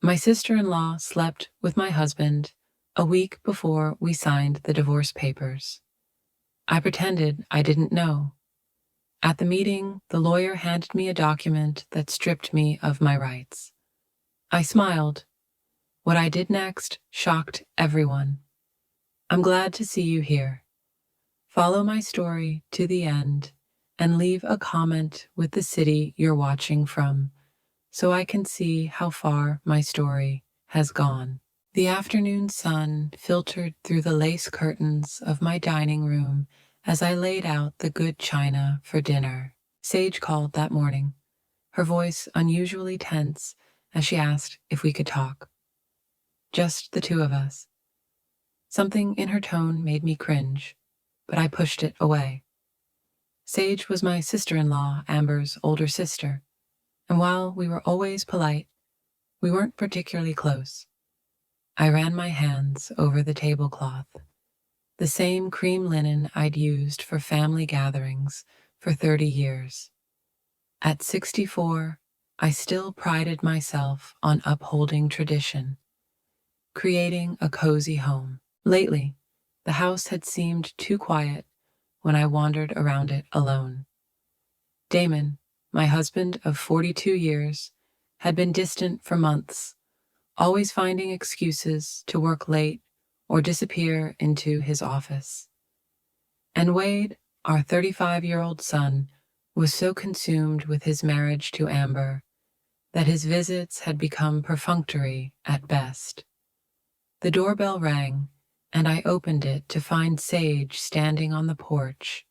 My sister-in-law slept with my husband a week before we signed the divorce papers. I pretended I didn't know. At the meeting, the lawyer handed me a document that stripped me of my rights. I smiled. What I did next shocked everyone. I'm glad to see you here. Follow my story to the end and leave a comment with the city you're watching from so I can see how far my story has gone. The afternoon sun filtered through the lace curtains of my dining room as I laid out the good china for dinner. Sage called that morning, her voice unusually tense as she asked if we could talk. Just the two of us. Something in her tone made me cringe, but I pushed it away. Sage was my sister-in-law, Amber's older sister, and while we were always polite, we weren't particularly close. I ran my hands over the tablecloth, the same cream linen I'd used for family gatherings for 30 years. At 64, I still prided myself on upholding tradition, creating a cozy home. Lately, the house had seemed too quiet when I wandered around it alone. Damon, my husband of 42 years, had been distant for months, always finding excuses to work late or disappear into his office. And Wade, our 35-year-old son, was so consumed with his marriage to Amber that his visits had become perfunctory at best. The doorbell rang, and I opened it to find Sage standing on the porch,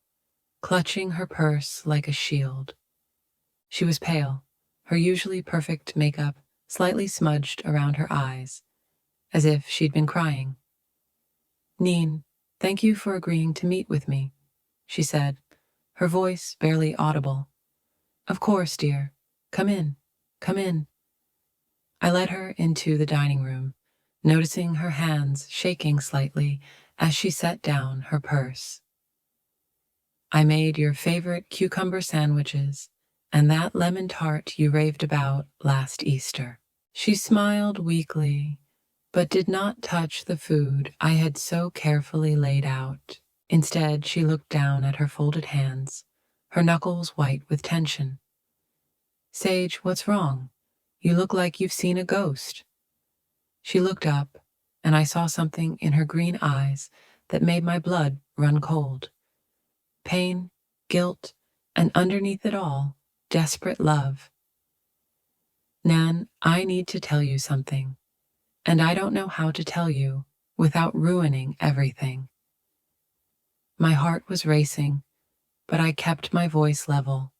clutching her purse like a shield. She was pale, her usually perfect makeup slightly smudged around her eyes, as if she'd been crying. "Neen, thank you for agreeing to meet with me," she said, her voice barely audible. "Of course, dear. Come in, come in." I led her into the dining room, noticing her hands shaking slightly as she set down her purse. "I made your favorite cucumber sandwiches and that lemon tart you raved about last Easter." She smiled weakly, but did not touch the food I had so carefully laid out. Instead, she looked down at her folded hands, her knuckles white with tension. "Sage, what's wrong? You look like you've seen a ghost." She looked up, and I saw something in her green eyes that made my blood run cold. Pain, guilt, and underneath it all, desperate love. "Nan, I need to tell you something, and I don't know how to tell you without ruining everything." My heart was racing, but I kept my voice level.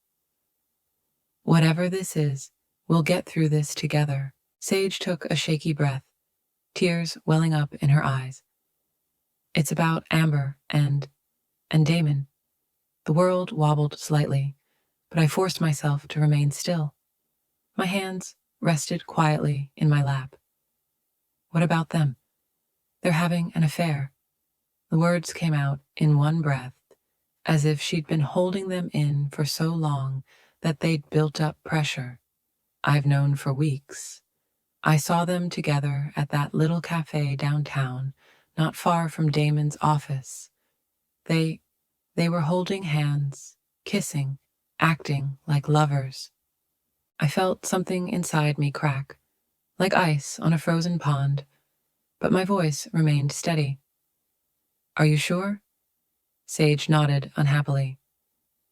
"Whatever this is, we'll get through this together." Sage took a shaky breath, tears welling up in her eyes. "It's about Amber and Damon." The world wobbled slightly, but I forced myself to remain still. My hands rested quietly in my lap. "What about them?" "They're having an affair." The words came out in one breath, as if she'd been holding them in for so long that they'd built up pressure. "I've known for weeks. I saw them together at that little cafe downtown, not far from Damon's office. They were holding hands, kissing, acting like lovers." I felt something inside me crack, like ice on a frozen pond, but my voice remained steady. "Are you sure?" Sage nodded unhappily.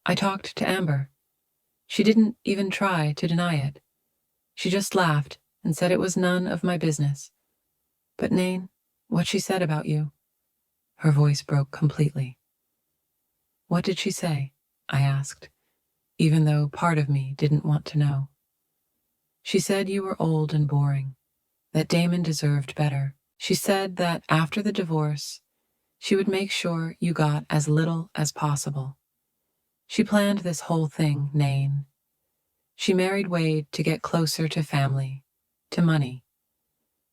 "I talked to Amber. She didn't even try to deny it. She just laughed and said it was none of my business. But Nain, what she said about you..." Her voice broke completely. "What did she say?" I asked, even though part of me didn't want to know. "She said you were old and boring, that Damon deserved better. She said that after the divorce, she would make sure you got as little as possible. She planned this whole thing, Nain. She married Wade to get closer to family, to money.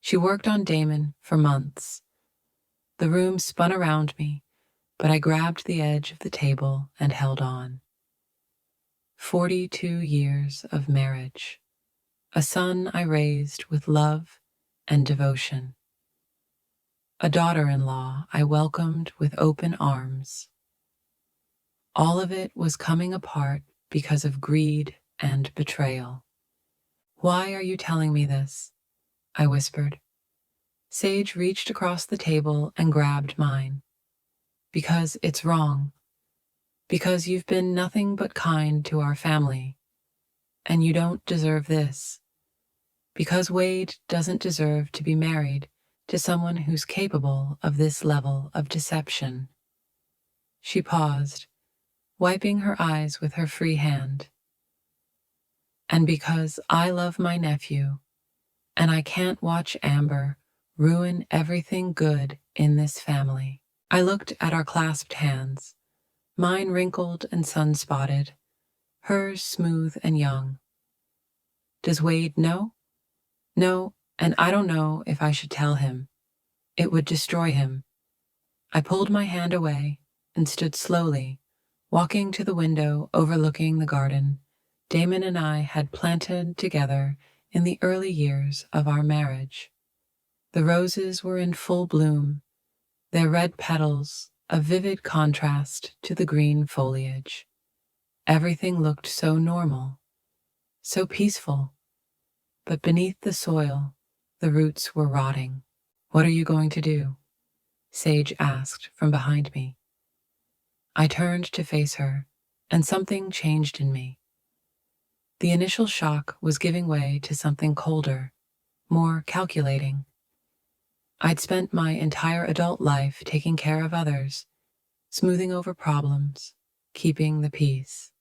She worked on Damon for months." The room spun around me, but I grabbed the edge of the table and held on. 42 years of marriage. a son I raised with love and devotion, a daughter-in-law I welcomed with open arms. All of it was coming apart because of greed and betrayal. "Why are you telling me this?" I whispered. Sage reached across the table and grabbed mine. "Because it's wrong. Because you've been nothing but kind to our family. And you don't deserve this. Because Wade doesn't deserve to be married to someone who's capable of this level of deception." She paused, wiping her eyes with her free hand. "And because I love my nephew, and I can't watch Amber ruin everything good in this family." I looked at our clasped hands, mine wrinkled and sun-spotted, hers smooth and young. "Does Wade know?" "No, and I don't know if I should tell him. It would destroy him." I pulled my hand away and stood slowly, walking to the window overlooking the garden Damon and I had planted together in the early years of our marriage. The roses were in full bloom, their red petals a vivid contrast to the green foliage. Everything looked so normal, so peaceful, but beneath the soil, the roots were rotting. "What are you going to do?" Sage asked from behind me. I turned to face her, and something changed in me. The initial shock was giving way to something colder, more calculating. I'd spent my entire adult life taking care of others, smoothing over problems, keeping the peace.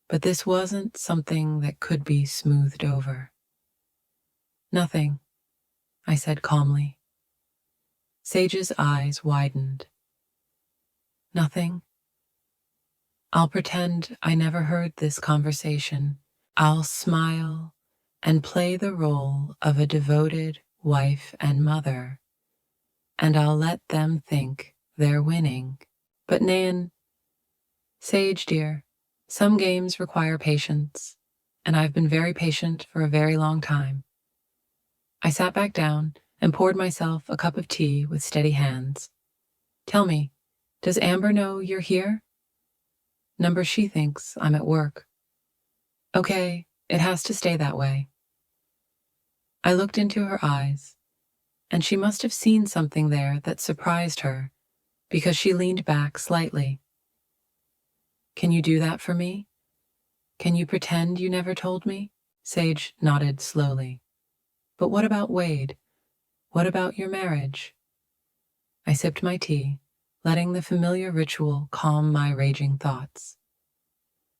But this wasn't something that could be smoothed over. "Nothing," I said calmly. Sage's eyes widened. "Nothing? I'll pretend I never heard this conversation. I'll smile and play the role of a devoted wife and mother, and I'll let them think they're winning." "But Nan—" "Sage, dear, some games require patience, and I've been very patient for a very long time." I sat back down and poured myself a cup of tea with steady hands. "Tell me, does Amber know you're here?" "Number she thinks I'm at work." "Okay, it has to stay that way." I looked into her eyes, and she must have seen something there that surprised her, because she leaned back slightly. "Can you do that for me? Can you pretend you never told me?" Sage nodded slowly. "But what about Wade? What about your marriage?" I sipped my tea, letting the familiar ritual calm my raging thoughts.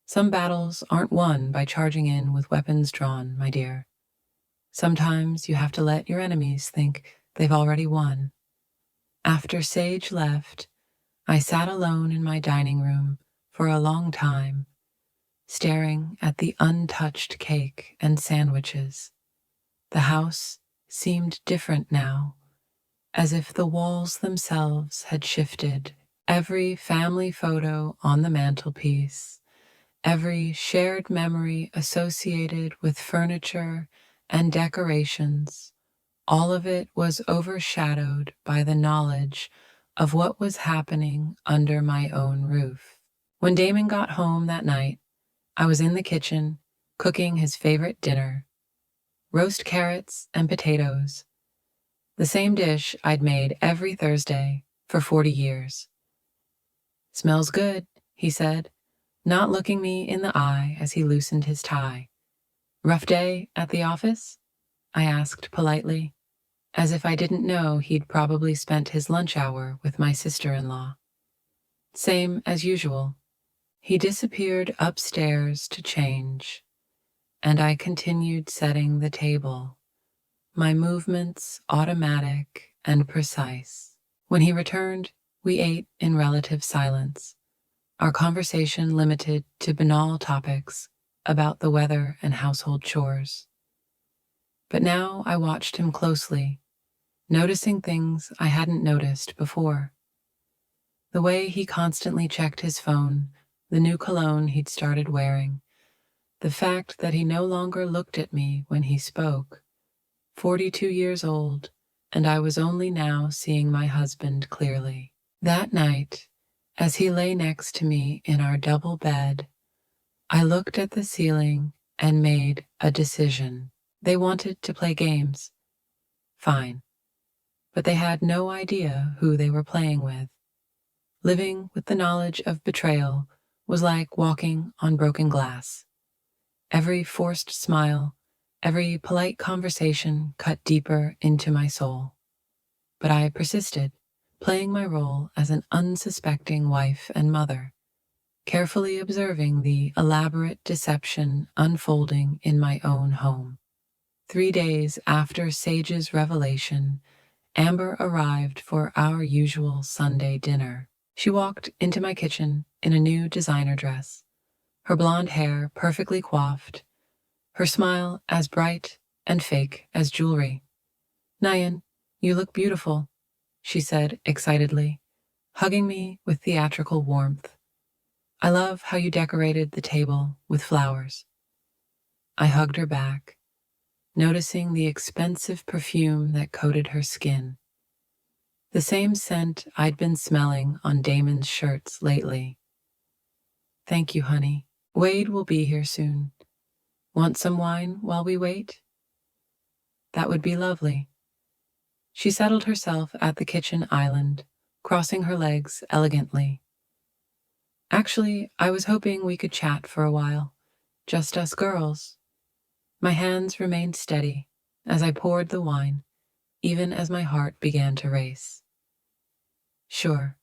"Some battles aren't won by charging in with weapons drawn, my dear. Sometimes you have to let your enemies think they've already won." After Sage left, I sat alone in my dining room for a long time, staring at the untouched cake and sandwiches. The house seemed different now, as if the walls themselves had shifted. Every family photo on the mantelpiece, every shared memory associated with furniture and decorations, all of it was overshadowed by the knowledge of what was happening under my own roof. When Damon got home that night, I was in the kitchen cooking his favorite dinner, roast carrots and potatoes, the same dish I'd made every Thursday for 40 years. "Smells good," he said, not looking me in the eye as he loosened his tie. "Rough day at the office?" I asked politely, as if I didn't know he'd probably spent his lunch hour with my sister-in-law. "Same as usual." He disappeared upstairs to change, and I continued setting the table, my movements automatic and precise. When he returned, we ate in relative silence, our conversation limited to banal topics about the weather and household chores. But now I watched him closely, noticing things I hadn't noticed before. The way he constantly checked his phone, the new cologne he'd started wearing, The fact that he no longer looked at me when he spoke, 42 years old, and I was only now seeing my husband clearly. That night, as he lay next to me in our double bed, I looked at the ceiling and made a decision. They wanted to play games. Fine. But they had no idea who they were playing with. Living with the knowledge of betrayal was like walking on broken glass. Every forced smile, every polite conversation cut deeper into my soul. But I persisted, playing my role as an unsuspecting wife and mother, carefully observing the elaborate deception unfolding in my own home. 3 days after Sage's revelation, Amber arrived for our usual Sunday dinner. She walked into my kitchen in a new designer dress, her blonde hair perfectly coiffed, her smile as bright and fake as jewelry. "Nayan, you look beautiful," she said excitedly, hugging me with theatrical warmth. "I love how you decorated the table with flowers." I hugged her back, noticing the expensive perfume that coated her skin. The same scent I'd been smelling on Damon's shirts lately. "Thank you, honey. Wade will be here soon. Want some wine while we wait?" "That would be lovely." She settled herself at the kitchen island, crossing her legs elegantly. "Actually, I was hoping we could chat for a while. Just us girls." My hands remained steady as I poured the wine, even as my heart began to race. "Sure.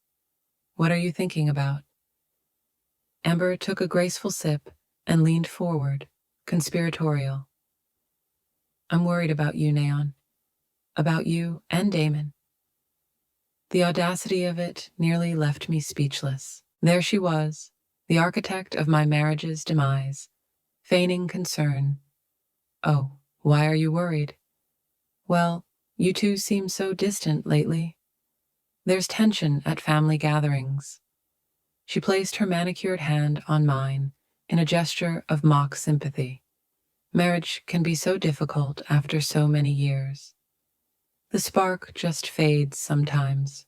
What are you thinking about?" Amber took a graceful sip and leaned forward, conspiratorial. "I'm worried about you, Nayan. About you and Damon." The audacity of it nearly left me speechless. There she was, the architect of my marriage's demise, feigning concern. "Oh, why are you worried?" "Well, you two seem so distant lately. There's tension at family gatherings." She placed her manicured hand on mine in a gesture of mock sympathy. "Marriage can be so difficult after so many years. The spark just fades sometimes."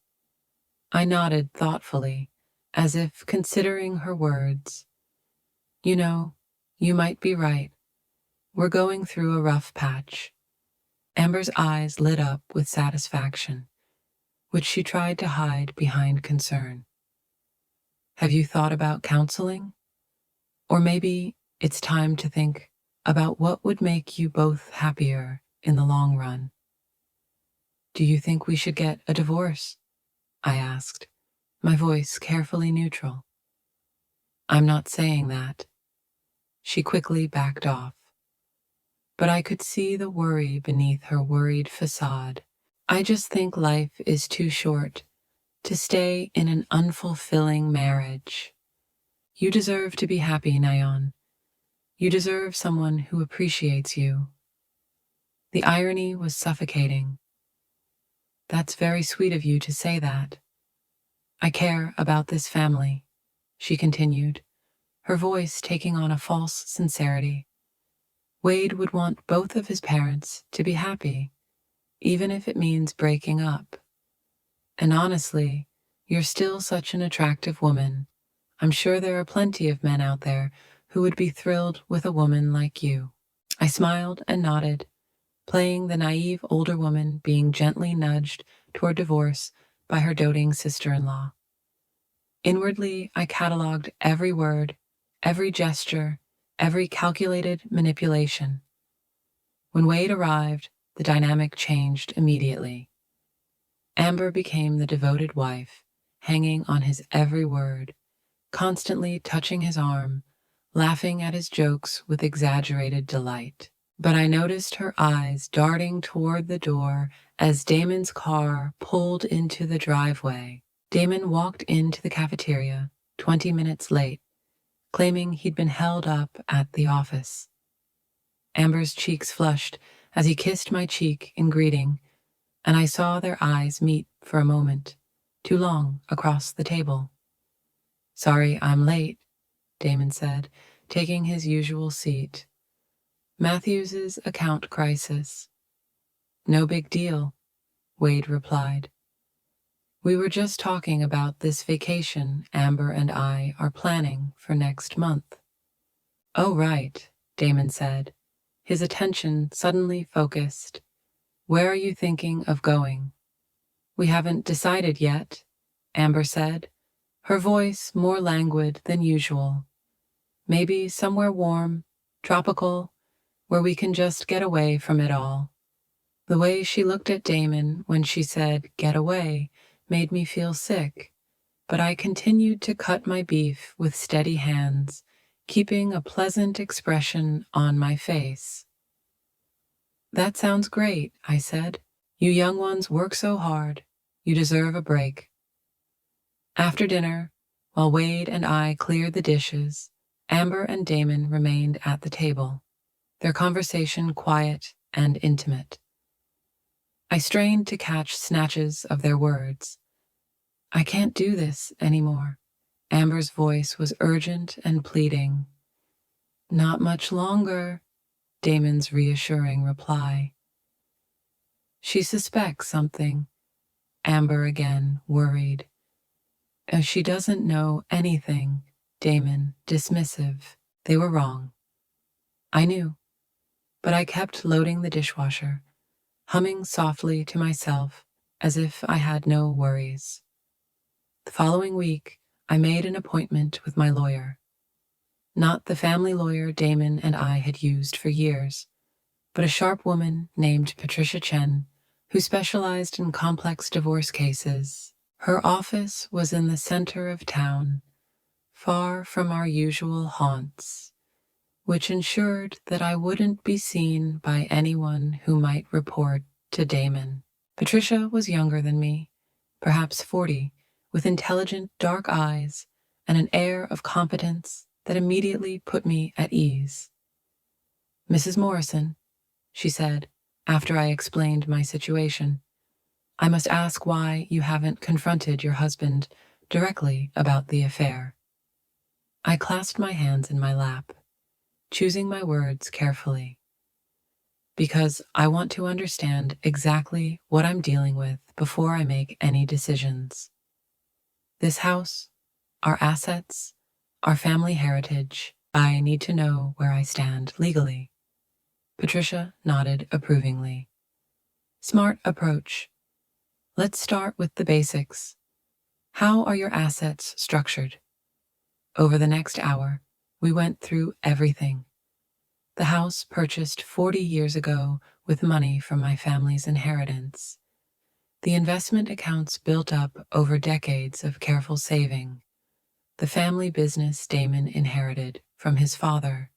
I nodded thoughtfully, as if considering her words. "You know, you might be right. We're going through a rough patch." Amber's eyes lit up with satisfaction, which she tried to hide behind concern. "Have you thought about counseling? Or maybe it's time to think about what would make you both happier in the long run." "Do you think we should get a divorce?" I asked, my voice carefully neutral. "I'm not saying that." She quickly backed off, but I could see the worry beneath her worried facade. "I just think life is too short to stay in an unfulfilling marriage. You deserve to be happy, Nayan. You deserve someone who appreciates you." The irony was suffocating. "That's very sweet of you to say that. I care about this family," she continued, her voice taking on a false sincerity. "Wade would want both of his parents to be happy, even if it means breaking up. And honestly, you're still such an attractive woman. I'm sure there are plenty of men out there who would be thrilled with a woman like you." I smiled and nodded, playing the naive older woman being gently nudged toward divorce by her doting sister-in-law. Inwardly, I catalogued every word, every gesture, every calculated manipulation. When Wade arrived, the dynamic changed immediately. Amber became the devoted wife, hanging on his every word, constantly touching his arm, laughing at his jokes with exaggerated delight. But I noticed her eyes darting toward the door as Damon's car pulled into the driveway. Damon walked into the cafeteria, 20 minutes late, claiming he'd been held up at the office. Amber's cheeks flushed as he kissed my cheek in greeting, and I saw their eyes meet for a moment, too long across the table. "Sorry I'm late," Damon said, taking his usual seat. Matthews's account crisis. No big deal, Wade replied. We were just talking about this vacation Amber and I are planning for next month. Oh, right, Damon said, his attention suddenly focused. Where are you thinking of going? We haven't decided yet, Amber said, her voice more languid than usual. Maybe somewhere warm, tropical, where we can just get away from it all. The way she looked at Damon when she said get away made me feel sick, but I continued to cut my beef with steady hands, keeping a pleasant expression on my face. That sounds great, I said. You young ones work so hard. You deserve a break. After dinner, while Wade and I cleared the dishes, Amber and Damon remained at the table, their conversation quiet and intimate. I strained to catch snatches of their words. I can't do this anymore. Amber's voice was urgent and pleading. Not much longer, Damon's reassuring reply. She suspects something, Amber again worried. She doesn't know anything, Damon, dismissive. They were wrong. I knew, but I kept loading the dishwasher, humming softly to myself as if I had no worries. The following week, I made an appointment with my lawyer. Not the family lawyer Damon and I had used for years, but a sharp woman named Patricia Chen, who specialized in complex divorce cases. Her office was in the center of town, far from our usual haunts, which ensured that I wouldn't be seen by anyone who might report to Damon. Patricia was younger than me, perhaps 40, with intelligent dark eyes and an air of competence that immediately put me at ease. Mrs. Morrison, she said, after I explained my situation, I must ask why you haven't confronted your husband directly about the affair. I clasped my hands in my lap, choosing my words carefully. Because I want to understand exactly what I'm dealing with before I make any decisions. This house, our assets, our family heritage, I need to know where I stand legally. Patricia nodded approvingly. Smart approach. Let's start with the basics. How are your assets structured? Over the next hour, we went through everything. The house purchased 40 years ago with money from my family's inheritance. The investment accounts built up over decades of careful saving. The family business Damon inherited from his father.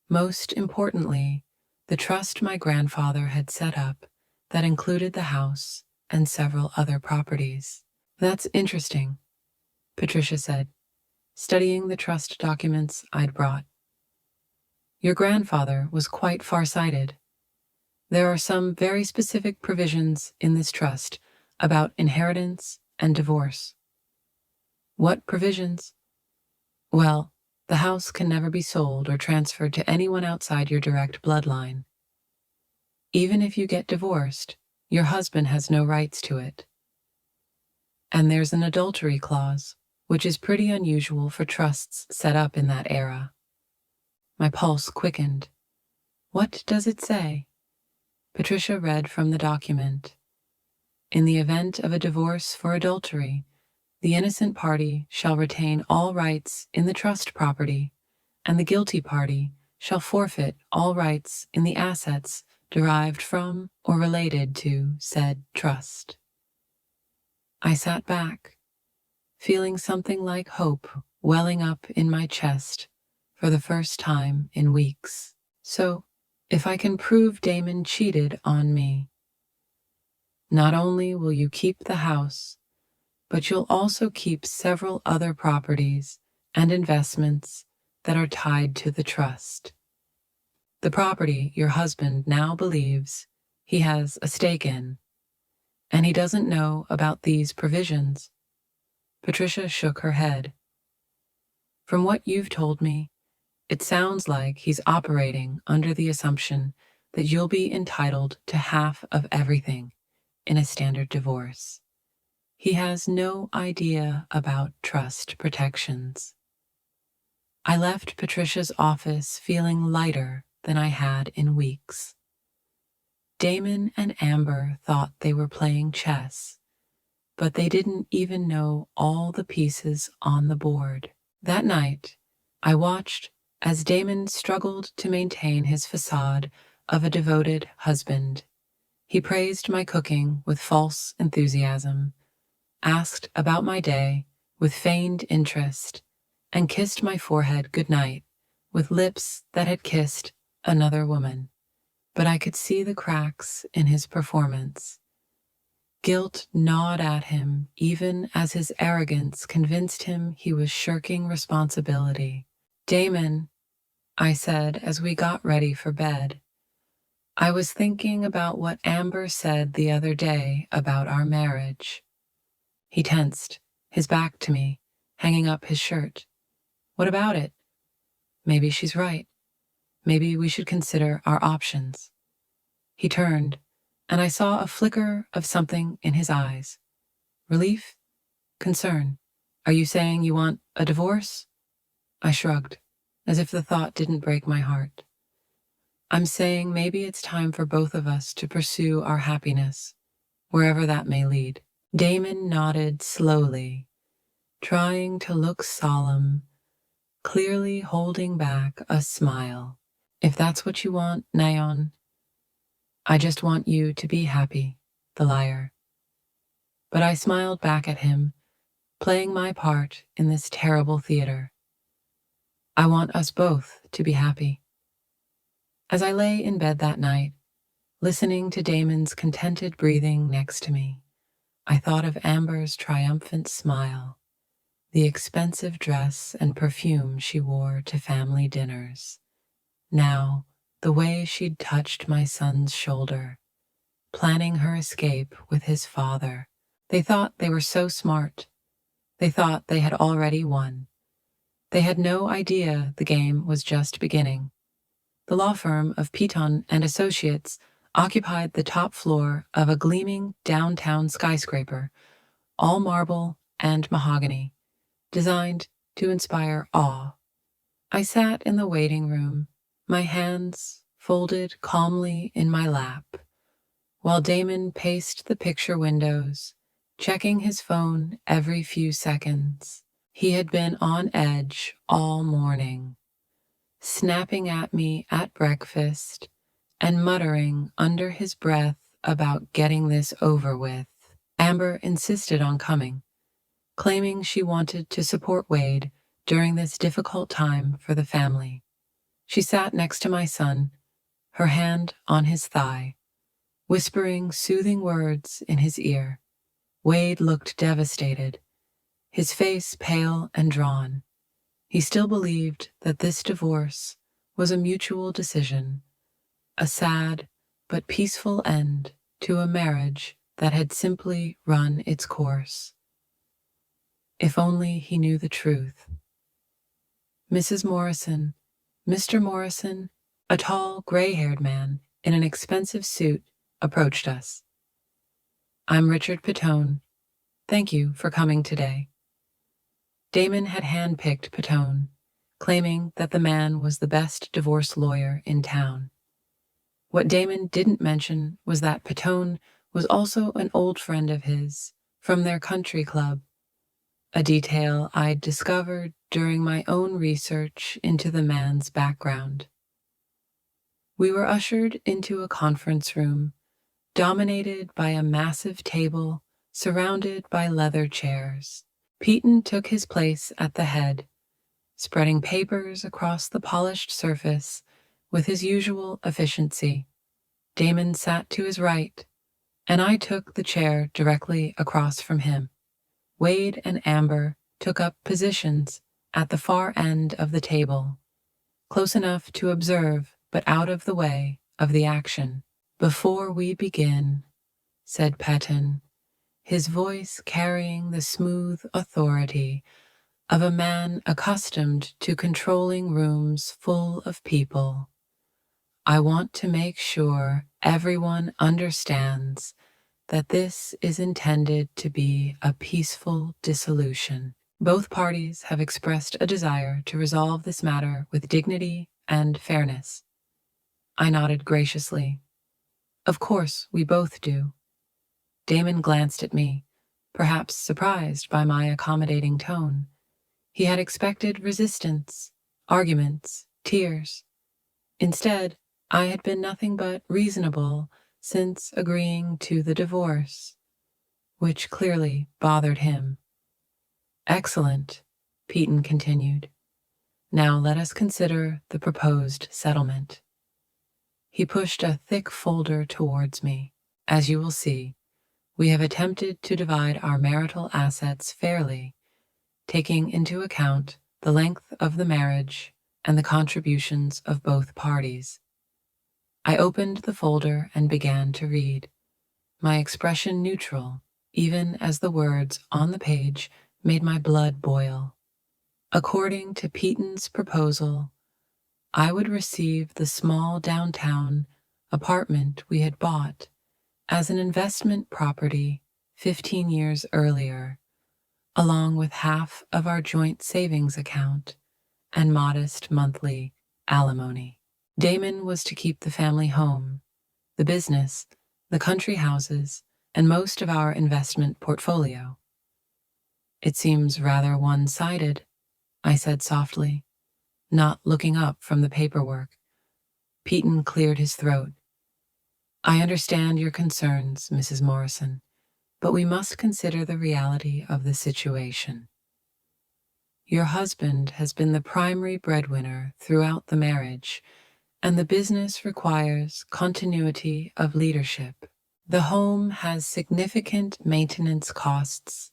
Most importantly, the trust my grandfather had set up that included the house and several other properties. That's interesting, Patricia said, studying the trust documents I'd brought. Your grandfather was quite far-sighted. There are some very specific provisions in this trust about inheritance and divorce. What provisions? Well, the house can never be sold or transferred to anyone outside your direct bloodline. Even if you get divorced, your husband has no rights to it. And there's an adultery clause, which is pretty unusual for trusts set up in that era. My pulse quickened. What does it say? Patricia read from the document. In the event of a divorce for adultery, the innocent party shall retain all rights in the trust property, and the guilty party shall forfeit all rights in the assets derived from or related to said trust. I sat back, feeling something like hope welling up in my chest for the first time in weeks. So, if I can prove Damon cheated on me, not only will you keep the house, but you'll also keep several other properties and investments that are tied to the trust. The property your husband now believes he has a stake in, and he doesn't know about these provisions. Patricia shook her head. From what you've told me, It sounds like he's operating under the assumption that you'll be entitled to half of everything in a standard divorce. He has no idea about trust protections. I left Patricia's office feeling lighter than I had in weeks. Damon and Amber thought they were playing chess, but they didn't even know all the pieces on the board. That night, I watched as Damon struggled to maintain his facade of a devoted husband. He praised my cooking with false enthusiasm, asked about my day with feigned interest, and kissed my forehead goodnight with lips that had kissed another woman. But I could see the cracks in his performance. Guilt gnawed at him even as his arrogance convinced him he was shirking responsibility. "Damon," I said as we got ready for bed, "I was thinking about what Amber said the other day about our marriage." He tensed, his back to me, hanging up his shirt. "What about it?" "Maybe she's right. Maybe we should consider our options." He turned, and I saw a flicker of something in his eyes. Relief? Concern? "Are you saying you want a divorce?" I shrugged, as if the thought didn't break my heart. "I'm saying maybe it's time for both of us to pursue our happiness, wherever that may lead." Damon nodded slowly, trying to look solemn, clearly holding back a smile. "If that's what you want, Nayon, I just want you to be happy," the liar. But I smiled back at him, playing my part in this terrible theater. "I want us both to be happy." As I lay in bed that night, listening to Damon's contented breathing next to me, I thought of Amber's triumphant smile, the expensive dress and perfume she wore to family dinners. Now, the way she'd touched my son's shoulder, planning her escape with his father. They thought they were so smart. They thought they had already won. They had no idea the game was just beginning. The law firm of Piton and Associates occupied the top floor of a gleaming downtown skyscraper, all marble and mahogany, designed to inspire awe. I sat in the waiting room, my hands folded calmly in my lap, while Damon paced the picture windows, checking his phone every few seconds. He had been on edge all morning, snapping at me at breakfast and muttering under his breath about getting this over with. Amber insisted on coming, claiming she wanted to support Wade during this difficult time for the family. She sat next to my son, her hand on his thigh, whispering soothing words in his ear. Wade looked devastated, his face pale and drawn. He still believed that this divorce was a mutual decision, a sad but peaceful end to a marriage that had simply run its course. If only he knew the truth. "Mrs. Morrison, Mr. Morrison," a tall, gray-haired man in an expensive suit, approached us. "I'm Richard Petone. Thank you for coming today." Damon had handpicked Petone, claiming that the man was the best divorce lawyer in town. What Damon didn't mention was that Petone was also an old friend of his from their country club, a detail I'd discovered during my own research into the man's background. We were ushered into a conference room, dominated by a massive table surrounded by leather chairs. Peyton took his place at the head, spreading papers across the polished surface with his usual efficiency. Damon sat to his right, and I took the chair directly across from him. Wade and Amber took up positions at the far end of the table, close enough to observe but out of the way of the action. "Before we begin," said Patton, his voice carrying the smooth authority of a man accustomed to controlling rooms full of people. I want to make sure everyone understands that this is intended to be a peaceful dissolution. Both parties have expressed a desire to resolve this matter with dignity and fairness. I nodded graciously. Of course, we both do. Damon glanced at me, perhaps surprised by my accommodating tone. He had expected resistance, arguments, tears. Instead, I had been nothing but reasonable since agreeing to the divorce, which clearly bothered him. Excellent, Peyton continued. Now let us consider the proposed settlement. He pushed a thick folder towards me. As you will see, we have attempted to divide our marital assets fairly, taking into account the length of the marriage and the contributions of both parties. I opened the folder and began to read, my expression neutral, even as the words on the page made my blood boil. According to Peyton's proposal, I would receive the small downtown apartment we had bought as an investment property 15 years earlier, along with half of our joint savings account and modest monthly alimony. Damon was to keep the family home, the business, the country houses, and most of our investment portfolio. It seems rather one-sided, I said softly, not looking up from the paperwork. Peyton cleared his throat. I understand your concerns, Mrs. Morrison, but we must consider the reality of the situation. Your husband has been the primary breadwinner throughout the marriage, and the business requires continuity of leadership. The home has significant maintenance costs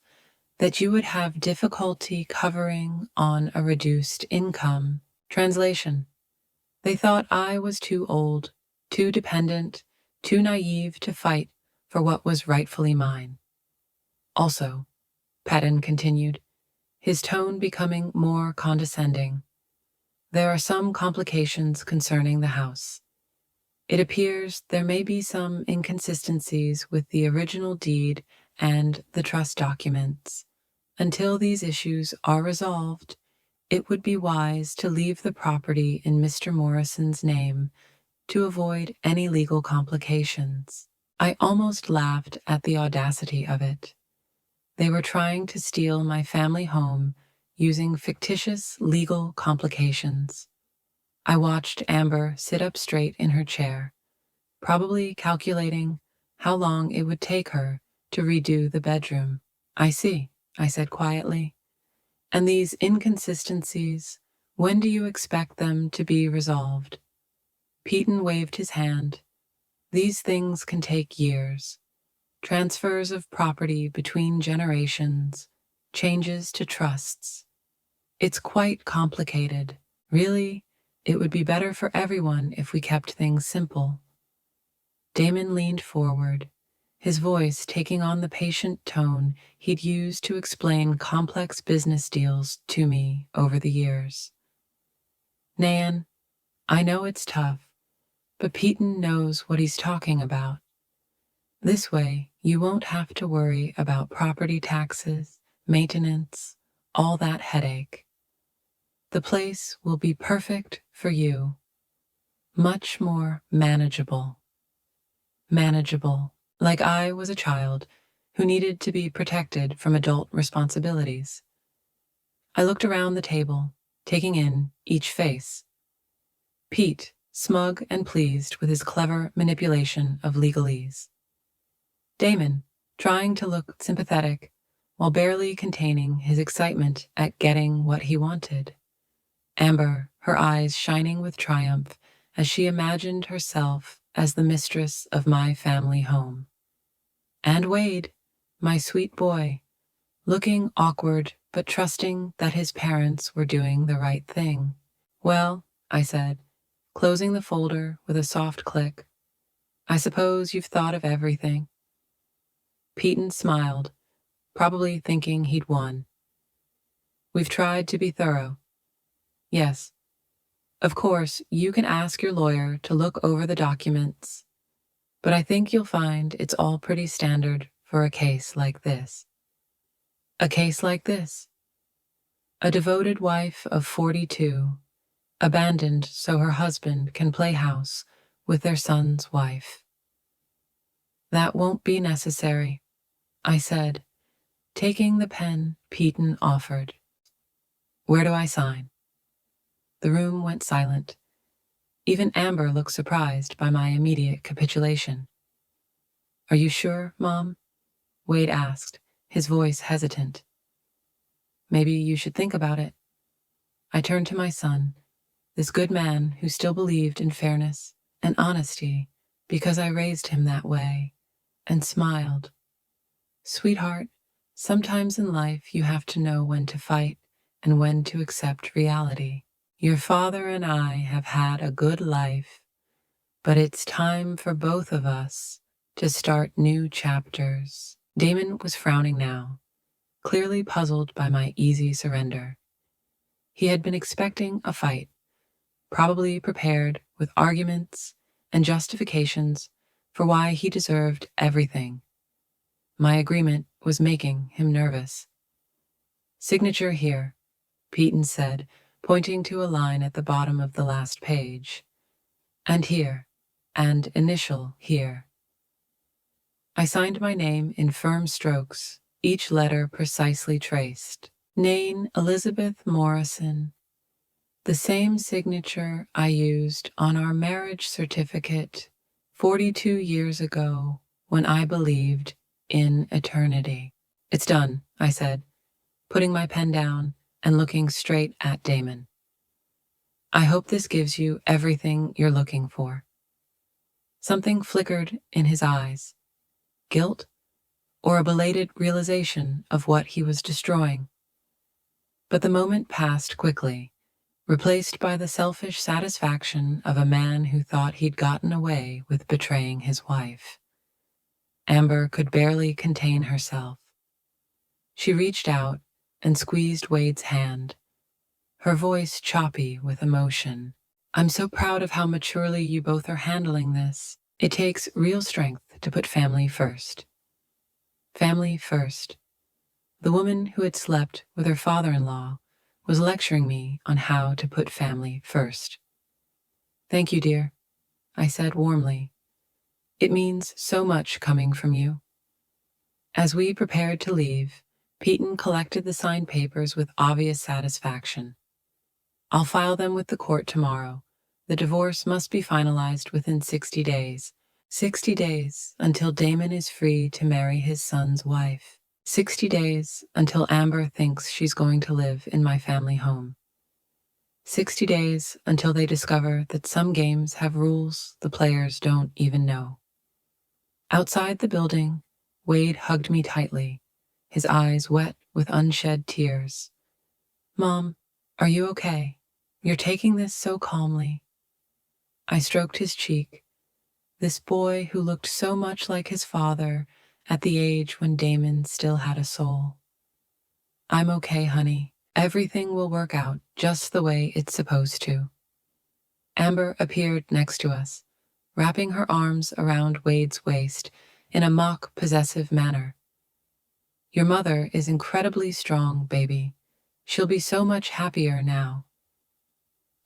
that you would have difficulty covering on a reduced income. Translation: they thought I was too old, too dependent, too naive to fight for what was rightfully mine. Also, Patton continued, his tone becoming more condescending, there are some complications concerning the house. It appears there may be some inconsistencies with the original deed and the trust documents. Until these issues are resolved, it would be wise to leave the property in Mr. Morrison's name to avoid any legal complications. I almost laughed at the audacity of it. They were trying to steal my family home using fictitious legal complications. I watched Amber sit up straight in her chair, probably calculating how long it would take her to redo the bedroom. I see, I said quietly. And these inconsistencies, when do you expect them to be resolved? Peyton waved his hand. These things can take years. Transfers of property between generations, changes to trusts. It's quite complicated. Really, it would be better for everyone if we kept things simple. Damon leaned forward, his voice taking on the patient tone he'd used to explain complex business deals to me over the years. Nan, I know it's tough, but Peyton knows what he's talking about. This way, you won't have to worry about property taxes, maintenance, all that headache. The place will be perfect for you. Much more manageable. Manageable, like I was a child who needed to be protected from adult responsibilities. I looked around the table, taking in each face. Pete, smug and pleased with his clever manipulation of legalese. Damon, trying to look sympathetic while barely containing his excitement at getting what he wanted. Amber, her eyes shining with triumph as she imagined herself as the mistress of my family home. And Wade, my sweet boy, looking awkward but trusting that his parents were doing the right thing. Well, I said, closing the folder with a soft click, I suppose you've thought of everything. Peyton smiled, probably thinking he'd won. We've tried to be thorough. Yes, of course, you can ask your lawyer to look over the documents, but I think you'll find it's all pretty standard for a case like this. A case like this. A devoted wife of 42, abandoned so her husband can play house with their son's wife. That won't be necessary, I said, taking the pen Peyton offered. Where do I sign? The room went silent. Even Amber looked surprised by my immediate capitulation. Are you sure, Mom? Wade asked, his voice hesitant. Maybe you should think about it. I turned to my son, this good man who still believed in fairness and honesty because I raised him that way, and smiled. Sweetheart, sometimes in life you have to know when to fight and when to accept reality. Your father and I have had a good life, but it's time for both of us to start new chapters. Damon was frowning now, clearly puzzled by my easy surrender. He had been expecting a fight, probably prepared with arguments and justifications for why he deserved everything. My agreement was making him nervous. Signature here, Peyton said, pointing to a line at the bottom of the last page. And here, and initial here. I signed my name in firm strokes, each letter precisely traced. Name Elizabeth Morrison. The same signature I used on our marriage certificate 42 years ago when I believed in eternity. It's done, I said, putting my pen down and looking straight at Damon. I hope this gives you everything you're looking for. Something flickered in his eyes. Guilt, or a belated realization of what he was destroying. But the moment passed quickly, replaced by the selfish satisfaction of a man who thought he'd gotten away with betraying his wife. Amber could barely contain herself. She reached out and squeezed Wade's hand, her voice choppy with emotion. I'm so proud of how maturely you both are handling this. It takes real strength to put family first. Family first. The woman who had slept with her father-in-law was lecturing me on how to put family first. Thank you, dear, I said warmly. It means so much coming from you. As we prepared to leave, Peyton collected the signed papers with obvious satisfaction. I'll file them with the court tomorrow. The divorce must be finalized within 60 days. 60 days until Damon is free to marry his son's wife. 60 days until Amber thinks she's going to live in my family home. 60 days until they discover that some games have rules the players don't even know. Outside the building, Wade hugged me tightly, his eyes wet with unshed tears. Mom, are you okay? You're taking this so calmly. I stroked his cheek, this boy who looked so much like his father at the age when Damon still had a soul. I'm okay, honey. Everything will work out just the way it's supposed to. Amber appeared next to us, wrapping her arms around Wade's waist in a mock possessive manner. Your mother is incredibly strong, baby. She'll be so much happier now.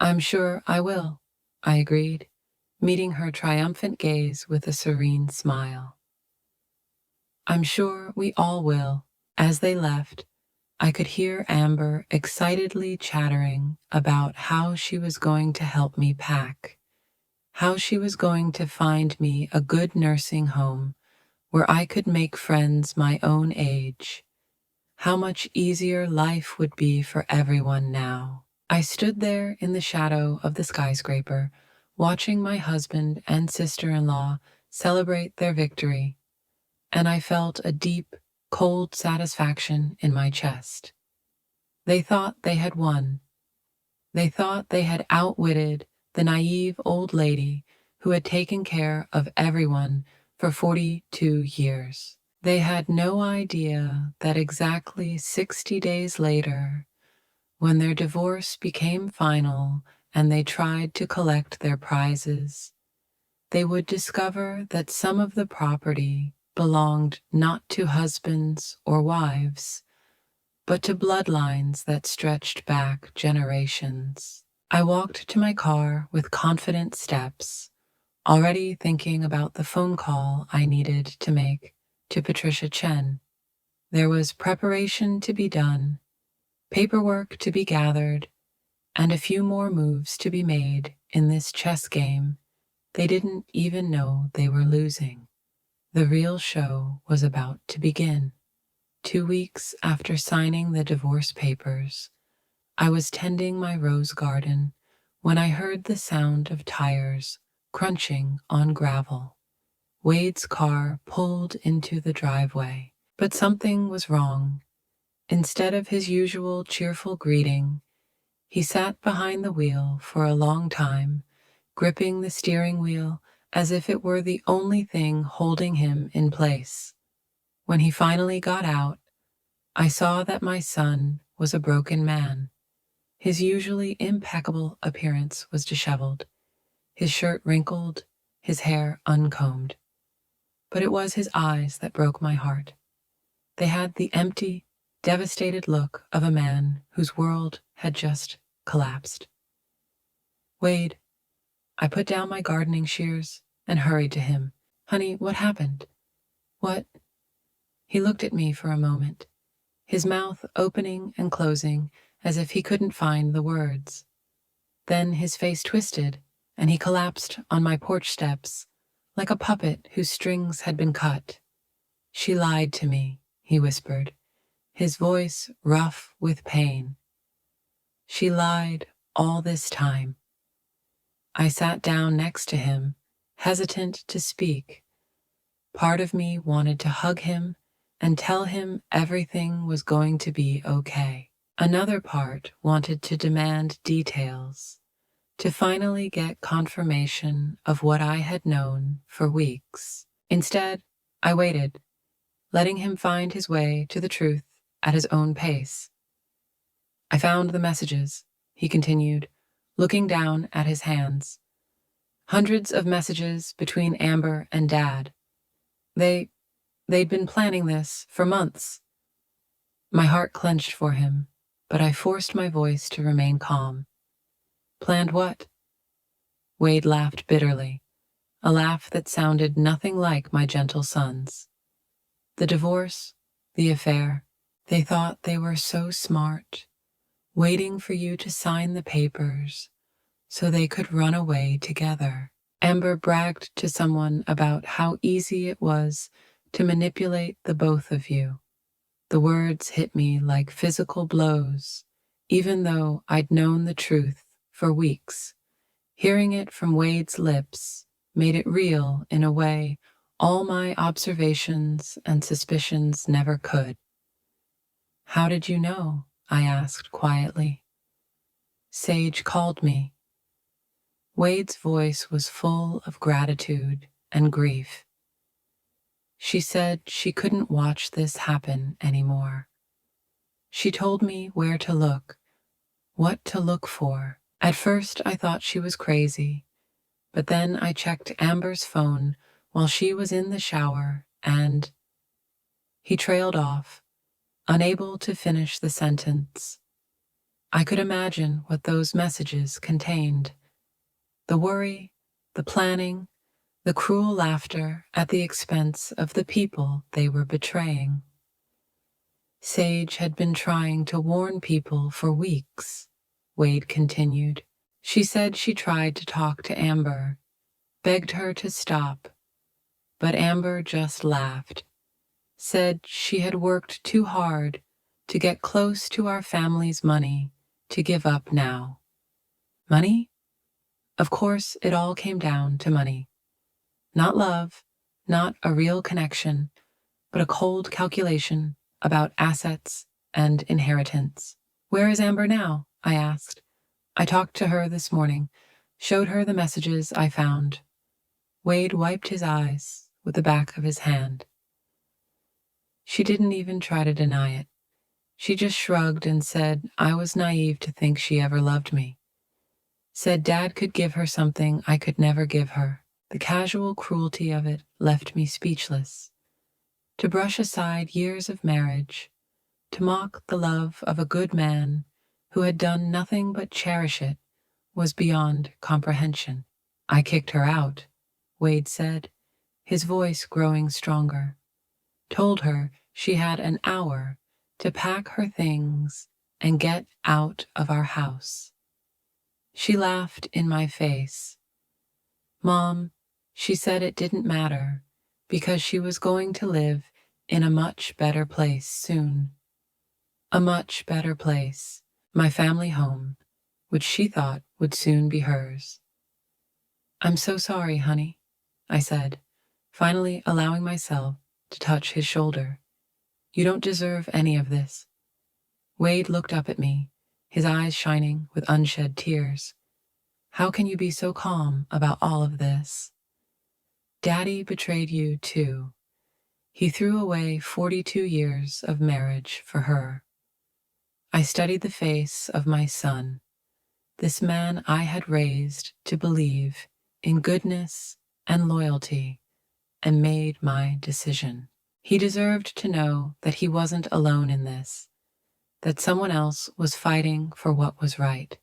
I'm sure I will, I agreed, meeting her triumphant gaze with a serene smile. I'm sure we all will. As they left, I could hear Amber excitedly chattering about how she was going to help me pack, how she was going to find me a good nursing home where I could make friends my own age, how much easier life would be for everyone now. I stood there in the shadow of the skyscraper, watching my husband and sister-in-law celebrate their victory, and I felt a deep, cold satisfaction in my chest. They thought they had won. They thought they had outwitted the naive old lady who had taken care of everyone for 42 years. They had no idea that exactly 60 days later, When their divorce became final and they tried to collect their prizes, they would discover that some of the property belonged not to husbands or wives, but to bloodlines that stretched back generations. I walked to my car with confident steps, already thinking about the phone call I needed to make to Patricia Chen. There was preparation to be done, paperwork to be gathered, and a few more moves to be made in this chess game they didn't even know they were losing. The real show was about to begin. 2 weeks after signing the divorce papers, I was tending my rose garden when I heard the sound of tires crunching on gravel. Wade's car pulled into the driveway, but something was wrong. Instead of his usual cheerful greeting, he sat behind the wheel for a long time, gripping the steering wheel as if it were the only thing holding him in place. When he finally got out, I saw that my son was a broken man. His usually impeccable appearance was disheveled, his shirt wrinkled, his hair uncombed. But it was his eyes that broke my heart. They had the empty, devastated look of a man whose world had just collapsed. Wade, I put down my gardening shears and hurried to him. Honey, what happened? What? He looked at me for a moment, his mouth opening and closing as if he couldn't find the words. Then his face twisted, and he collapsed on my porch steps like a puppet whose strings had been cut. She lied to me, he whispered, his voice rough with pain. She lied all this time. I sat down next to him, hesitant to speak. Part of me wanted to hug him and tell him everything was going to be okay. Another part wanted to demand details, to finally get confirmation of what I had known for weeks. Instead, I waited, letting him find his way to the truth at his own pace. I found the messages, he continued, looking down at his hands. Hundreds of messages between Amber and Dad. They'd been planning this for months. My heart clenched for him, but I forced my voice to remain calm. Planned what? Wade laughed bitterly, a laugh that sounded nothing like my gentle son's. The divorce, the affair, they thought they were so smart, waiting for you to sign the papers so they could run away together. Amber bragged to someone about how easy it was to manipulate the both of you. The words hit me like physical blows, even though I'd known the truth for weeks. Hearing it from Wade's lips made it real in a way all my observations and suspicions never could. How did you know? I asked quietly. Sage called me. Wade's voice was full of gratitude and grief. She said she couldn't watch this happen anymore. She told me where to look, what to look for. At first I thought she was crazy, but then I checked Amber's phone while she was in the shower and... He trailed off, unable to finish the sentence. I could imagine what those messages contained. The worry, the planning, the cruel laughter at the expense of the people they were betraying. Sage had been trying to warn people for weeks, Wade continued. She said she tried to talk to Amber, begged her to stop, but Amber just laughed, said she had worked too hard to get close to our family's money to give up now. Money? Of course, it all came down to money. Not love, not a real connection, but a cold calculation about assets and inheritance. Where is Amber now? I asked. I talked to her this morning, showed her the messages I found. Wade wiped his eyes with the back of his hand. She didn't even try to deny it. She just shrugged and said I was naive to think she ever loved me. Said Dad could give her something I could never give her. The casual cruelty of it left me speechless. To brush aside years of marriage, to mock the love of a good man who had done nothing but cherish it, was beyond comprehension. I kicked her out, Wade said, his voice growing stronger. Told her she had an hour to pack her things and get out of our house. She laughed in my face. Mom, she said it didn't matter because she was going to live in a much better place soon. A much better place, my family home, which she thought would soon be hers. I'm so sorry, honey, I said, finally allowing myself to touch his shoulder. You don't deserve any of this. Wade looked up at me, his eyes shining with unshed tears. How can you be so calm about all of this? Daddy betrayed you too. He threw away 42 years of marriage for her. I studied the face of my son, this man I had raised to believe in goodness and loyalty, and made my decision. He deserved to know that he wasn't alone in this, that someone else was fighting for what was right.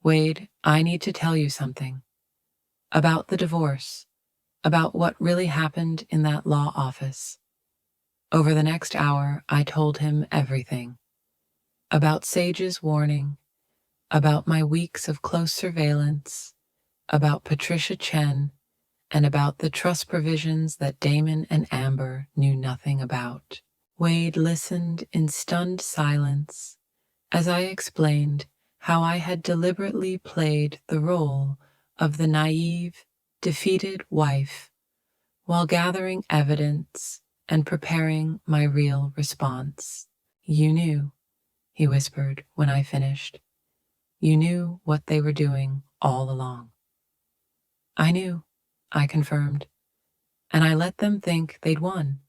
Wade, I need to tell you something. About the divorce, about what really happened in that law office. Over the next hour, I told him everything. About Sage's warning, about my weeks of close surveillance, about Patricia Chen, and about the trust provisions that Damon and Amber knew nothing about. Wade listened in stunned silence as I explained how I had deliberately played the role of the naive, defeated wife while gathering evidence and preparing my real response. You knew, he whispered when I finished. You knew what they were doing all along. I knew, I confirmed, and I let them think they'd won,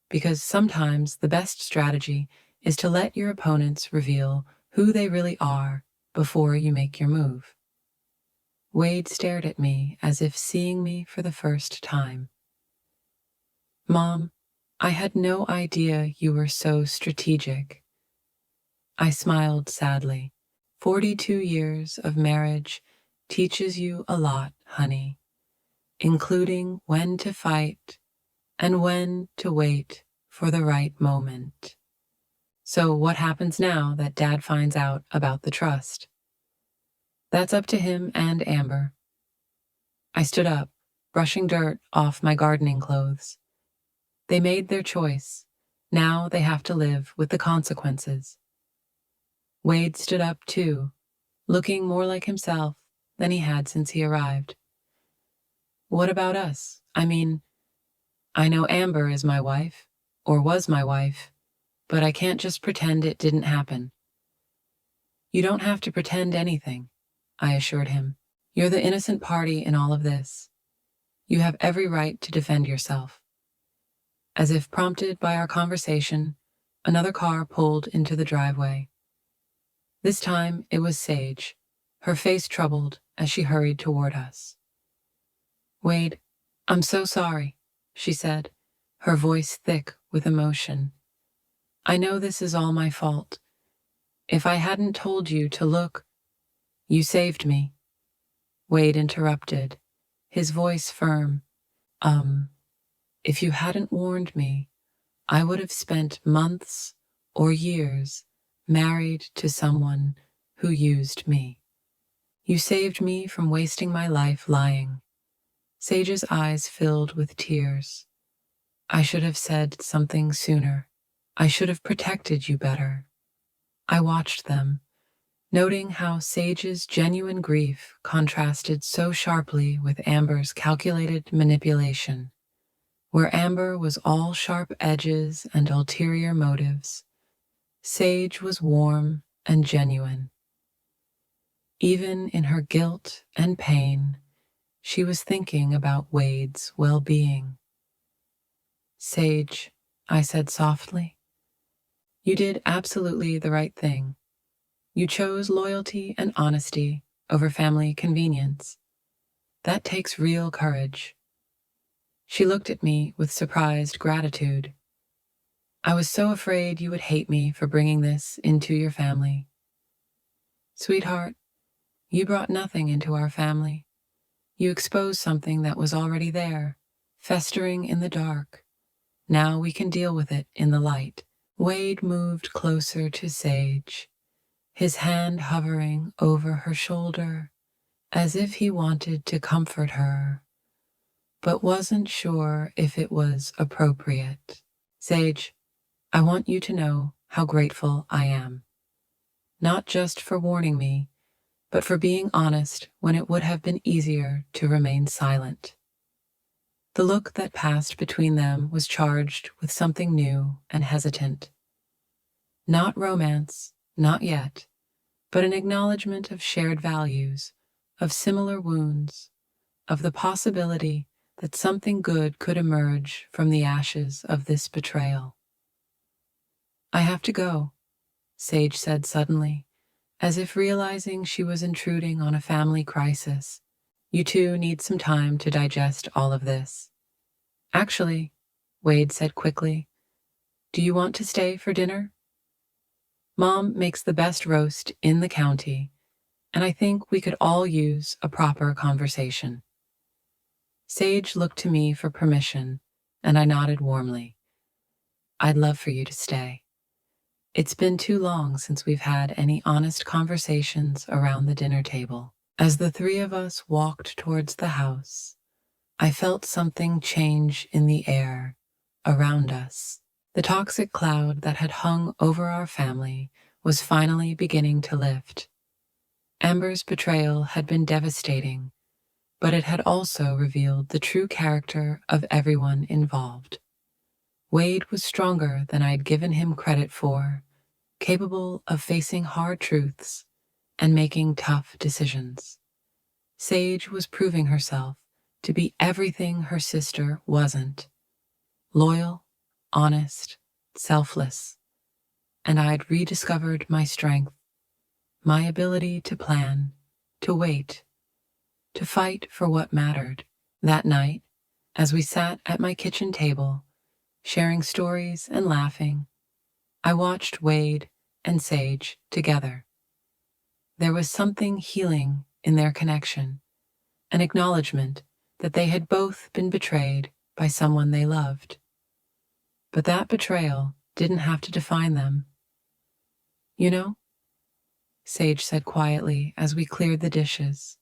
because sometimes the best strategy is to let your opponents reveal who they really are before you make your move. Wade stared at me as if seeing me for the first time. Mom, I had no idea you were so strategic. I smiled sadly. 42 years of marriage teaches you a lot, honey, including when to fight and when to wait for the right moment. So what happens now that Dad finds out about the trust? That's up to him and Amber. I stood up, brushing dirt off my gardening clothes. They made their choice. Now they have to live with the consequences. Wade stood up too, looking more like himself than he had since he arrived. What about us? I mean, I know Amber is my wife, or was my wife, but I can't just pretend it didn't happen. You don't have to pretend anything, I assured him. You're the innocent party in all of this. You have every right to defend yourself. As if prompted by our conversation, another car pulled into the driveway. This time it was Sage, her face troubled as she hurried toward us. Wade, I'm so sorry, she said, her voice thick with emotion. I know this is all my fault. If I hadn't told you to look, you saved me. Wade interrupted, his voice firm. If you hadn't warned me, I would have spent months or years married to someone who used me. You saved me from wasting my life lying. Sage's eyes filled with tears. I should have said something sooner. I should have protected you better. I watched them, noting how Sage's genuine grief contrasted so sharply with Amber's calculated manipulation. Where Amber was all sharp edges and ulterior motives, Sage was warm and genuine. Even in her guilt and pain, she was thinking about Wade's well-being. Sage, I said softly, You did absolutely the right thing. You chose loyalty and honesty over family convenience. That takes real courage. She looked at me with surprised gratitude. I was so afraid you would hate me for bringing this into your family. Sweetheart, you brought nothing into our family. You exposed something that was already there, festering in the dark. Now we can deal with it in the light. Wade moved closer to Sage, his hand hovering over her shoulder, as if he wanted to comfort her, but wasn't sure if it was appropriate. Sage, I want you to know how grateful I am. Not just for warning me, but for being honest when it would have been easier to remain silent. The look that passed between them was charged with something new and hesitant. Not romance, not yet, but an acknowledgement of shared values, of similar wounds, of the possibility that something good could emerge from the ashes of this betrayal. I have to go, Sage said suddenly, as if realizing she was intruding on a family crisis. You two need some time to digest all of this. Actually, Wade said quickly, do you want to stay for dinner? Mom makes the best roast in the county, and I think we could all use a proper conversation. Sage looked to me for permission, and I nodded warmly. I'd love for you to stay. It's been too long since we've had any honest conversations around the dinner table. As the three of us walked towards the house, I felt something change in the air around us. The toxic cloud that had hung over our family was finally beginning to lift. Amber's betrayal had been devastating, but it had also revealed the true character of everyone involved. Wade was stronger than I'd given him credit for, capable of facing hard truths and making tough decisions. Sage was proving herself to be everything her sister wasn't: loyal, honest, selfless, and I'd rediscovered my strength, my ability to plan, to wait, to fight for what mattered. That night, as we sat at my kitchen table, sharing stories and laughing, I watched Wade and Sage together. There was something healing in their connection, an acknowledgement that they had both been betrayed by someone they loved. But that betrayal didn't have to define them. You know, Sage said quietly as we cleared the dishes,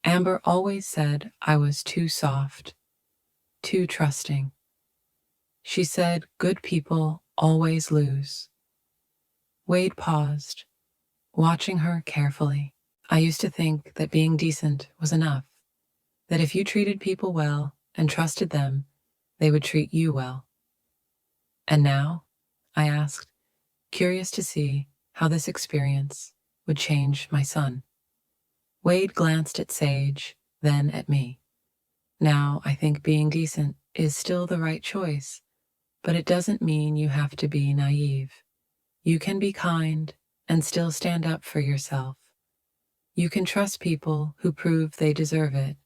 Amber always said I was too soft, too trusting. She said good people always lose. Wade paused, watching her carefully. I used to think that being decent was enough, that if you treated people well and trusted them, they would treat you well. And now? I asked, curious to see how this experience would change my son. Wade glanced at Sage, then at me. Now I think being decent is still the right choice, but it doesn't mean you have to be naive. You can be kind and still stand up for yourself. You can trust people who prove they deserve it.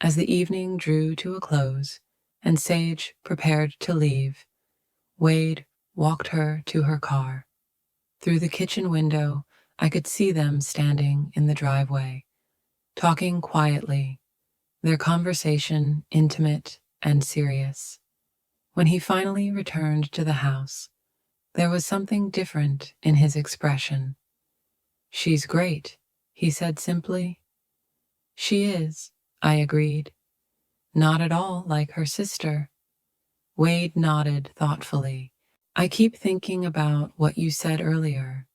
As the evening drew to a close and Sage prepared to leave, Wade walked her to her car. Through the kitchen window, I could see them standing in the driveway, talking quietly, their conversation intimate and serious. When he finally returned to the house, there was something different in his expression. She's great, he said simply. She is, I agreed. Not at all like her sister. Wade nodded thoughtfully. I keep thinking about what you said earlier,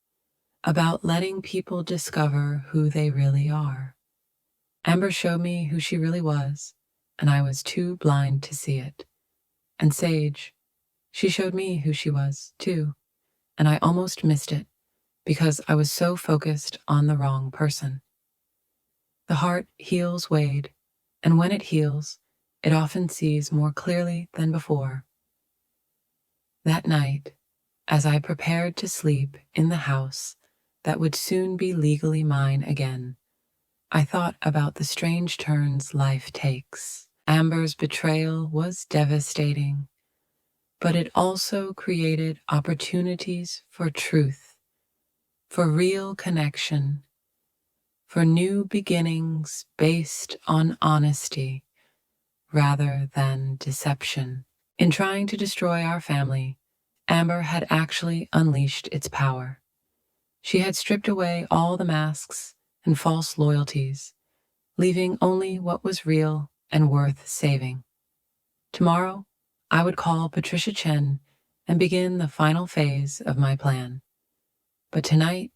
about letting people discover who they really are. Amber showed me who she really was, and I was too blind to see it. And Sage, she showed me who she was, too, and I almost missed it because I was so focused on the wrong person. The heart heals, Wade, and when it heals, it often sees more clearly than before. That night, As I prepared to sleep in the house that would soon be legally mine again, I thought about the strange turns life takes. Amber's betrayal was devastating, but it also created opportunities for truth, for real connection, for new beginnings based on honesty rather than deception. In trying to destroy our family, Amber had actually unleashed its power. She had stripped away all the masks and false loyalties, leaving only what was real and worth saving. Tomorrow, I would call Patricia Chen and begin the final phase of my plan. But tonight,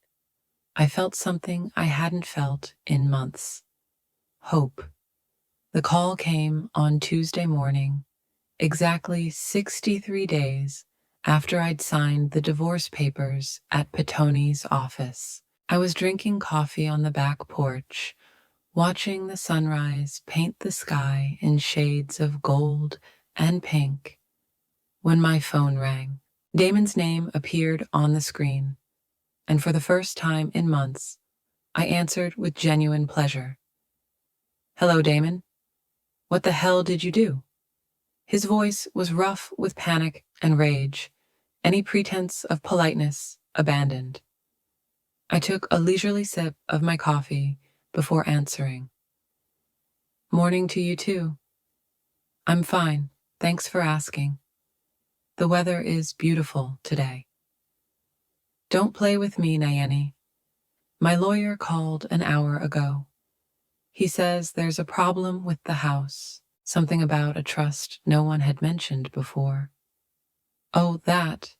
I felt something I hadn't felt in months. Hope. The call came on Tuesday morning, exactly 63 days after I'd signed the divorce papers at Petoni's office. I was drinking coffee on the back porch, watching the sunrise paint the sky in shades of gold and pink, when my phone rang. Damon's name appeared on the screen, and for the first time in months, I answered with genuine pleasure. "Hello, Damon. What the hell did you do?" His voice was rough with panic and rage, any pretense of politeness abandoned. I took a leisurely sip of my coffee before answering. "Morning to you too. I'm fine, thanks for asking. The weather is beautiful today." "Don't play with me, Nayeni. My lawyer called an hour ago. He says there's a problem with the house, something about a trust no one had mentioned before." "Oh, that."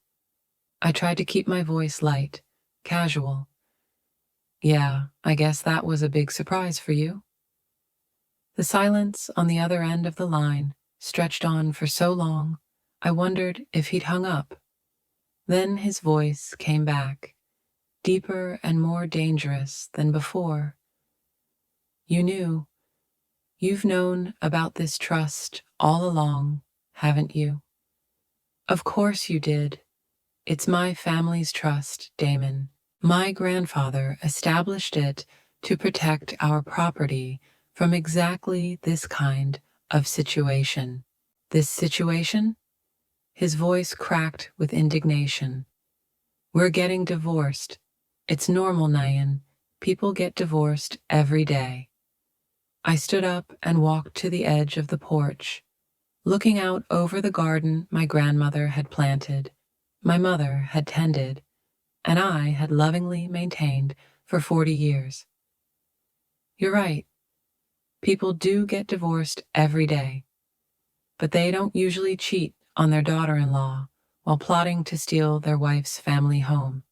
I tried to keep my voice light, casual. "Yeah, I guess that was a big surprise for you." The silence on the other end of the line stretched on for so long, I wondered if he'd hung up. Then his voice came back, deeper and more dangerous than before. You've known about this trust all along, haven't you?" "Of course you did. It's my family's trust, Damon. My grandfather established it to protect our property from exactly this kind of situation." "This situation?" His voice cracked with indignation. "We're getting divorced. It's normal, Nayan. People get divorced every day." I stood up and walked to the edge of the porch, looking out over the garden my grandmother had planted, my mother had tended, and I had lovingly maintained for 40 years. "You're right. People do get divorced every day, but they don't usually cheat on their daughter-in-law while plotting to steal their wife's family home."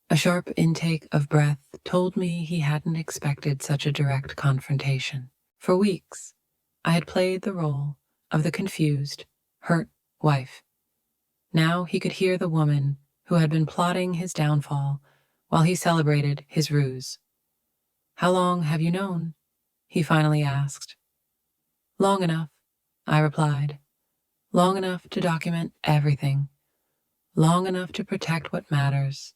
A sharp intake of breath told me he hadn't expected such a direct confrontation. For weeks, I had played the role of the confused, hurt wife. Now he could hear the woman who had been plotting his downfall while he celebrated his ruse. "How long have you known?" he finally asked. "Long enough," I replied. "Long enough to document everything. Long enough to protect what matters.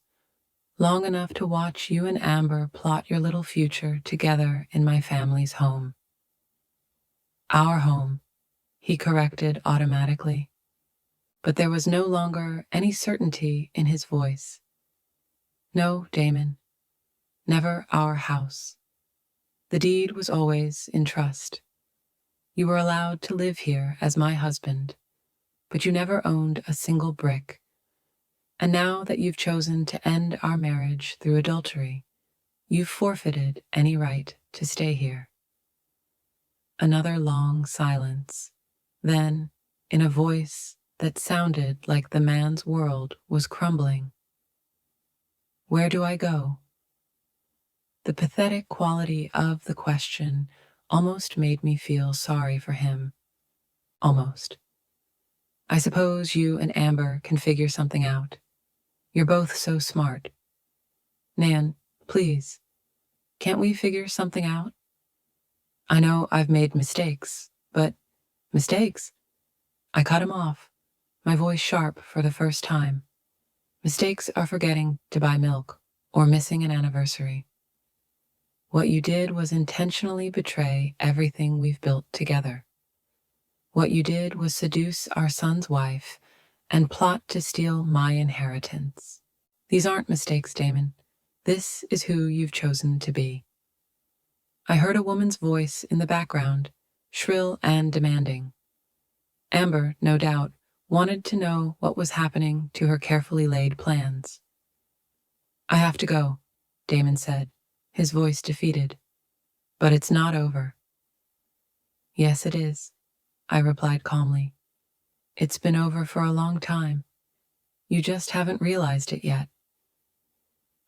Long enough to watch you and Amber plot your little future together in my family's home." "Our home," he corrected automatically. But there was no longer any certainty in his voice. "No, Damon. Never our house. The deed was always in trust. You were allowed to live here as my husband, but you never owned a single brick. And now that you've chosen to end our marriage through adultery, you've forfeited any right to stay here." Another long silence. Then, in a voice that sounded like the man's world was crumbling, "Where do I go?" The pathetic quality of the question almost made me feel sorry for him. Almost. "I suppose you and Amber can figure something out. You're both so smart." "Nan, please, can't we figure something out? I know I've made mistakes, but..." "Mistakes?" I cut him off, my voice sharp for the first time. Mistakes are forgetting to buy milk or missing an anniversary. What you did was intentionally betray everything we've built together. What you did was seduce our son's wife and plot to steal my inheritance. These aren't mistakes, Damon. This is who you've chosen to be. I heard a woman's voice in the background, shrill and demanding. Amber, no doubt, wanted to know what was happening to her carefully laid plans. I have to go, Damon said, his voice defeated. But it's not over. Yes, it is, I replied calmly. It's been over for a long time. You just haven't realized it yet.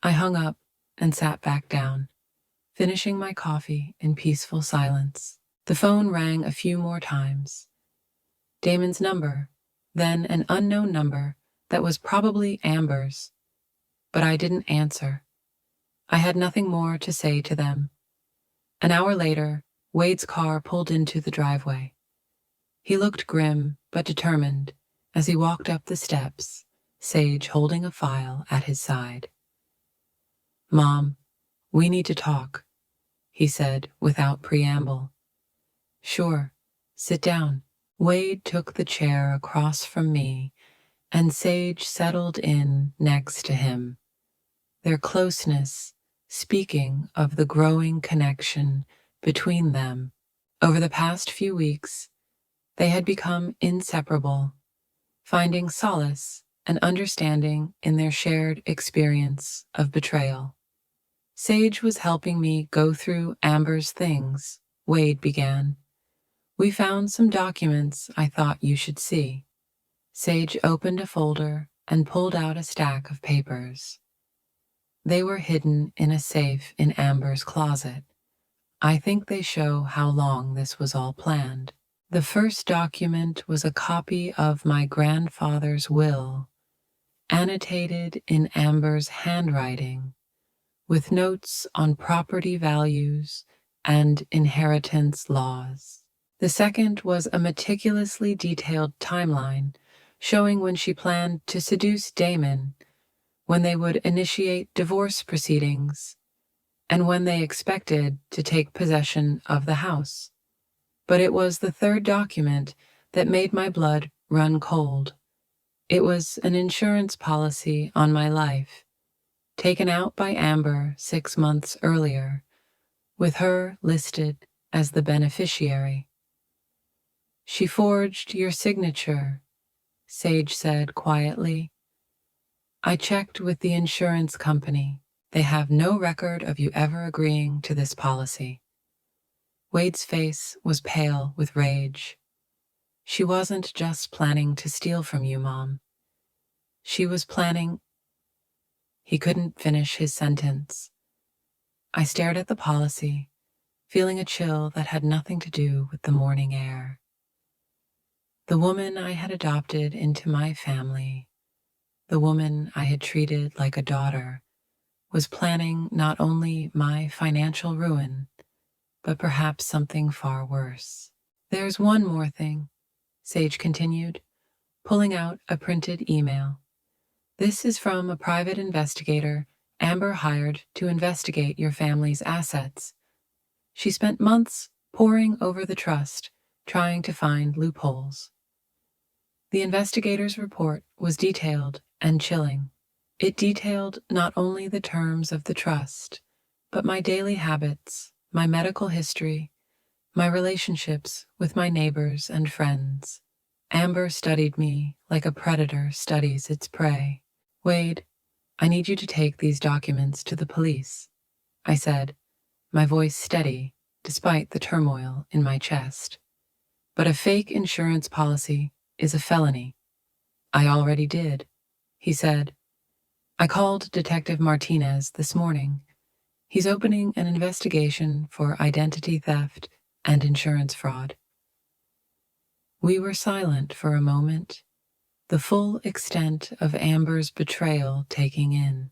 I hung up and sat back down, finishing my coffee in peaceful silence. The phone rang a few more times. Damon's number, then an unknown number that was probably Amber's. But I didn't answer. I had nothing more to say to them. An hour later, Wade's car pulled into the driveway. He looked grim but determined as he walked up the steps, Sage holding a file at his side. Mom, we need to talk, he said without preamble. Sure, sit down. Wade took the chair across from me, and Sage settled in next to him. Their closeness speaking of the growing connection between them. Over the past few weeks, they had become inseparable, finding solace and understanding in their shared experience of betrayal. Sage was helping me go through Amber's things, Wade began. We found some documents I thought you should see. Sage opened a folder and pulled out a stack of papers. They were hidden in a safe in Amber's closet. I think they show how long this was all planned. The first document was a copy of my grandfather's will, annotated in Amber's handwriting, with notes on property values and inheritance laws. The second was a meticulously detailed timeline showing when she planned to seduce Damon, when they would initiate divorce proceedings, and when they expected to take possession of the house. But it was the third document that made my blood run cold. It was an insurance policy on my life, taken out by Amber 6 months earlier, with her listed as the beneficiary. She forged your signature, Sage said quietly. I checked with the insurance company. They have no record of you ever agreeing to this policy. Wade's face was pale with rage. She wasn't just planning to steal from you, Mom. She was planning... He couldn't finish his sentence. I stared at the policy, feeling a chill that had nothing to do with the morning air. The woman I had adopted into my family, the woman I had treated like a daughter, was planning not only my financial ruin, but perhaps something far worse. There's one more thing, Sage continued, pulling out a printed email. This is from a private investigator Amber hired to investigate your family's assets. She spent months poring over the trust, trying to find loopholes. The investigator's report was detailed and chilling. It detailed not only the terms of the trust, but my daily habits, my medical history, my relationships with my neighbors and friends. Amber studied me like a predator studies its prey. Wade, I need you to take these documents to the police, I said, my voice steady despite the turmoil in my chest. But a fake insurance policy is a felony. I already did, he said. I called Detective Martinez this morning. He's opening an investigation for identity theft and insurance fraud. We were silent for a moment, the full extent of Amber's betrayal taking in.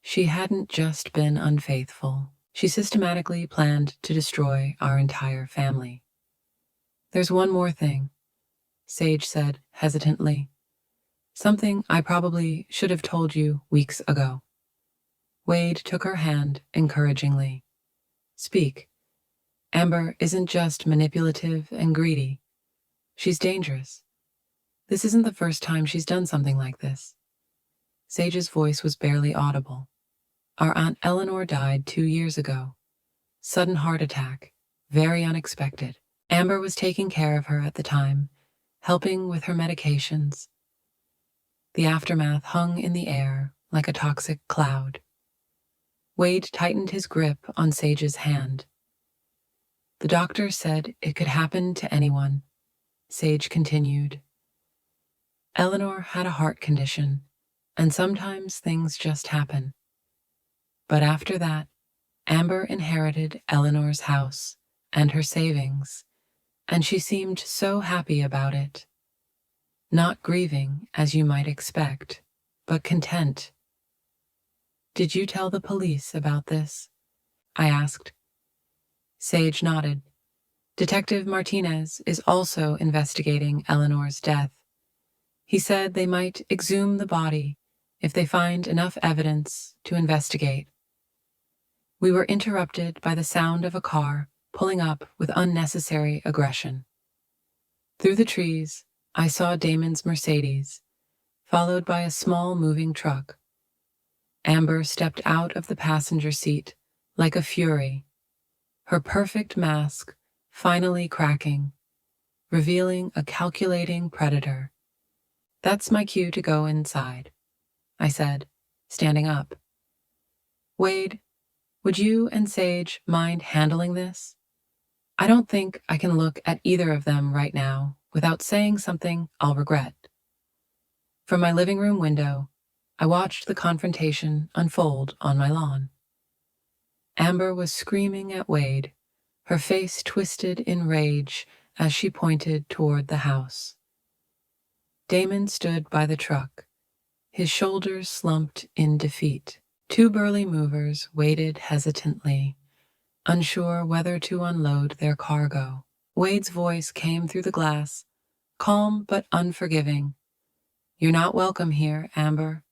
She hadn't just been unfaithful. She systematically planned to destroy our entire family. There's one more thing, Sage said hesitantly. Something I probably should have told you weeks ago. Wade took her hand encouragingly. Speak. Amber isn't just manipulative and greedy. She's dangerous. This isn't the first time she's done something like this. Sage's voice was barely audible. Our Aunt Eleanor died 2 years ago. Sudden heart attack. Very unexpected. Amber was taking care of her at the time, helping with her medications. The aftermath hung in the air like a toxic cloud. Wade tightened his grip on Sage's hand. The doctor said it could happen to anyone, Sage continued. Eleanor had a heart condition, and sometimes things just happen. But after that, Amber inherited Eleanor's house and her savings, and she seemed so happy about it. Not grieving, as you might expect, but content. Did you tell the police about this? I asked. Sage nodded. Detective Martinez is also investigating Eleanor's death. He said they might exhume the body if they find enough evidence to investigate. We were interrupted by the sound of a car pulling up with unnecessary aggression. Through the trees, I saw Damon's Mercedes, followed by a small moving truck. Amber stepped out of the passenger seat like a fury, her perfect mask finally cracking, revealing a calculating predator. That's my cue to go inside, I said, standing up. Wade, would you and Sage mind handling this? I don't think I can look at either of them right now without saying something I'll regret. From my living room window, I watched the confrontation unfold on my lawn. Amber was screaming at Wade, her face twisted in rage as she pointed toward the house. Damon stood by the truck, his shoulders slumped in defeat. Two burly movers waited hesitantly, unsure whether to unload their cargo. Wade's voice came through the glass, calm but unforgiving. You're not welcome here, Amber.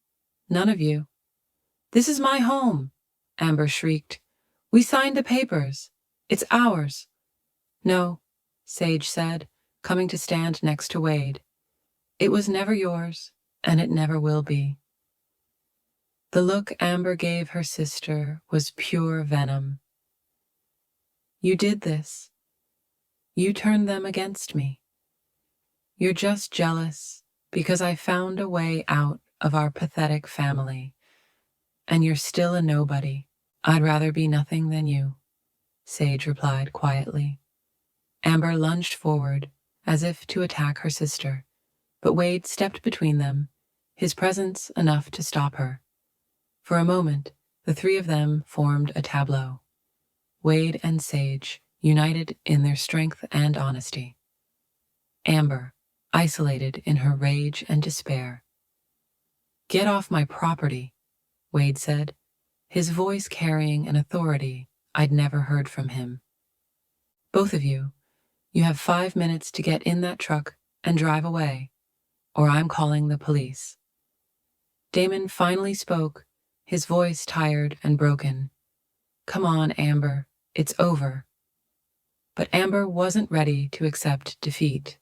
None of you. This is my home, Amber shrieked. We signed the papers. It's ours. No, Sage said, coming to stand next to Wade. It was never yours, and it never will be. The look Amber gave her sister was pure venom. You did this. You turned them against me. You're just jealous because I found a way out of our pathetic family, and you're still a nobody. I'd rather be nothing than you, Sage replied quietly. Amber lunged forward, as if to attack her sister, but Wade stepped between them, his presence enough to stop her. For a moment, the three of them formed a tableau. Wade and Sage, united in their strength and honesty. Amber, isolated in her rage and despair. Get off my property, Wade said, his voice carrying an authority I'd never heard from him. Both of you, you have 5 minutes to get in that truck and drive away, or I'm calling the police. Damon finally spoke, his voice tired and broken. Come on, Amber, it's over. But Amber wasn't ready to accept defeat.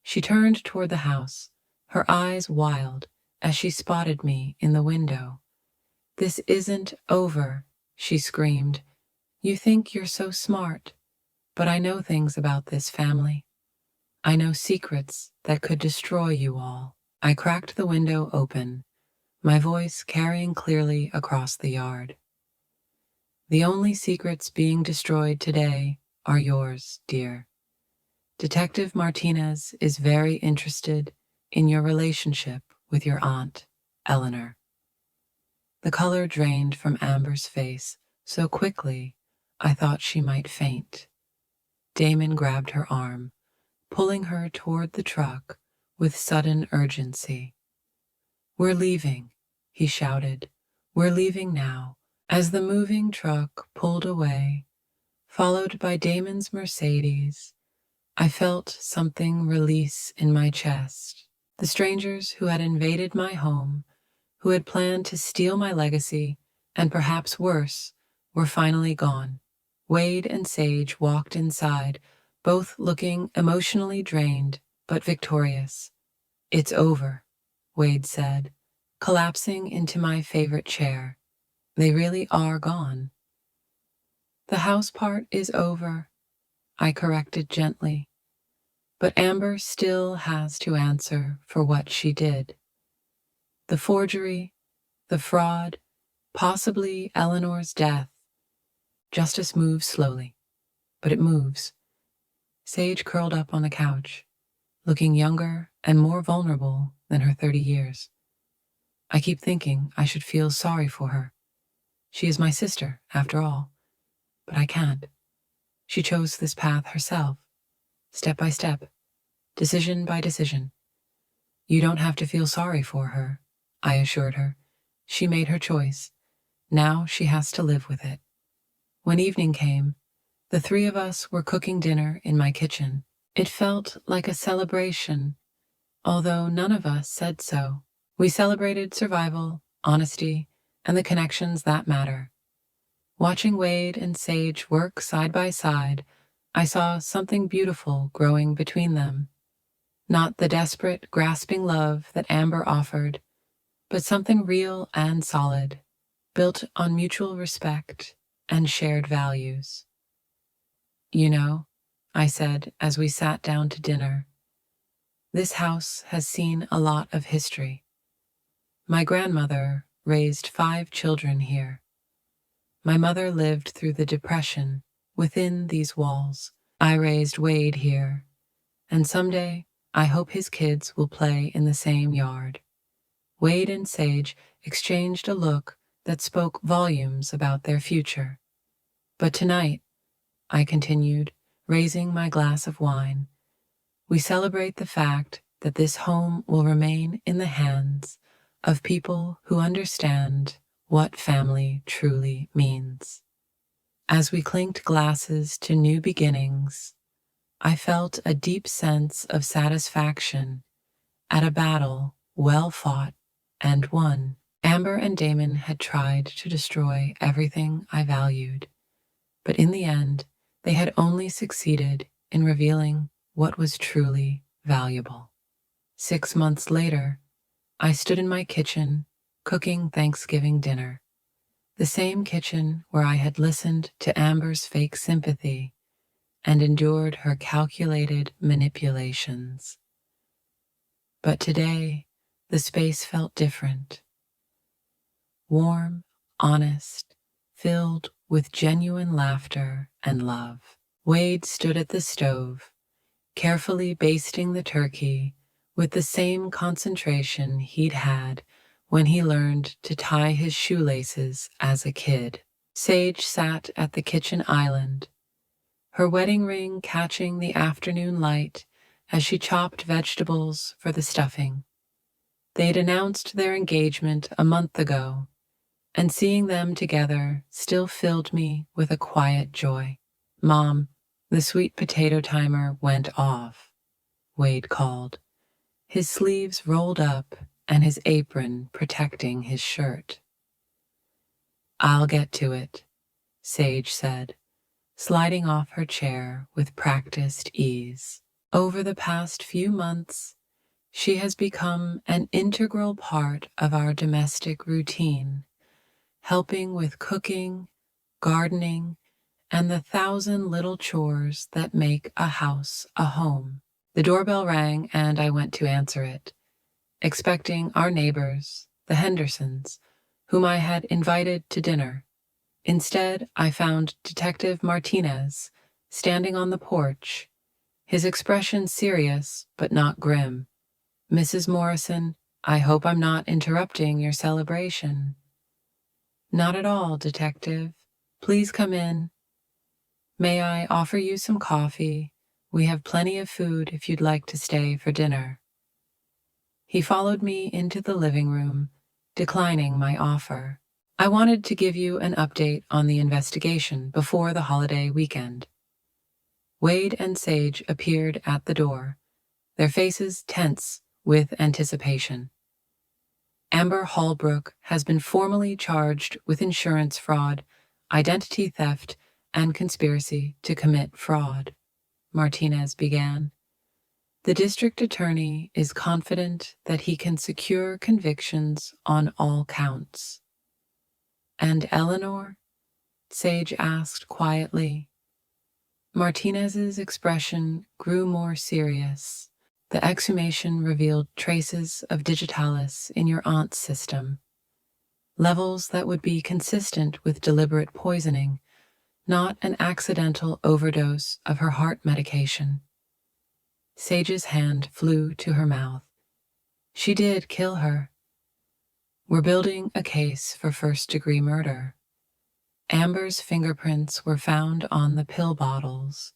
She turned toward the house, her eyes wild as she spotted me in the window. This isn't over, she screamed. You think you're so smart, but I know things about this family. I know secrets that could destroy you all. I cracked the window open, my voice carrying clearly across the yard. The only secrets being destroyed today are yours, dear. Detective Martinez is very interested in your relationship with your aunt, Eleanor. The color drained from Amber's face so quickly I thought she might faint. Damon grabbed her arm, pulling her toward the truck with sudden urgency. We're leaving, he shouted. We're leaving now. As the moving truck pulled away, followed by Damon's Mercedes, I felt something release in my chest. The strangers who had invaded my home, who had planned to steal my legacy, and perhaps worse, were finally gone. Wade and Sage walked inside, both looking emotionally drained but victorious. "It's over," Wade said, collapsing into my favorite chair. "They really are gone." "The house part is over," I corrected gently. "But Amber still has to answer for what she did. The forgery, the fraud, possibly Eleanor's death. Justice moves slowly, but it moves." Sage curled up on the couch, looking younger and more vulnerable than her 30 years. "I keep thinking I should feel sorry for her. She is my sister, after all. But I can't. She chose this path herself, step by step, decision by decision." "You don't have to feel sorry for her," I assured her. "She made her choice. Now she has to live with it." When evening came, the three of us were cooking dinner in my kitchen. It felt like a celebration, although none of us said so. We celebrated survival, honesty, and the connections that matter. Watching Wade and Sage work side by side, I saw something beautiful growing between them. Not the desperate, grasping love that Amber offered, but something real and solid, built on mutual respect and shared values. "You know," I said as we sat down to dinner, "this house has seen a lot of history. My grandmother raised 5 children here. My mother lived through the Depression within these walls. I raised Wade here, and someday I hope his kids will play in the same yard." Wade and Sage exchanged a look that spoke volumes about their future. "But tonight," I continued, raising my glass of wine, "we celebrate the fact that this home will remain in the hands of people who understand what family truly means." As we clinked glasses to new beginnings, I felt a deep sense of satisfaction at a battle well fought and won. Amber and Damon had tried to destroy everything I valued, but in the end, they had only succeeded in revealing what was truly valuable. 6 months later, I stood in my kitchen, cooking Thanksgiving dinner. The same kitchen where I had listened to Amber's fake sympathy and endured her calculated manipulations. But today, the space felt different. Warm, honest, filled with genuine laughter and love. Wade stood at the stove, carefully basting the turkey with the same concentration he'd had when he learned to tie his shoelaces as a kid. Sage sat at the kitchen island, her wedding ring catching the afternoon light as she chopped vegetables for the stuffing. They'd announced their engagement a month ago, and seeing them together still filled me with a quiet joy. "Mom, the sweet potato timer went off," Wade called, his sleeves rolled up and his apron protecting his shirt. "I'll get to it," Sage said, sliding off her chair with practiced ease. Over the past few months, she has become an integral part of our domestic routine, helping with cooking, gardening, and the 1,000 little chores that make a house a home. The doorbell rang and I went to answer it, expecting our neighbors, the Hendersons, whom I had invited to dinner. Instead, I found Detective Martinez standing on the porch, his expression serious but not grim. "Mrs. Morrison, I hope I'm not interrupting your celebration." "Not at all, Detective. Please come in. May I offer you some coffee? We have plenty of food if you'd like to stay for dinner." He followed me into the living room, declining my offer. "I wanted to give you an update on the investigation before the holiday weekend." Wade and Sage appeared at the door, their faces tense with anticipation. Amber Hallbrook has been formally charged with insurance fraud, identity theft, and conspiracy to commit fraud, Martinez began. The district attorney is confident that he can secure convictions on all counts. And Eleanor? Sage asked quietly. Martinez's expression grew more serious. The exhumation revealed traces of digitalis in your aunt's system, levels that would be consistent with deliberate poisoning, not an accidental overdose of her heart medication. Sage's hand flew to her mouth. She did kill her. We're building a case for first-degree murder. Amber's fingerprints were found on the pill bottles,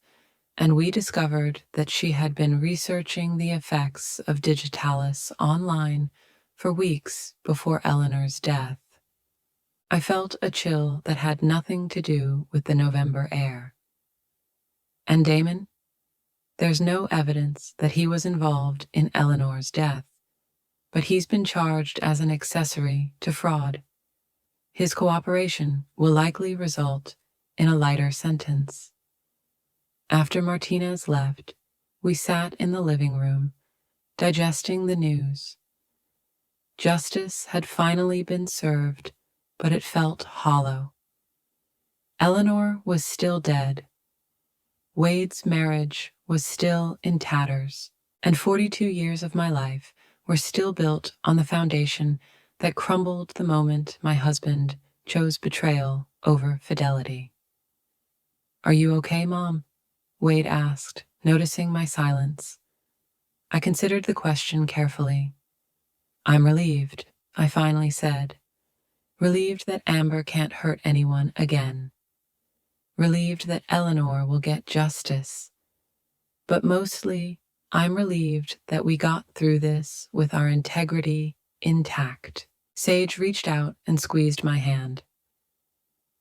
and we discovered that she had been researching the effects of digitalis online for weeks before Eleanor's death. I felt a chill that had nothing to do with the November air. And Damon? There's no evidence that he was involved in Eleanor's death, but he's been charged as an accessory to fraud. His cooperation will likely result in a lighter sentence. After Martinez left, we sat in the living room, digesting the news. Justice had finally been served, but it felt hollow. Eleanor was still dead. Wade's marriage was still in tatters, and 42 years of my life were still built on the foundation that crumbled the moment my husband chose betrayal over fidelity. "Are you okay, Mom?" Wade asked, noticing my silence. I considered the question carefully. "I'm relieved," I finally said. Relieved that Amber can't hurt anyone again. Relieved that Eleanor will get justice. But mostly, I'm relieved that we got through this with our integrity intact. Sage reached out and squeezed my hand.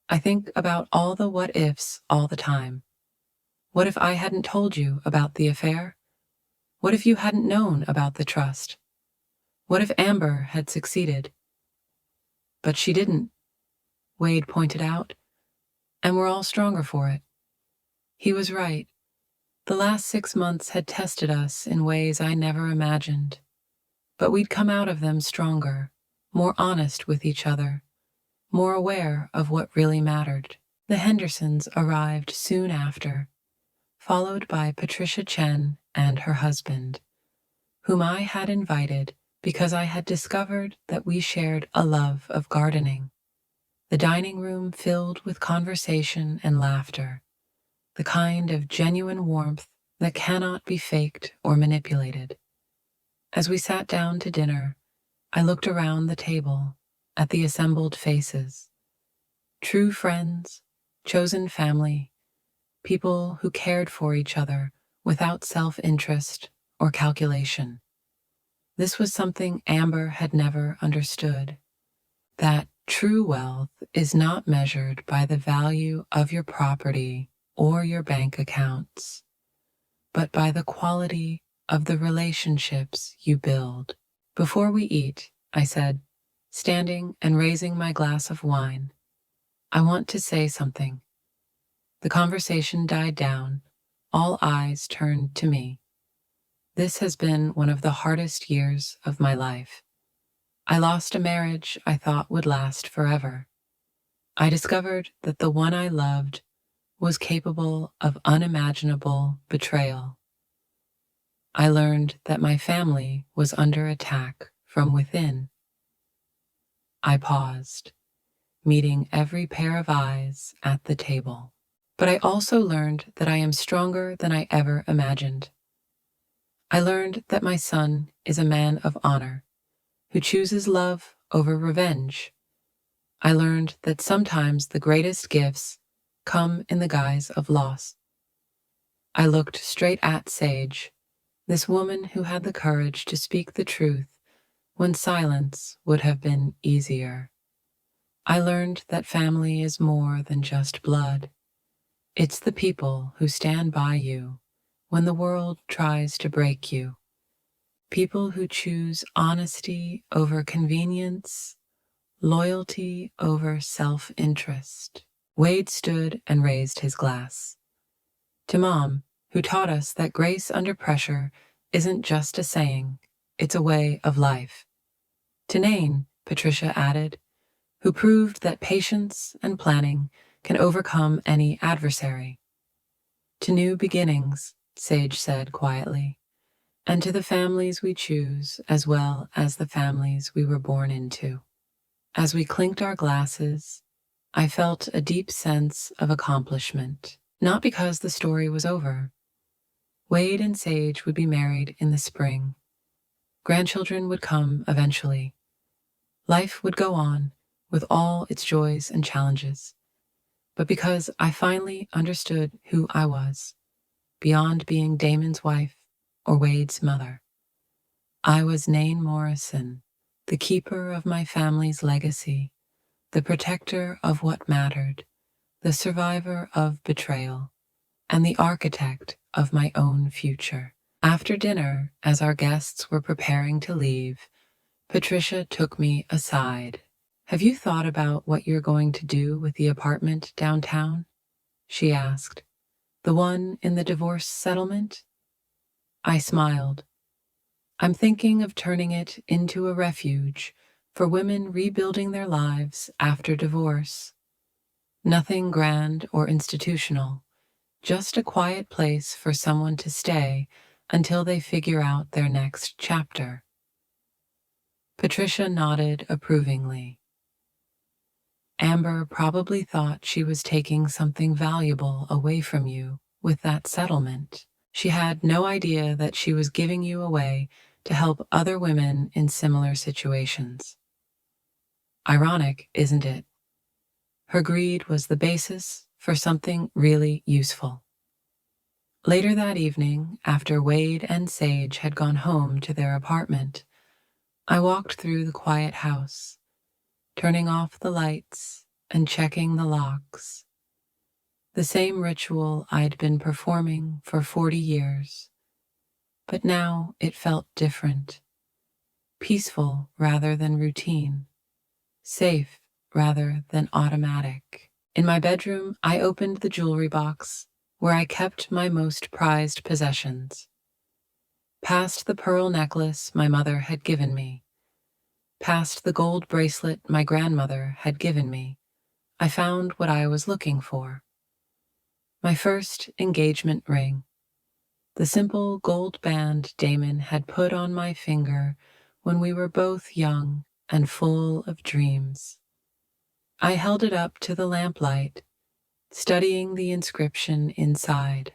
I think about all the what-ifs all the time. What if I hadn't told you about the affair? What if you hadn't known about the trust? What if Amber had succeeded? But she didn't, Wade pointed out, and we're all stronger for it. He was right. The last 6 months had tested us in ways I never imagined, but we'd come out of them stronger, more honest with each other, more aware of what really mattered. The Hendersons arrived soon after, followed by Patricia Chen and her husband, whom I had invited because I had discovered that we shared a love of gardening. The dining room filled with conversation and laughter, the kind of genuine warmth that cannot be faked or manipulated. As we sat down to dinner, I looked around the table at the assembled faces. True friends, chosen family, people who cared for each other without self-interest or calculation. This was something Amber had never understood, that true wealth is not measured by the value of your property or your bank accounts, but by the quality of the relationships you build. "Before we eat," I said, standing and raising my glass of wine, "I want to say something." The conversation died down. All eyes turned to me. This has been one of the hardest years of my life. I lost a marriage I thought would last forever. I discovered that the one I loved was capable of unimaginable betrayal. I learned that my family was under attack from within. I paused, meeting every pair of eyes at the table. But I also learned that I am stronger than I ever imagined. I learned that my son is a man of honor, who chooses love over revenge. I learned that sometimes the greatest gifts come in the guise of loss. I looked straight at Sage, this woman who had the courage to speak the truth when silence would have been easier. I learned that family is more than just blood. It's the people who stand by you when the world tries to break you. People who choose honesty over convenience, loyalty over self-interest. Wade stood and raised his glass. To Mom, who taught us that grace under pressure isn't just a saying, it's a way of life. To Nain, Patricia added, who proved that patience and planning can overcome any adversary. To new beginnings, Sage said quietly, and to the families we choose as well as the families we were born into. As we clinked our glasses, I felt a deep sense of accomplishment, not because the story was over. Wade and Sage would be married in the spring. Grandchildren would come eventually. Life would go on with all its joys and challenges. But because I finally understood who I was, beyond being Damon's wife or Wade's mother, I was Nain Morrison, the keeper of my family's legacy, the protector of what mattered, the survivor of betrayal, and the architect of my own future. After dinner, as our guests were preparing to leave, Patricia took me aside. Have you thought about what you're going to do with the apartment downtown? She asked. The one in the divorce settlement? I smiled. I'm thinking of turning it into a refuge for women rebuilding their lives after divorce. Nothing grand or institutional, just a quiet place for someone to stay until they figure out their next chapter. Patricia nodded approvingly. Amber probably thought she was taking something valuable away from you with that settlement. She had no idea that she was giving you away to help other women in similar situations. Ironic, isn't it? Her greed was the basis for something really useful. Later that evening, after Wade and Sage had gone home to their apartment, I walked through the quiet house, turning off the lights and checking the locks. The same ritual I'd been performing for 40 years, but now it felt different. Peaceful rather than routine, safe rather than automatic. In my bedroom, I opened the jewelry box where I kept my most prized possessions. Past the pearl necklace my mother had given me, past the gold bracelet my grandmother had given me, I found what I was looking for. My first engagement ring, the simple gold band Damon had put on my finger when we were both young and full of dreams. I held it up to the lamplight, studying the inscription inside.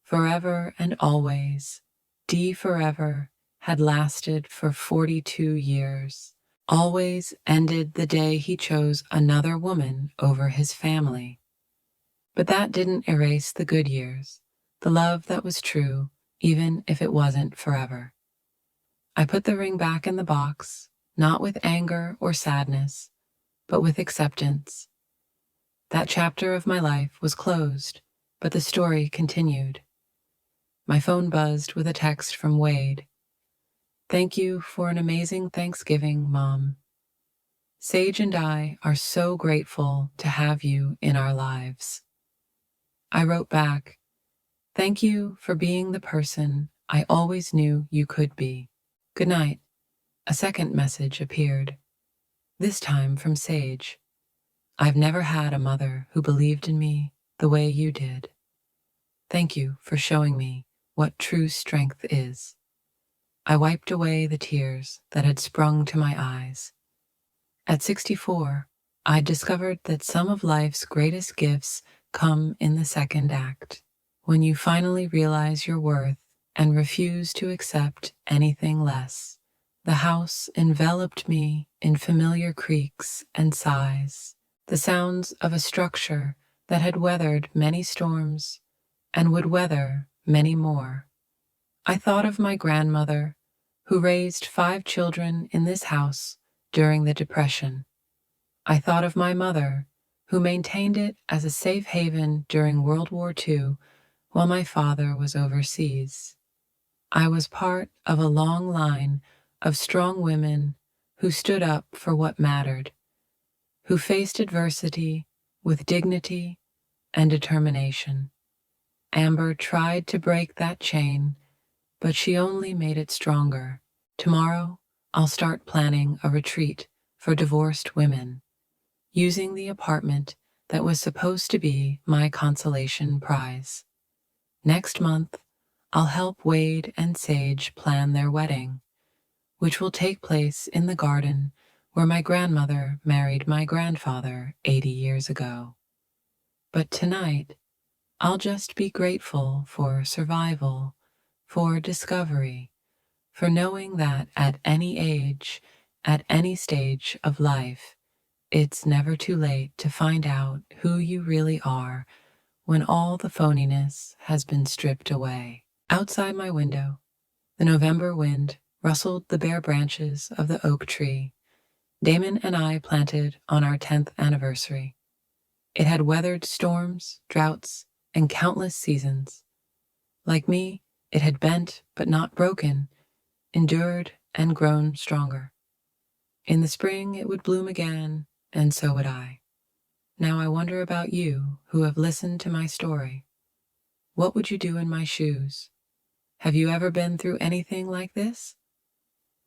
Forever and always, D forever had lasted for 42 years. Always ended the day he chose another woman over his family. But that didn't erase the good years, the love that was true, even if it wasn't forever. I put the ring back in the box, not with anger or sadness, but with acceptance. That chapter of my life was closed, but the story continued. My phone buzzed with a text from Wade. Thank you for an amazing Thanksgiving, Mom. Sage and I are so grateful to have you in our lives. I wrote back, thank you for being the person I always knew you could be. Good night. A second message appeared, this time from Sage. I've never had a mother who believed in me the way you did. Thank you for showing me what true strength is. I wiped away the tears that had sprung to my eyes. At 64, I discovered that some of life's greatest gifts come in the second act, when you finally realize your worth and refuse to accept anything less. The house enveloped me in familiar creaks and sighs, the sounds of a structure that had weathered many storms and would weather many more. I thought of my grandmother, who raised 5 children in this house during the Depression. I thought of my mother, who maintained it as a safe haven during World War II while my father was overseas. I was part of a long line of strong women who stood up for what mattered, who faced adversity with dignity and determination. Amber tried to break that chain, but she only made it stronger. Tomorrow, I'll start planning a retreat for divorced women, using the apartment that was supposed to be my consolation prize. Next month, I'll help Wade and Sage plan their wedding, which will take place in the garden where my grandmother married my grandfather 80 years ago. But tonight, I'll just be grateful for survival, for discovery, for knowing that at any age, at any stage of life, it's never too late to find out who you really are when all the phoniness has been stripped away. Outside my window, the November wind rustled the bare branches of the oak tree Damon and I planted on our 10th anniversary. It had weathered storms, droughts, and countless seasons. Like me, it had bent but not broken, endured and grown stronger. In the spring it would bloom again, and so would I. Now I wonder about you who have listened to my story. What would you do in my shoes? Have you ever been through anything like this?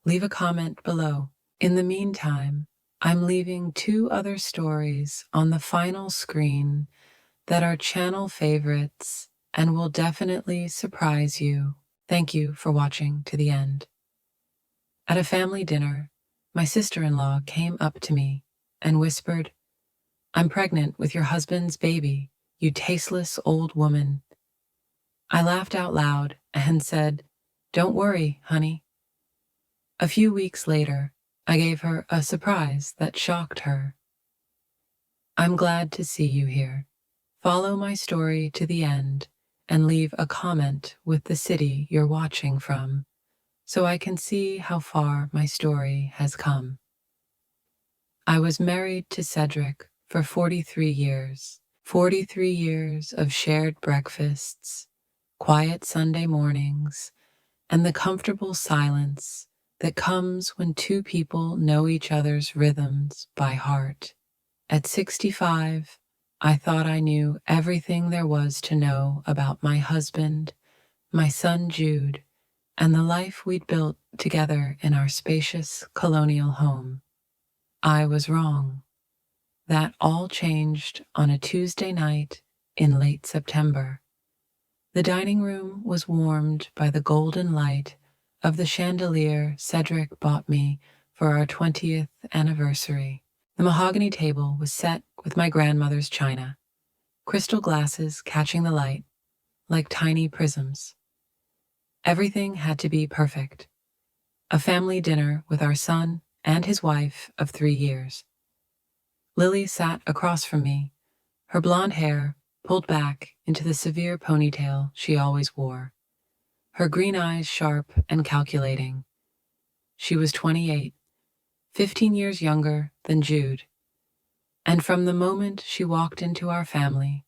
Leave a comment below. In the meantime, I'm leaving 2 other stories on the final screen that are channel favorites and will definitely surprise you. Thank you for watching to the end. At a family dinner, my sister-in-law came up to me and whispered, "I'm pregnant with your husband's baby, you tasteless old woman." I laughed out loud and said, "Don't worry, honey." A few weeks later, I gave her a surprise that shocked her. I'm glad to see you here. Follow my story to the end and leave a comment with the city you're watching from, so I can see how far my story has come. I was married to Cedric for 43 years. 43 years of shared breakfasts, quiet Sunday mornings, and the comfortable silence that comes when 2 people know each other's rhythms by heart. At 65, I thought I knew everything there was to know about my husband, my son Jude, and the life we'd built together in our spacious colonial home. I was wrong. That all changed on a Tuesday night in late September. The dining room was warmed by the golden light of the chandelier Cedric bought me for our 20th anniversary. The mahogany table was set with my grandmother's china, crystal glasses catching the light like tiny prisms. Everything had to be perfect. A family dinner with our son and his wife of 3 years. Lily sat across from me, her blonde hair pulled back into the severe ponytail she always wore, her green eyes sharp and calculating. She was 28, 15 years younger than Jude, and from the moment she walked into our family,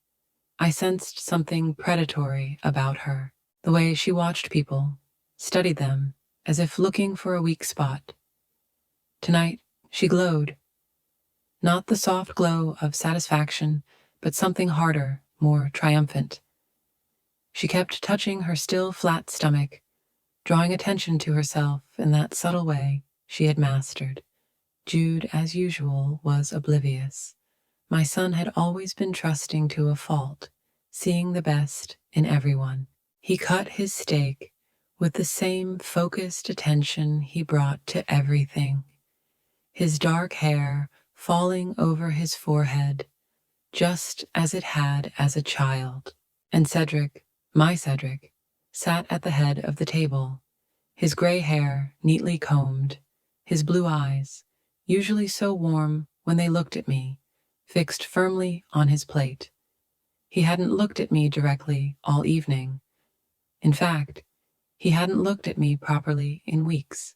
I sensed something predatory about her, the way she watched people, studied them, as if looking for a weak spot. Tonight, she glowed. Not the soft glow of satisfaction, but something harder, more triumphant. She kept touching her still flat stomach, drawing attention to herself in that subtle way she had mastered. Jude, as usual, was oblivious. My son had always been trusting to a fault, seeing the best in everyone. He cut his steak with the same focused attention he brought to everything, his dark hair falling over his forehead, just as it had as a child. And Cedric, my Cedric, sat at the head of the table, his gray hair neatly combed, his blue eyes, usually so warm when they looked at me, fixed firmly on his plate. He hadn't looked at me directly all evening. In fact, he hadn't looked at me properly in weeks.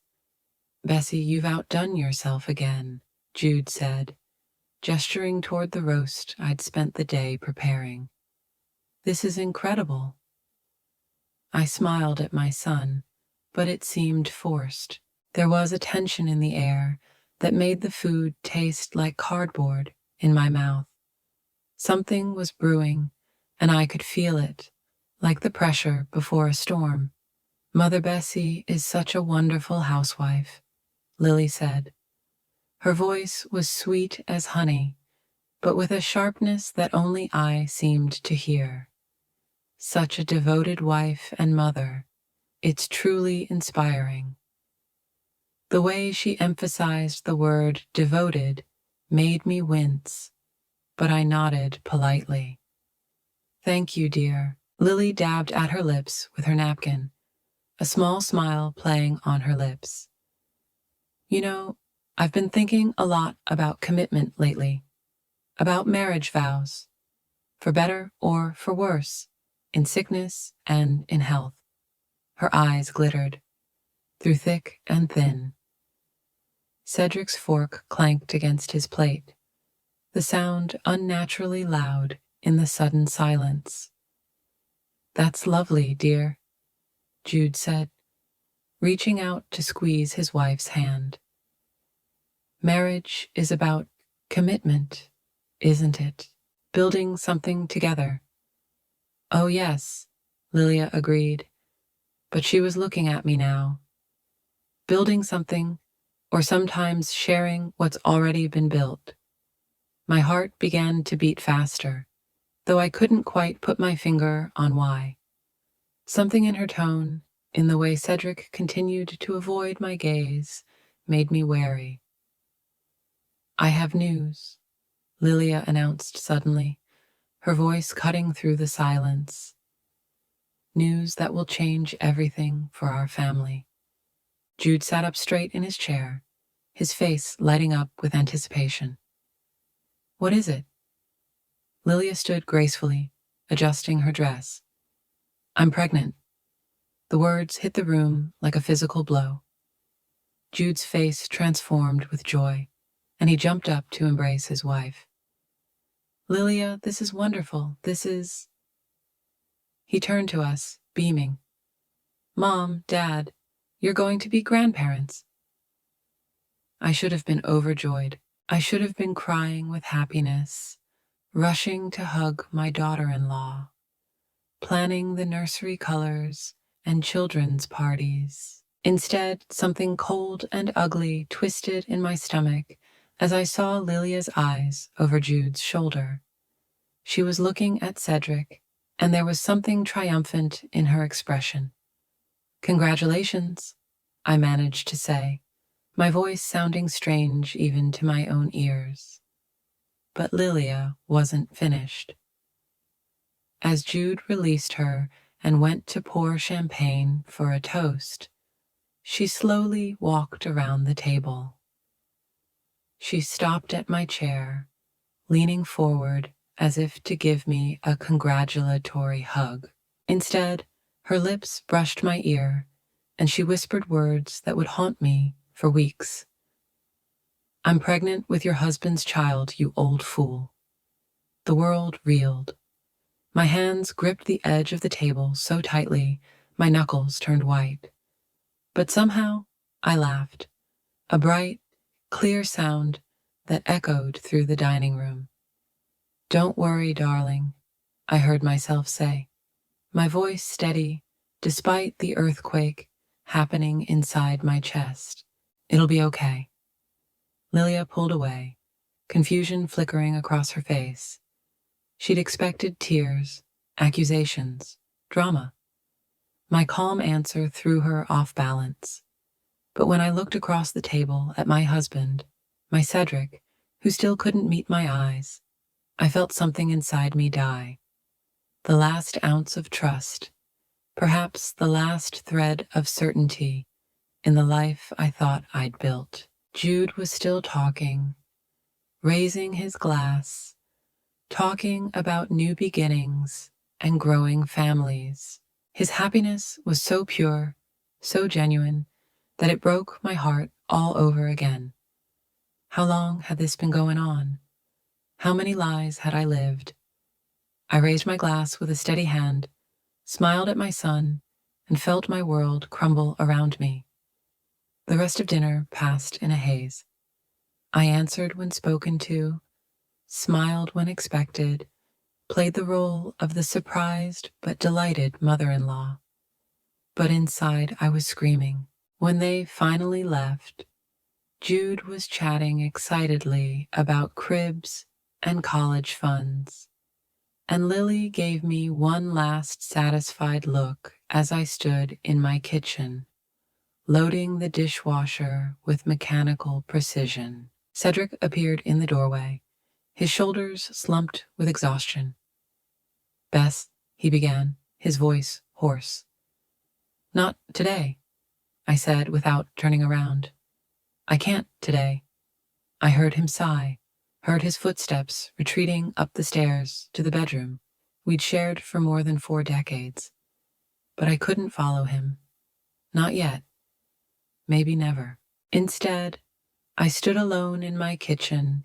"Bessie, you've outdone yourself again," Jude said, gesturing toward the roast I'd spent the day preparing. "This is incredible." I smiled at my son, but it seemed forced. There was a tension in the air that made the food taste like cardboard in my mouth. Something was brewing, and I could feel it, like the pressure before a storm. Mother Bessie is such a wonderful housewife, Lily said. Her voice was sweet as honey, but with a sharpness that only I seemed to hear. Such a devoted wife and mother. It's truly inspiring. The way she emphasized the word devoted made me wince, but I nodded politely. Thank you, dear. Lily dabbed at her lips with her napkin, a small smile playing on her lips. You know, I've been thinking a lot about commitment lately, about marriage vows, for better or for worse, in sickness and in health. Her eyes glittered, through thick and thin. Cedric's fork clanked against his plate, the sound unnaturally loud in the sudden silence. That's lovely, dear, Jude said, reaching out to squeeze his wife's hand. Marriage is about commitment, isn't it? Building something together. Oh yes, Lilia agreed, but she was looking at me now. Building something, or sometimes sharing what's already been built. My heart began to beat faster, though I couldn't quite put my finger on why. Something in her tone, in the way Cedric continued to avoid my gaze, made me wary. I have news, Lilia announced suddenly, her voice cutting through the silence. News that will change everything for our family. Jude sat up straight in his chair, his face lighting up with anticipation. What is it? Lilia stood gracefully, adjusting her dress. I'm pregnant. The words hit the room like a physical blow. Jude's face transformed with joy, and he jumped up to embrace his wife. Lilia, this is wonderful. This is... He turned to us, beaming. Mom, Dad, you're going to be grandparents. I should have been overjoyed. I should have been crying with happiness, rushing to hug my daughter-in-law, planning the nursery colors and children's parties. Instead, something cold and ugly twisted in my stomach as I saw Lilia's eyes over Jude's shoulder. She was looking at Cedric, and there was something triumphant in her expression. Congratulations, I managed to say, my voice sounding strange even to my own ears. But Lilia wasn't finished. As Jude released her and went to pour champagne for a toast, she slowly walked around the table. She stopped at my chair, leaning forward as if to give me a congratulatory hug. Instead, her lips brushed my ear, and she whispered words that would haunt me for weeks. I'm pregnant with your husband's child, you old fool. The world reeled. My hands gripped the edge of the table so tightly, my knuckles turned white. But somehow, I laughed, a bright, clear sound that echoed through the dining room. Don't worry, darling, I heard myself say, my voice steady despite the earthquake happening inside my chest. It'll be okay. Lilia pulled away, confusion flickering across her face. She'd expected tears, accusations, drama. My calm answer threw her off balance. But when I looked across the table at my husband, my Cedric, who still couldn't meet my eyes, I felt something inside me die. The last ounce of trust, perhaps the last thread of certainty in the life I thought I'd built. Jude was still talking, raising his glass, talking about new beginnings and growing families. His happiness was so pure, so genuine, that it broke my heart all over again. How long had this been going on? How many lies had I lived? I raised my glass with a steady hand, smiled at my son, and felt my world crumble around me. The rest of dinner passed in a haze. I answered when spoken to, smiled when expected, played the role of the surprised but delighted mother-in-law. But inside I was screaming. When they finally left, Jude was chatting excitedly about cribs and college funds, and Lily gave me one last satisfied look as I stood in my kitchen, loading the dishwasher with mechanical precision. Cedric appeared in the doorway, his shoulders slumped with exhaustion. "Bess," he began, his voice hoarse. "Not today," I said without turning around. "I can't today." I heard him sigh, heard his footsteps retreating up the stairs to the bedroom we'd shared for more than 4 decades. But I couldn't follow him. Not yet. Maybe never. Instead, I stood alone in my kitchen,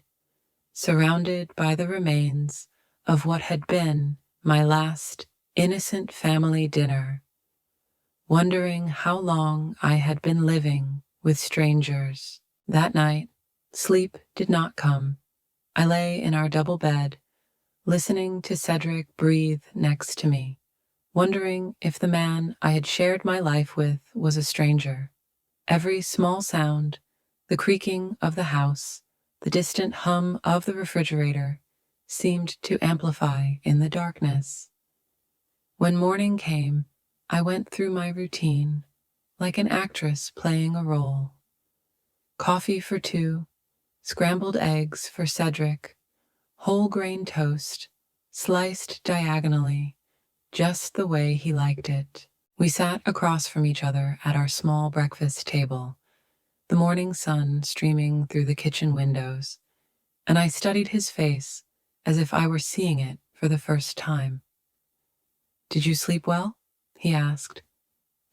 surrounded by the remains of what had been my last innocent family dinner, wondering how long I had been living with strangers. That night, sleep did not come. I lay in our double bed, listening to Cedric breathe next to me, wondering if the man I had shared my life with was a stranger. Every small sound, the creaking of the house, the distant hum of the refrigerator, seemed to amplify in the darkness. When morning came, I went through my routine, like an actress playing a role. Coffee for 2, scrambled eggs for Cedric, whole grain toast, sliced diagonally, just the way he liked it. We sat across from each other at our small breakfast table, the morning sun streaming through the kitchen windows, and I studied his face as if I were seeing it for the first time. "Did you sleep well?" he asked,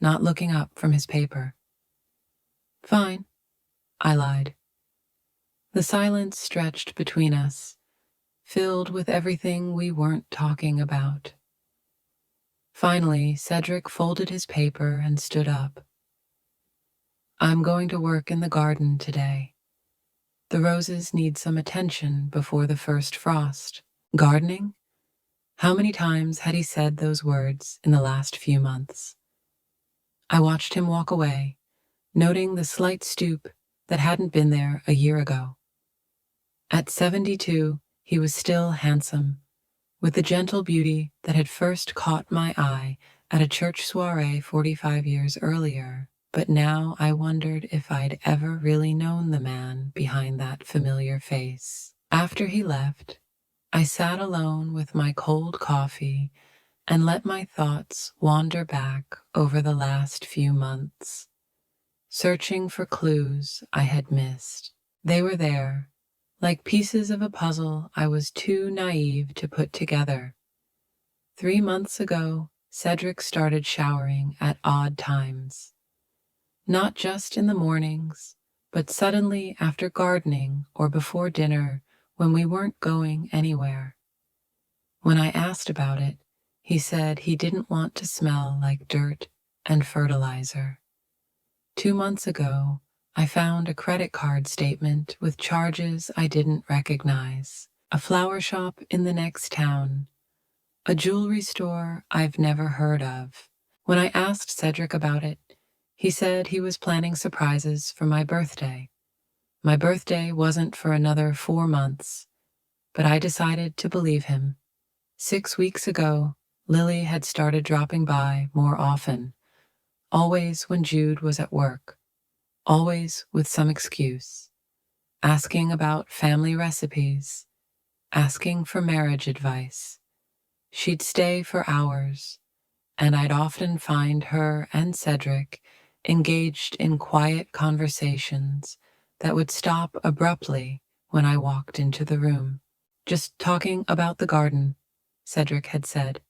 not looking up from his paper. "Fine," I lied. The silence stretched between us, filled with everything we weren't talking about. Finally, Cedric folded his paper and stood up. "I'm going to work in the garden today. The roses need some attention before the first frost." Gardening? How many times had he said those words in the last few months? I watched him walk away, noting the slight stoop that hadn't been there a year ago. At 72, he was still handsome, with the gentle beauty that had first caught my eye at a church soiree 45 years earlier. But now I wondered if I'd ever really known the man behind that familiar face. After he left, I sat alone with my cold coffee and let my thoughts wander back over the last few months, searching for clues I had missed. They were there, like pieces of a puzzle I was too naive to put together. 3 months ago, Cedric started showering at odd times. Not just in the mornings, but suddenly after gardening or before dinner when we weren't going anywhere. When I asked about it, he said he didn't want to smell like dirt and fertilizer. 2 months ago, I found a credit card statement with charges I didn't recognize. A flower shop in the next town. A jewelry store I've never heard of. When I asked Cedric about it, he said he was planning surprises for my birthday. My birthday wasn't for another 4 months, but I decided to believe him. 6 weeks ago, Lily had started dropping by more often, always when Jude was at work, always with some excuse, asking about family recipes, asking for marriage advice. She'd stay for hours, and I'd often find her and Cedric engaged in quiet conversations that would stop abruptly when I walked into the room. "Just talking about the garden," Cedric had said.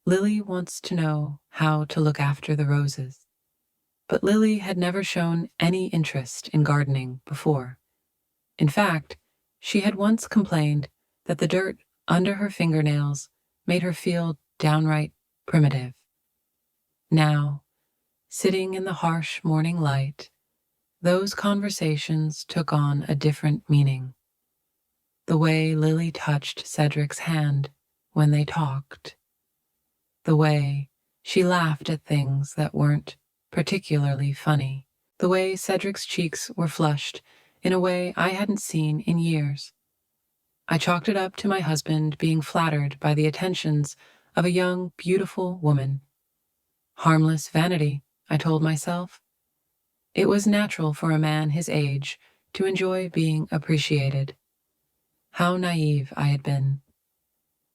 "Lily wants to know how to look after the roses." But Lily had never shown any interest in gardening before. In fact, she had once complained that the dirt under her fingernails made her feel downright primitive. Now, sitting in the harsh morning light, those conversations took on a different meaning. The way Lily touched Cedric's hand when they talked. The way she laughed at things that weren't particularly funny. The way Cedric's cheeks were flushed in a way I hadn't seen in years. I chalked it up to my husband being flattered by the attentions of a young, beautiful woman. Harmless vanity, I told myself. It was natural for a man his age to enjoy being appreciated. How naive I had been.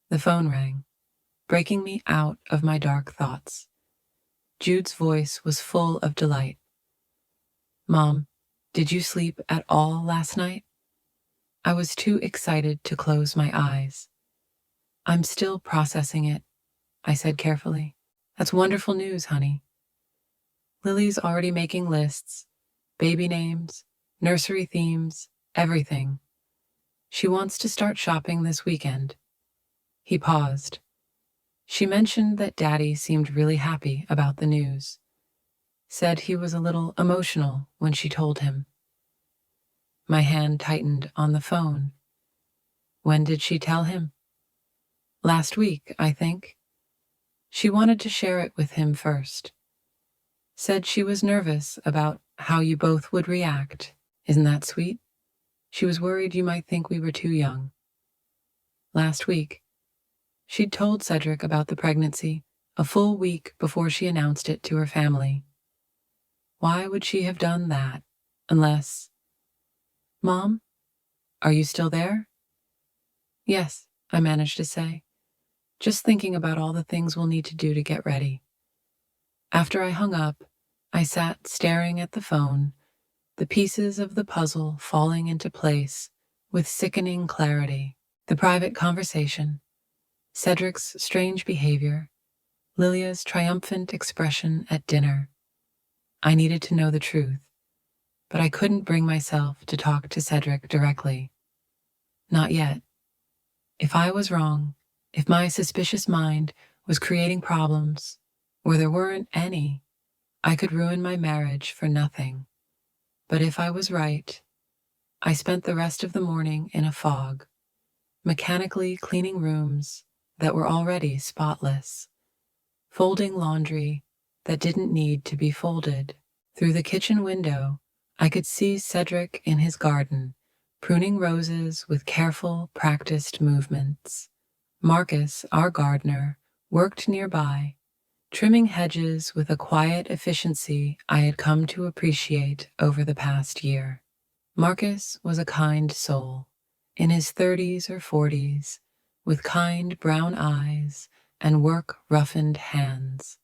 The phone rang, breaking me out of my dark thoughts. Jude's voice was full of delight. "Mom, did you sleep at all last night?" I was too excited to close my eyes. "I'm still processing it," I said carefully. "That's wonderful news, honey." Lily's already making lists, baby names, nursery themes, everything. She wants to start shopping this weekend. He paused. She mentioned that Daddy seemed really happy about the news. Said he was a little emotional when she told him. My hand tightened on the phone. When did she tell him? Last week, I think. She wanted to share it with him first. Said she was nervous about how you both would react. Isn't that sweet? She was worried you might think we were too young. Last week, she'd told Cedric about the pregnancy a full week before she announced it to her family. Why would she have done that, unless... "Mom, are you still there?" "Yes," I managed to say, just thinking about all the things we'll need to do to get ready. After I hung up, I sat staring at the phone, the pieces of the puzzle falling into place with sickening clarity. The private conversation, Cedric's strange behavior, Lilia's triumphant expression at dinner. I needed to know the truth, but I couldn't bring myself to talk to Cedric directly. Not yet. If I was wrong, if my suspicious mind was creating problems where there weren't any, I could ruin my marriage for nothing. But if I was right, I spent the rest of the morning in a fog, mechanically cleaning rooms that were already spotless, folding laundry that didn't need to be folded. Through the kitchen window, I could see Cedric in his garden, pruning roses with careful, practiced movements. Marcus, our gardener, worked nearby, trimming hedges with a quiet efficiency I had come to appreciate over the past year. Marcus was a kind soul, in his 30s or 40s, with kind brown eyes and work-roughened hands.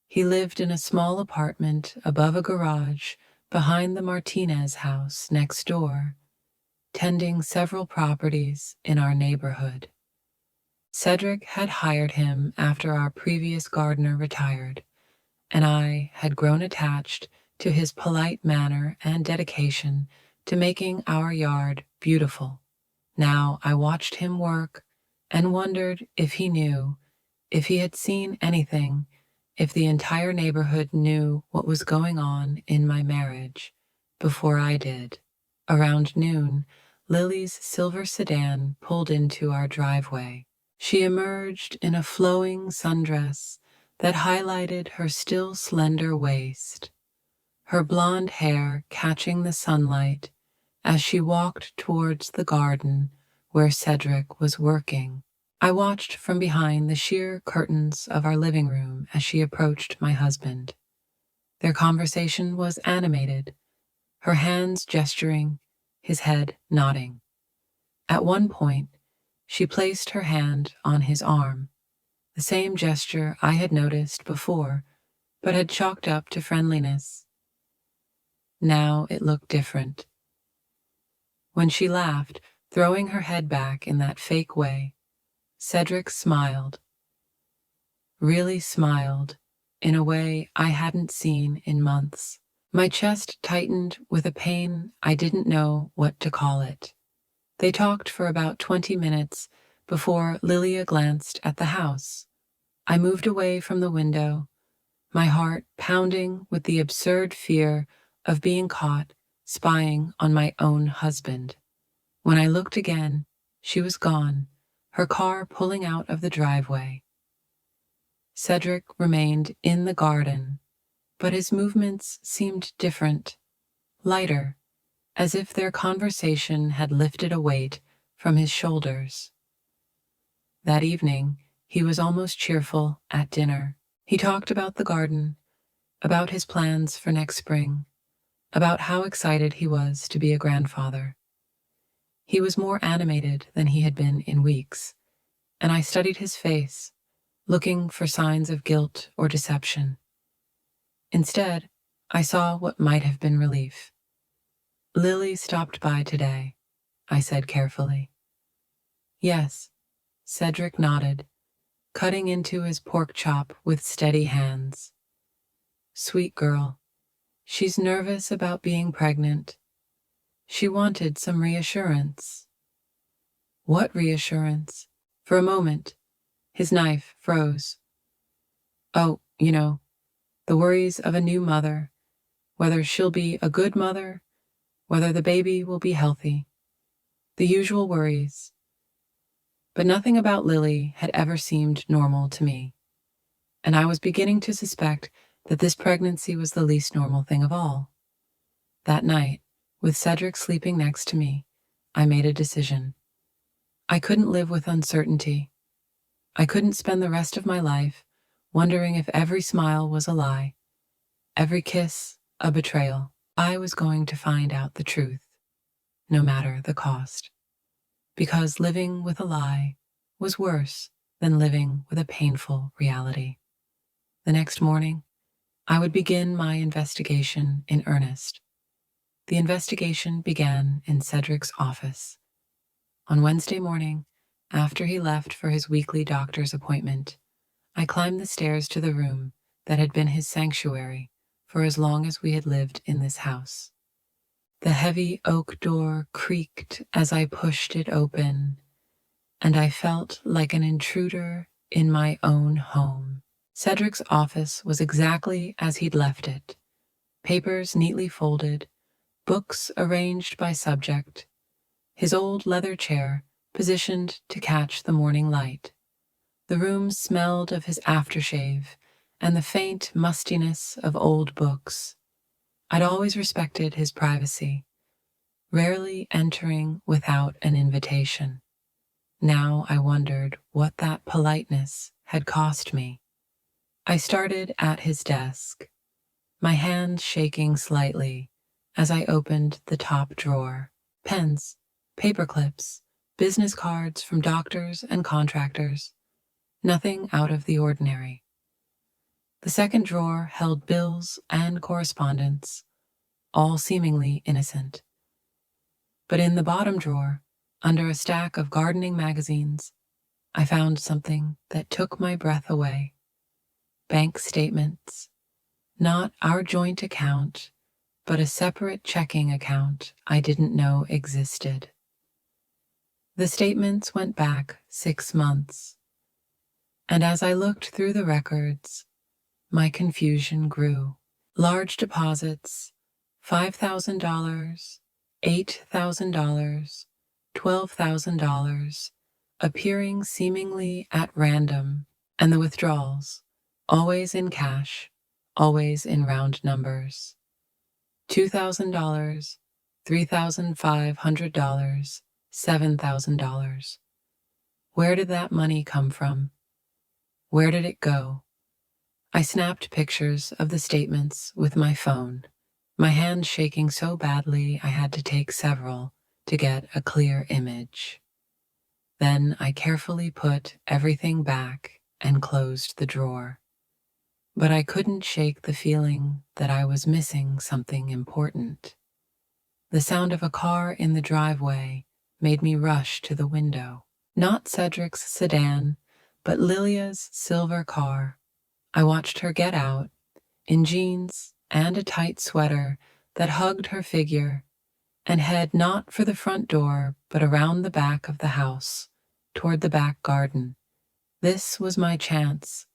He lived in a small apartment above a garage behind the Martinez house next door, tending several properties in our neighborhood. Cedric had hired him after our previous gardener retired, and I had grown attached to his polite manner and dedication to making our yard beautiful. Now I watched him work and wondered if he knew, if he had seen anything, if the entire neighborhood knew what was going on in my marriage before I did. Around noon, Lily's silver sedan pulled into our driveway. She emerged in a flowing sundress that highlighted her still slender waist, her blonde hair catching the sunlight as she walked towards the garden where Cedric was working. I watched from behind the sheer curtains of our living room as she approached my husband. Their conversation was animated, her hands gesturing, his head nodding. At one point, she placed her hand on his arm, the same gesture I had noticed before, but had chalked up to friendliness. Now it looked different. When she laughed, throwing her head back in that fake way, Cedric smiled. Really smiled, in a way I hadn't seen in months. My chest tightened with a pain I didn't know what to call it. They talked for about 20 minutes before Lilia glanced at the house. I moved away from the window, my heart pounding with the absurd fear of being caught spying on my own husband. When I looked again, she was gone, her car pulling out of the driveway. Cedric remained in the garden, but his movements seemed different, lighter, as if their conversation had lifted a weight from his shoulders. That evening, he was almost cheerful at dinner. He talked about the garden, about his plans for next spring, about how excited he was to be a grandfather. He was more animated than he had been in weeks, and I studied his face, looking for signs of guilt or deception. Instead, I saw what might have been relief. "Lily stopped by today," I said carefully. "Yes," Cedric nodded, cutting into his pork chop with steady hands. "Sweet girl. She's nervous about being pregnant. She wanted some reassurance." "What reassurance?" For a moment, his knife froze. "Oh, the worries of a new mother, whether she'll be a good mother, whether the baby will be healthy. The usual worries." But nothing about Lily had ever seemed normal to me, and I was beginning to suspect that this pregnancy was the least normal thing of all. That night, with Cedric sleeping next to me, I made a decision. I couldn't live with uncertainty. I couldn't spend the rest of my life wondering if every smile was a lie, every kiss a betrayal. I was going to find out the truth, no matter the cost. Because living with a lie was worse than living with a painful reality. The next morning, I would begin my investigation in earnest. The investigation began in Cedric's office. On Wednesday morning, after he left for his weekly doctor's appointment, I climbed the stairs to the room that had been his sanctuary for as long as we had lived in this house. The heavy oak door creaked as I pushed it open, and I felt like an intruder in my own home. Cedric's office was exactly as he'd left it. Papers neatly folded, books arranged by subject, his old leather chair positioned to catch the morning light. The room smelled of his aftershave and the faint mustiness of old books. I'd always respected his privacy, rarely entering without an invitation. Now I wondered what that politeness had cost me. I started at his desk, my hand shaking slightly as I opened the top drawer. Pens, paper clips, business cards from doctors and contractors. Nothing out of the ordinary. The second drawer held bills and correspondence, all seemingly innocent. But in the bottom drawer, under a stack of gardening magazines, I found something that took my breath away. Bank statements. Not our joint account, but a separate checking account I didn't know existed. The statements went back 6 months, and as I looked through the records, my confusion grew. Large deposits, $5,000, $8,000, $12,000, appearing seemingly at random, and the withdrawals, always in cash, always in round numbers. $2,000, $3,500, $7,000. Where did that money come from? Where did it go? I snapped pictures of the statements with my phone, my hand shaking so badly I had to take several to get a clear image. Then I carefully put everything back and closed the drawer. But I couldn't shake the feeling that I was missing something important. The sound of a car in the driveway made me rush to the window. Not Cedric's sedan, but Lilia's silver car. I watched her get out, in jeans and a tight sweater that hugged her figure, and head not for the front door, but around the back of the house, toward the back garden. This was my chance,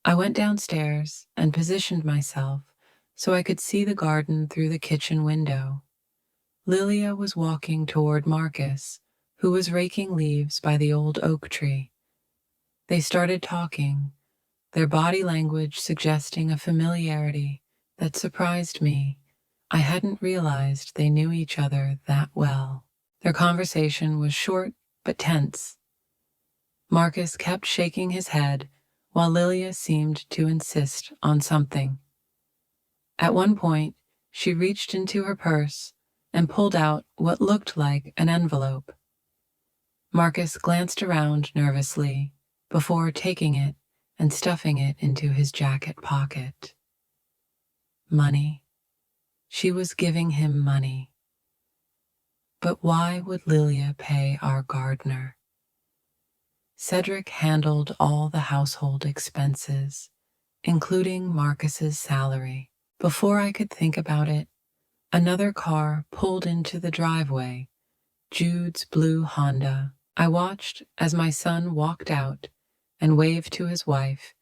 I went downstairs and positioned myself so I could see the garden through the kitchen window. Lilia was walking toward Marcus, who was raking leaves by the old oak tree. They started talking, their body language suggesting a familiarity that surprised me. I hadn't realized they knew each other that well. Their conversation was short but tense. Marcus kept shaking his head while Lilia seemed to insist on something. At one point, she reached into her purse and pulled out what looked like an envelope. Marcus glanced around nervously before taking it and stuffing it into his jacket pocket. Money. She was giving him money. But why would Lilia pay our gardener? Cedric handled all the household expenses, including Marcus's salary. Before I could think about it, another car pulled into the driveway, Jude's blue Honda. I watched as my son walked out and waved to his wife,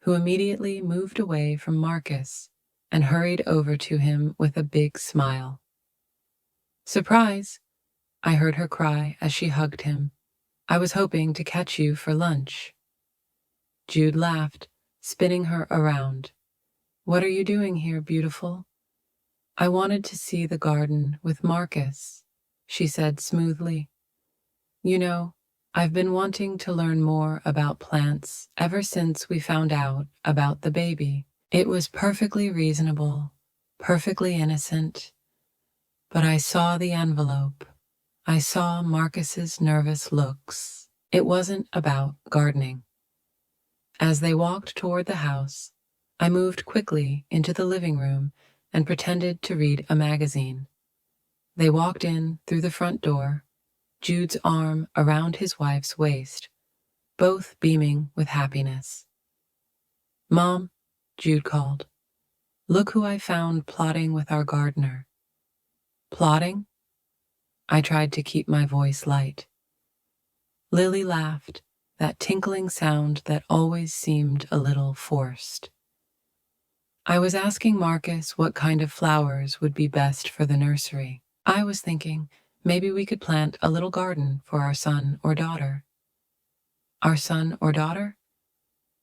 who immediately moved away from Marcus and hurried over to him with a big smile. "Surprise!" I heard her cry as she hugged him. "I was hoping to catch you for lunch." Jude laughed, spinning her around. "What are you doing here, beautiful?" "I wanted to see the garden with Marcus," she said smoothly. "You know, I've been wanting to learn more about plants ever since we found out about the baby." It was perfectly reasonable, perfectly innocent. But I saw the envelope. I saw Marcus's nervous looks. It wasn't about gardening. As they walked toward the house, I moved quickly into the living room and pretended to read a magazine. They walked in through the front door, Jude's arm around his wife's waist, both beaming with happiness. "Mom," Jude called, "look who I found plotting with our gardener." "Plotting?" I tried to keep my voice light. Lily laughed, that tinkling sound that always seemed a little forced. "I was asking Marcus what kind of flowers would be best for the nursery. I was thinking maybe we could plant a little garden for our son or daughter." "Our son or daughter?"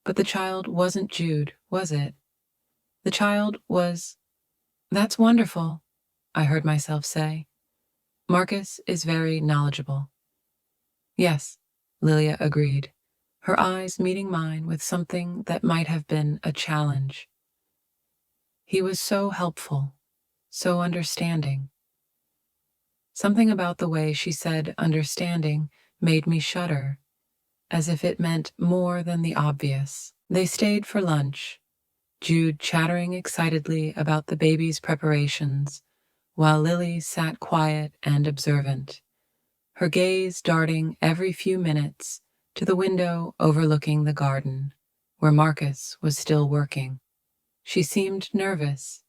But the child wasn't Jude, was it? The child was... "That's wonderful," I heard myself say. "Marcus is very knowledgeable." "Yes," Lilia agreed, her eyes meeting mine with something that might have been a challenge. "He was so helpful, so understanding." Something about the way she said understanding made me shudder, as if it meant more than the obvious. They stayed for lunch, Jude chattering excitedly about the baby's preparations, while Lily sat quiet and observant, her gaze darting every few minutes to the window overlooking the garden, where Marcus was still working. She seemed nervous,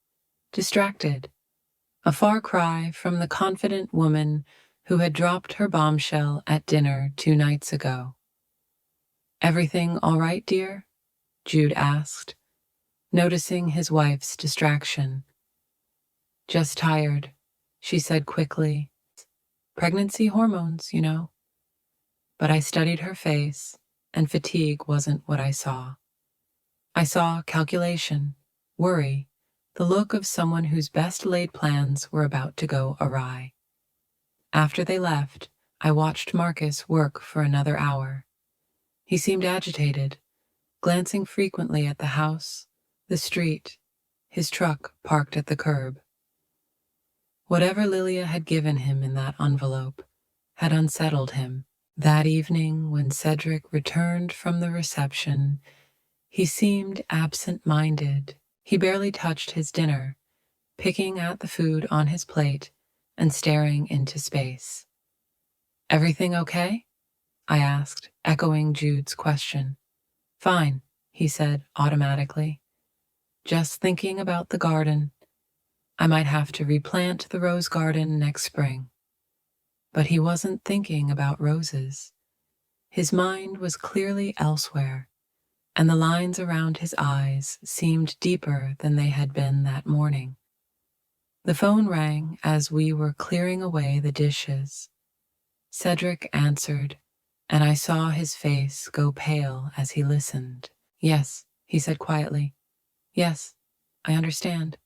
distracted, a far cry from the confident woman who had dropped her bombshell at dinner 2 nights ago. "Everything all right, dear?" Jude asked, noticing his wife's distraction. "Just tired," she said quickly. "Pregnancy hormones, you know." But I studied her face, and fatigue wasn't what I saw. I saw calculation, worry, the look of someone whose best laid plans were about to go awry. After they left, I watched Marcus work for another hour. He seemed agitated, glancing frequently at the house, the street, his truck parked at the curb. Whatever Lilia had given him in that envelope had unsettled him. That evening, when Cedric returned from the reception, he seemed absent-minded. He barely touched his dinner, picking at the food on his plate and staring into space. "Everything okay?" I asked, echoing Jude's question. "Fine," he said automatically. "Just thinking about the garden. I might have to replant the rose garden next spring." But he wasn't thinking about roses. His mind was clearly elsewhere, and the lines around his eyes seemed deeper than they had been that morning. The phone rang as we were clearing away the dishes. Cedric answered, and I saw his face go pale as he listened. "Yes," he said quietly. "Yes, I understand.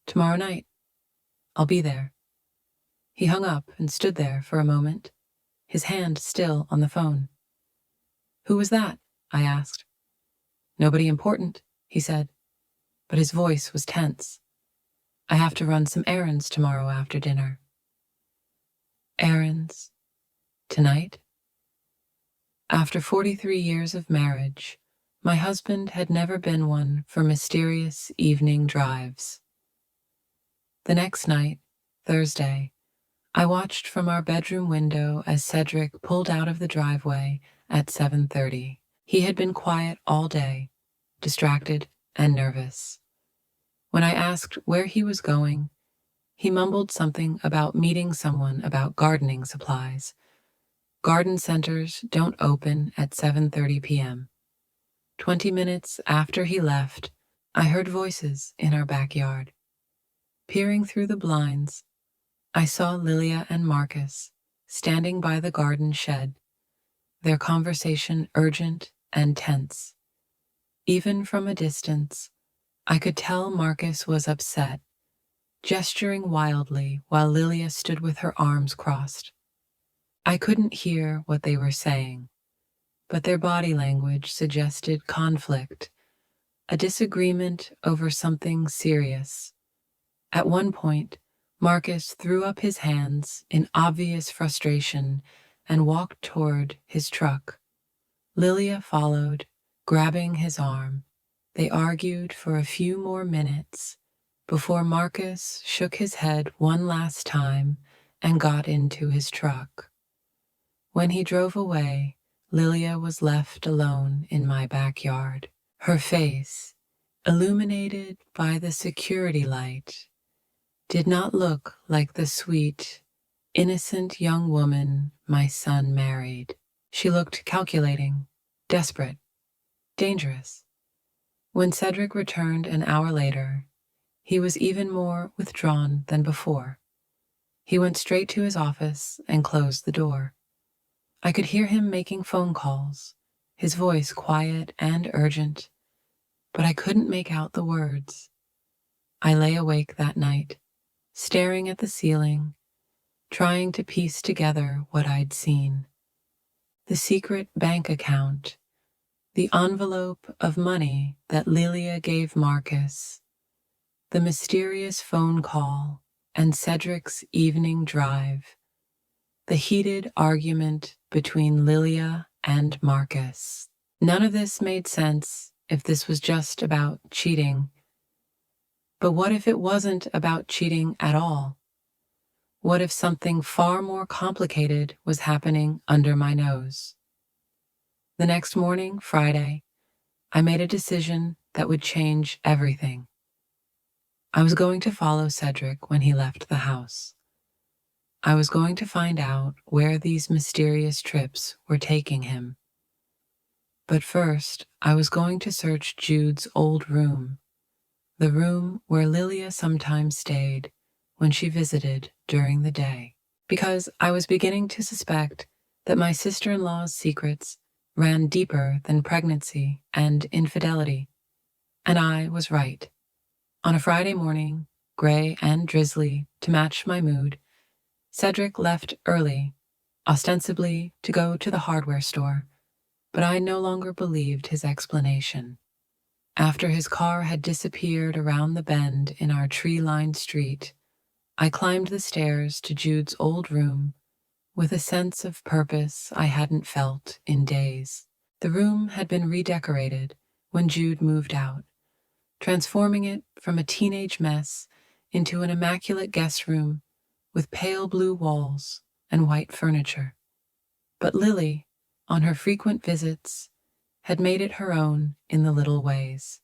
Tomorrow night. I'll be there." He hung up and stood there for a moment, his hand still on the phone. "Who was that?" I asked. "Nobody important," he said, but his voice was tense. "I have to run some errands tomorrow after dinner." Errands? Tonight? After 43 years of marriage, my husband had never been one for mysterious evening drives. The next night, Thursday, I watched from our bedroom window as Cedric pulled out of the driveway at 7:30. He had been quiet all day, distracted and nervous. When I asked where he was going, he mumbled something about meeting someone about gardening supplies. Garden centers don't open at 7:30 p.m. 20 minutes after he left, I heard voices in our backyard. Peering through the blinds, I saw Lilia and Marcus standing by the garden shed, their conversation urgent and tense. Even from a distance, I could tell Marcus was upset, gesturing wildly while Lilia stood with her arms crossed. I couldn't hear what they were saying, but their body language suggested conflict, a disagreement over something serious. At one point, Marcus threw up his hands in obvious frustration and walked toward his truck. Lilia followed, grabbing his arm. They argued for a few more minutes before Marcus shook his head one last time and got into his truck. When he drove away, Lilia was left alone in my backyard. Her face, illuminated by the security light, did not look like the sweet, innocent young woman my son married. She looked calculating, desperate, dangerous. When Cedric returned an hour later, he was even more withdrawn than before. He went straight to his office and closed the door. I could hear him making phone calls, his voice quiet and urgent, but I couldn't make out the words. I lay awake that night, staring at the ceiling, trying to piece together what I'd seen. The secret bank account, the envelope of money that Lilia gave Marcus, the mysterious phone call and Cedric's evening drive, the heated argument between Lilia and Marcus. None of this made sense if this was just about cheating. But what if it wasn't about cheating at all? What if something far more complicated was happening under my nose? The next morning, Friday, I made a decision that would change everything. I was going to follow Cedric when he left the house. I was going to find out where these mysterious trips were taking him. But first, I was going to search Jude's old room, the room where Lilia sometimes stayed when she visited during the day, because I was beginning to suspect that my sister-in-law's secrets ran deeper than pregnancy and infidelity. And I was right. On a Friday morning, gray and drizzly to match my mood, Cedric left early, ostensibly to go to the hardware store, but I no longer believed his explanation. After his car had disappeared around the bend in our tree-lined street, I climbed the stairs to Jude's old room with a sense of purpose I hadn't felt in days. The room had been redecorated when Jude moved out, transforming it from a teenage mess into an immaculate guest room with pale blue walls and white furniture. But Lily, on her frequent visits, had made it her own in the little ways.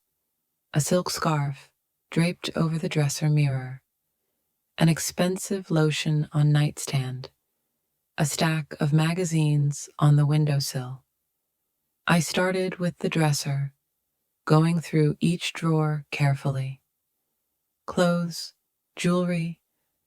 A silk scarf draped over the dresser mirror, an expensive lotion on nightstand, a stack of magazines on the windowsill. I started with the dresser, going through each drawer carefully. Clothes, jewelry,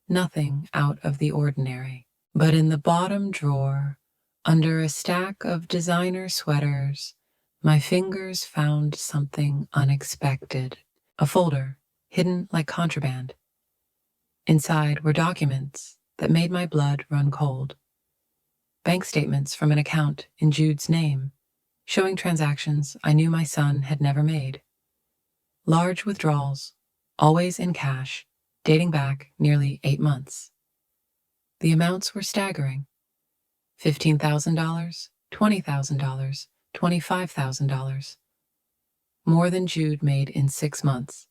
nothing out of the ordinary. But in the bottom drawer, under a stack of designer sweaters, my fingers found something unexpected. A folder, hidden like contraband. Inside were documents that made my blood run cold. Bank statements from an account in Jude's name, showing transactions I knew my son had never made. Large withdrawals, always in cash, dating back nearly 8 months. The amounts were staggering. $15,000, $20,000, $25,000. More than Jude made in 6 months.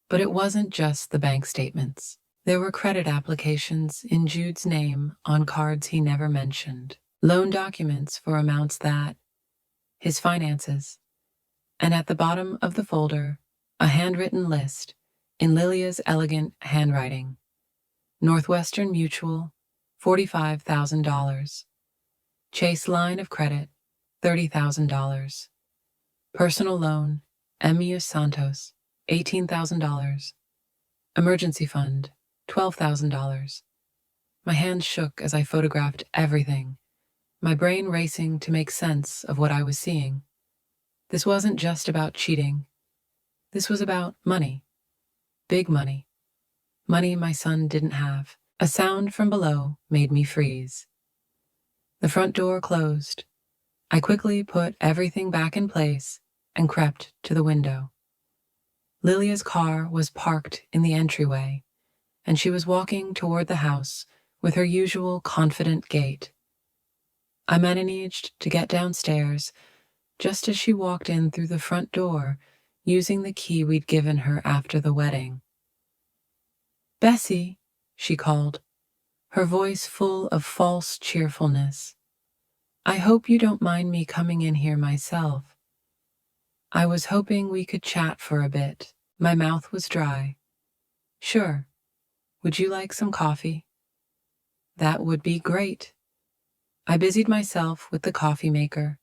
But it wasn't just the bank statements. There were credit applications in Jude's name on cards he never mentioned, loan documents for amounts that, his finances, and at the bottom of the folder, a handwritten list in Lilia's elegant handwriting. Northwestern Mutual, $45,000. Chase line of credit, $30,000. Personal loan, Emius Santos, $18,000. Emergency fund, $12,000. My hands shook as I photographed everything, my brain racing to make sense of what I was seeing. This wasn't just about cheating. This was about money. Big money. Money my son didn't have. A sound from below made me freeze. The front door closed. I quickly put everything back in place and crept to the window. Lilia's car was parked in the entryway, and she was walking toward the house with her usual confident gait. I managed to get downstairs just as she walked in through the front door, using the key we'd given her after the wedding. "Bessie," she called, her voice full of false cheerfulness. "I hope you don't mind me coming in here myself. I was hoping we could chat for a bit." My mouth was dry. "Sure. Would you like some coffee?" "That would be great." I busied myself with the coffee maker,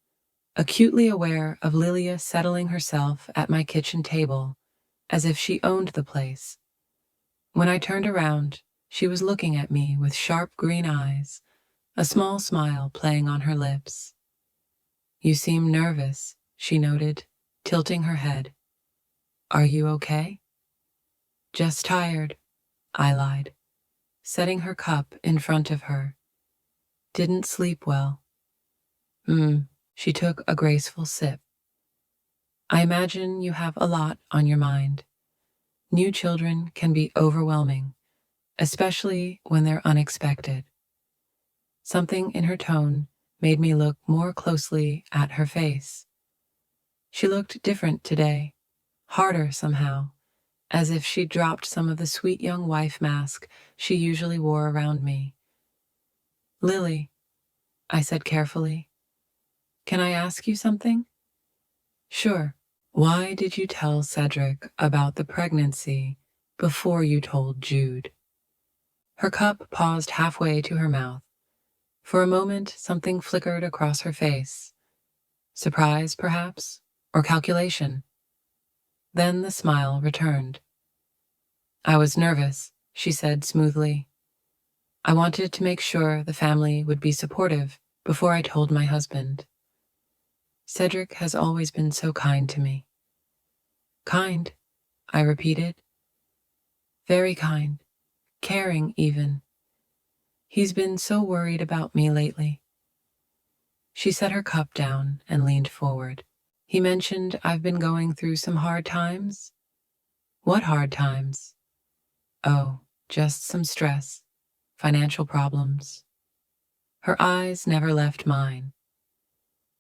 acutely aware of Lilia settling herself at my kitchen table, as if she owned the place. When I turned around, she was looking at me with sharp green eyes, a small smile playing on her lips. "You seem nervous," she noted, tilting her head. "Are you okay?" "Just tired," I lied, setting her cup in front of her. "Didn't sleep well." She took a graceful sip. "I imagine you have a lot on your mind. New children can be overwhelming, especially when they're unexpected." Something in her tone made me look more closely at her face. She looked different today, harder somehow, as if she'd dropped some of the sweet young wife mask she usually wore around me. "Lily," I said carefully, "can I ask you something?" "Sure. Why did you tell Cedric about the pregnancy before you told Jude?" Her cup paused halfway to her mouth. For a moment, something flickered across her face. Surprise, perhaps, or calculation. Then the smile returned. "I was nervous," she said smoothly. "I wanted to make sure the family would be supportive before I told my husband. Cedric has always been so kind to me." "Kind," I repeated. "Very kind. Caring, even. He's been so worried about me lately." She set her cup down and leaned forward. "He mentioned I've been going through some hard times?" "What hard times?" "Oh, just some stress, financial problems." Her eyes never left mine.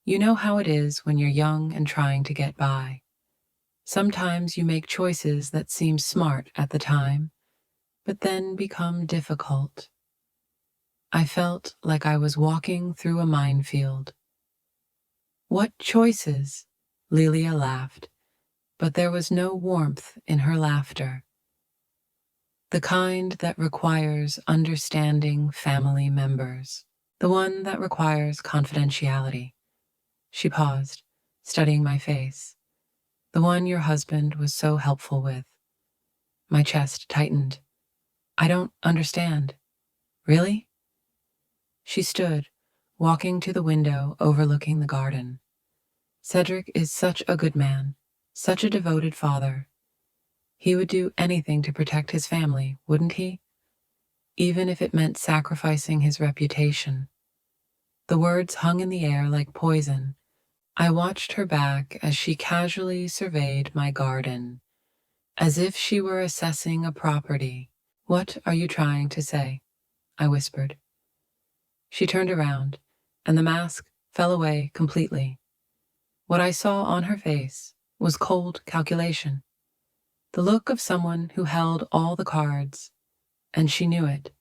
You know how it is when you're young and trying to get by. Sometimes you make choices that seem smart at the time, but then become difficult. I felt like I was walking through a minefield. "What choices?" Lilia laughed, but there was no warmth in her laughter. "The kind that requires understanding family members. The one that requires confidentiality. She paused, studying my face. The one your husband was so helpful with. My chest tightened. I don't understand. Really? She stood, walking to the window overlooking the garden. Cedric is such a good man, such a devoted father. He would do anything to protect his family, wouldn't he? Even if it meant sacrificing his reputation. The words hung in the air like poison. I watched her back as she casually surveyed my garden, as if she were assessing a property. What are you trying to say? I whispered. She turned around, and the mask fell away completely. What I saw on her face was cold calculation, the look of someone who held all the cards, and she knew it.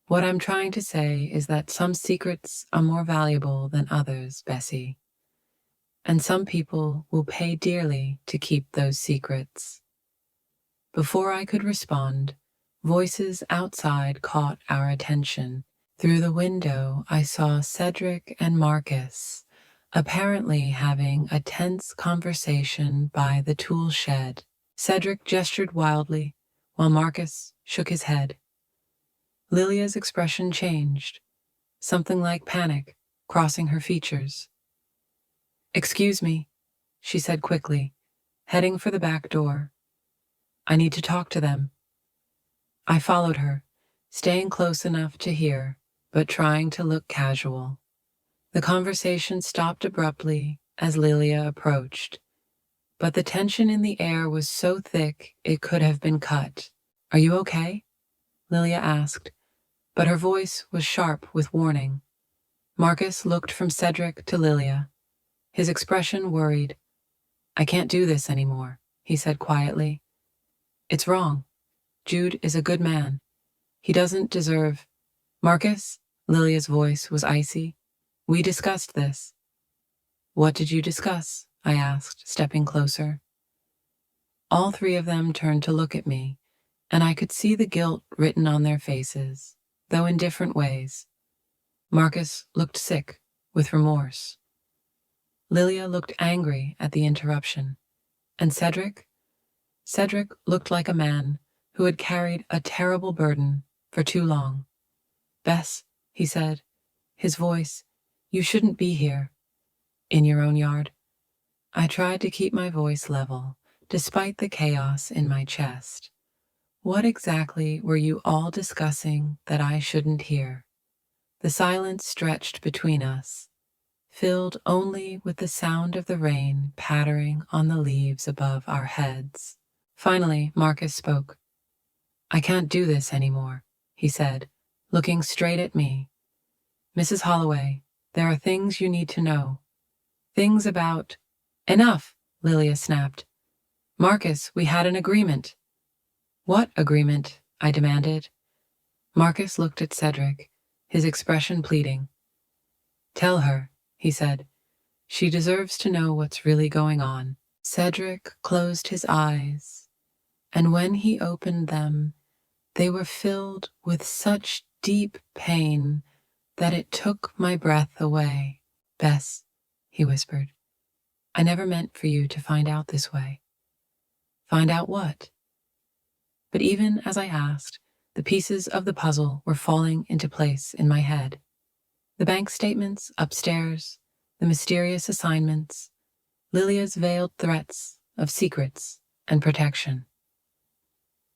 What I'm trying to say is that some secrets are more valuable than others, Bessie, and some people will pay dearly to keep those secrets. Before I could respond, voices outside caught our attention. Through the window, I saw Cedric and Marcus, apparently having a tense conversation by the tool shed. Cedric gestured wildly, while Marcus shook his head. Lilia's expression changed, something like panic crossing her features. "Excuse me," she said quickly, heading for the back door. "I need to talk to them." I followed her, staying close enough to hear, but trying to look casual. The conversation stopped abruptly as Lilia approached, but the tension in the air was so thick it could have been cut. "Are you okay?" Lilia asked, but her voice was sharp with warning. Marcus looked from Cedric to Lilia, his expression worried. "I can't do this anymore," he said quietly. "It's wrong. Jude is a good man. He doesn't deserve—" "Marcus?" Lilia's voice was icy. "We discussed this." "What did you discuss?" I asked, stepping closer. All three of them turned to look at me, and I could see the guilt written on their faces, though in different ways. Marcus looked sick, with remorse. Lilia looked angry at the interruption. And Cedric? Cedric looked like a man who had carried a terrible burden for too long. "Bess," he said, his voice, "you shouldn't be here. In your own yard." I tried to keep my voice level, despite the chaos in my chest. What exactly were you all discussing that I shouldn't hear? The silence stretched between us, filled only with the sound of the rain pattering on the leaves above our heads. Finally, Marcus spoke. "I can't do this anymore," he said, looking straight at me. "Mrs. Holloway, there are things you need to know. Things about—" "Enough," Lilia snapped. "Marcus, we had an agreement." "What agreement?" I demanded. Marcus looked at Cedric, his expression pleading. "Tell her," he said. "She deserves to know what's really going on." Cedric closed his eyes, and when he opened them, they were filled with such deep pain that it took my breath away. "Bess," he whispered, "I never meant for you to find out this way." "Find out what?" But even as I asked, the pieces of the puzzle were falling into place in my head. The bank statements upstairs, the mysterious assignments, Lilia's veiled threats of secrets and protection.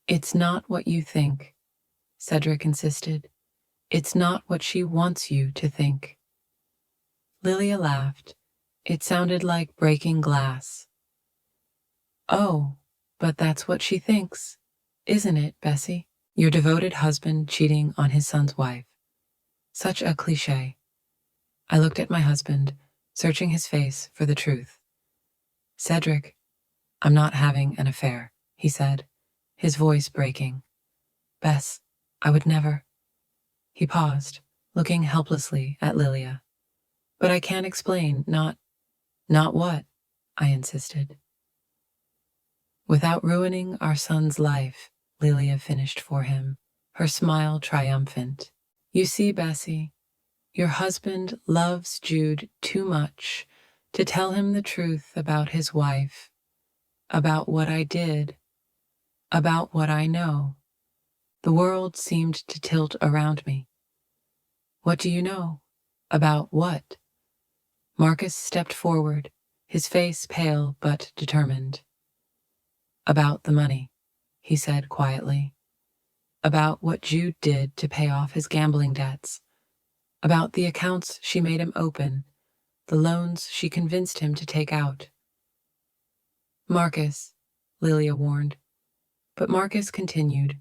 "It's not what you think," Cedric insisted. "It's not what she wants you to think." Lilia laughed. It sounded like breaking glass. "Oh, but that's what she thinks, isn't it, Bessie? Your devoted husband cheating on his son's wife. Such a cliché." I looked at my husband, searching his face for the truth. "Cedric, I'm not having an affair," he said, his voice breaking. "Bess, I would never—" He paused, looking helplessly at Lilia. "But I can't explain, not—" "Not what?" I insisted. "Without ruining our son's life," Lilia finished for him, her smile triumphant. "You see, Bessie, Your husband loves Jude too much to tell him the truth about his wife, about what I did, about what I know. The world seemed to tilt around me. What do you know? About what? Marcus stepped forward, his face pale but determined. About the money, he said quietly. About what Jude did to pay off his gambling debts. About the accounts she made him open, the loans she convinced him to take out. Marcus, Lilia warned. But Marcus continued,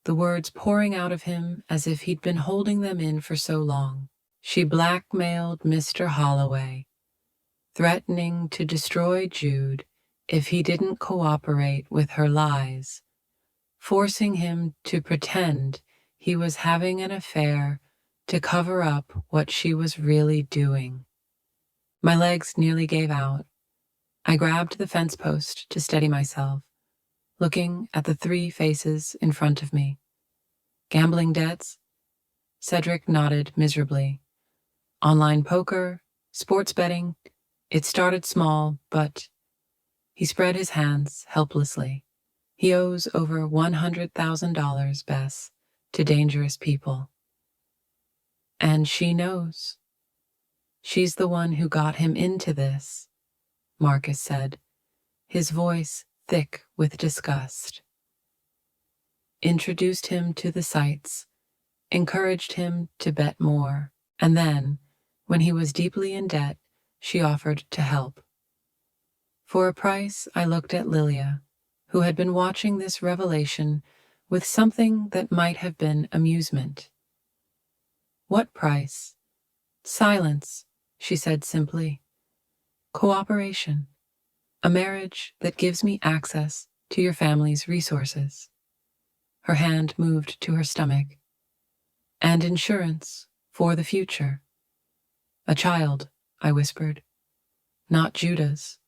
the words pouring out of him as if he'd been holding them in for so long. She blackmailed Mr. Holloway, threatening to destroy Jude if he didn't cooperate with her lies, forcing him to pretend he was having an affair to cover up what she was really doing. My legs nearly gave out. I grabbed the fence post to steady myself, looking at the three faces in front of me. Gambling debts? Cedric nodded miserably. Online poker? Sports betting? It started small, but... He spread his hands helplessly. He owes over $100,000, Bess, to dangerous people. And she knows. She's the one who got him into this, Marcus said, his voice thick with disgust. Introduced him to the sites, encouraged him to bet more, and then, when he was deeply in debt, she offered to help. For a price, I looked at Lilia, who had been watching this revelation with something that might have been amusement. What price? Silence, she said simply. Cooperation. A marriage that gives me access to your family's resources. Her hand moved to her stomach. And insurance for the future. A child, I whispered. Not Judah's,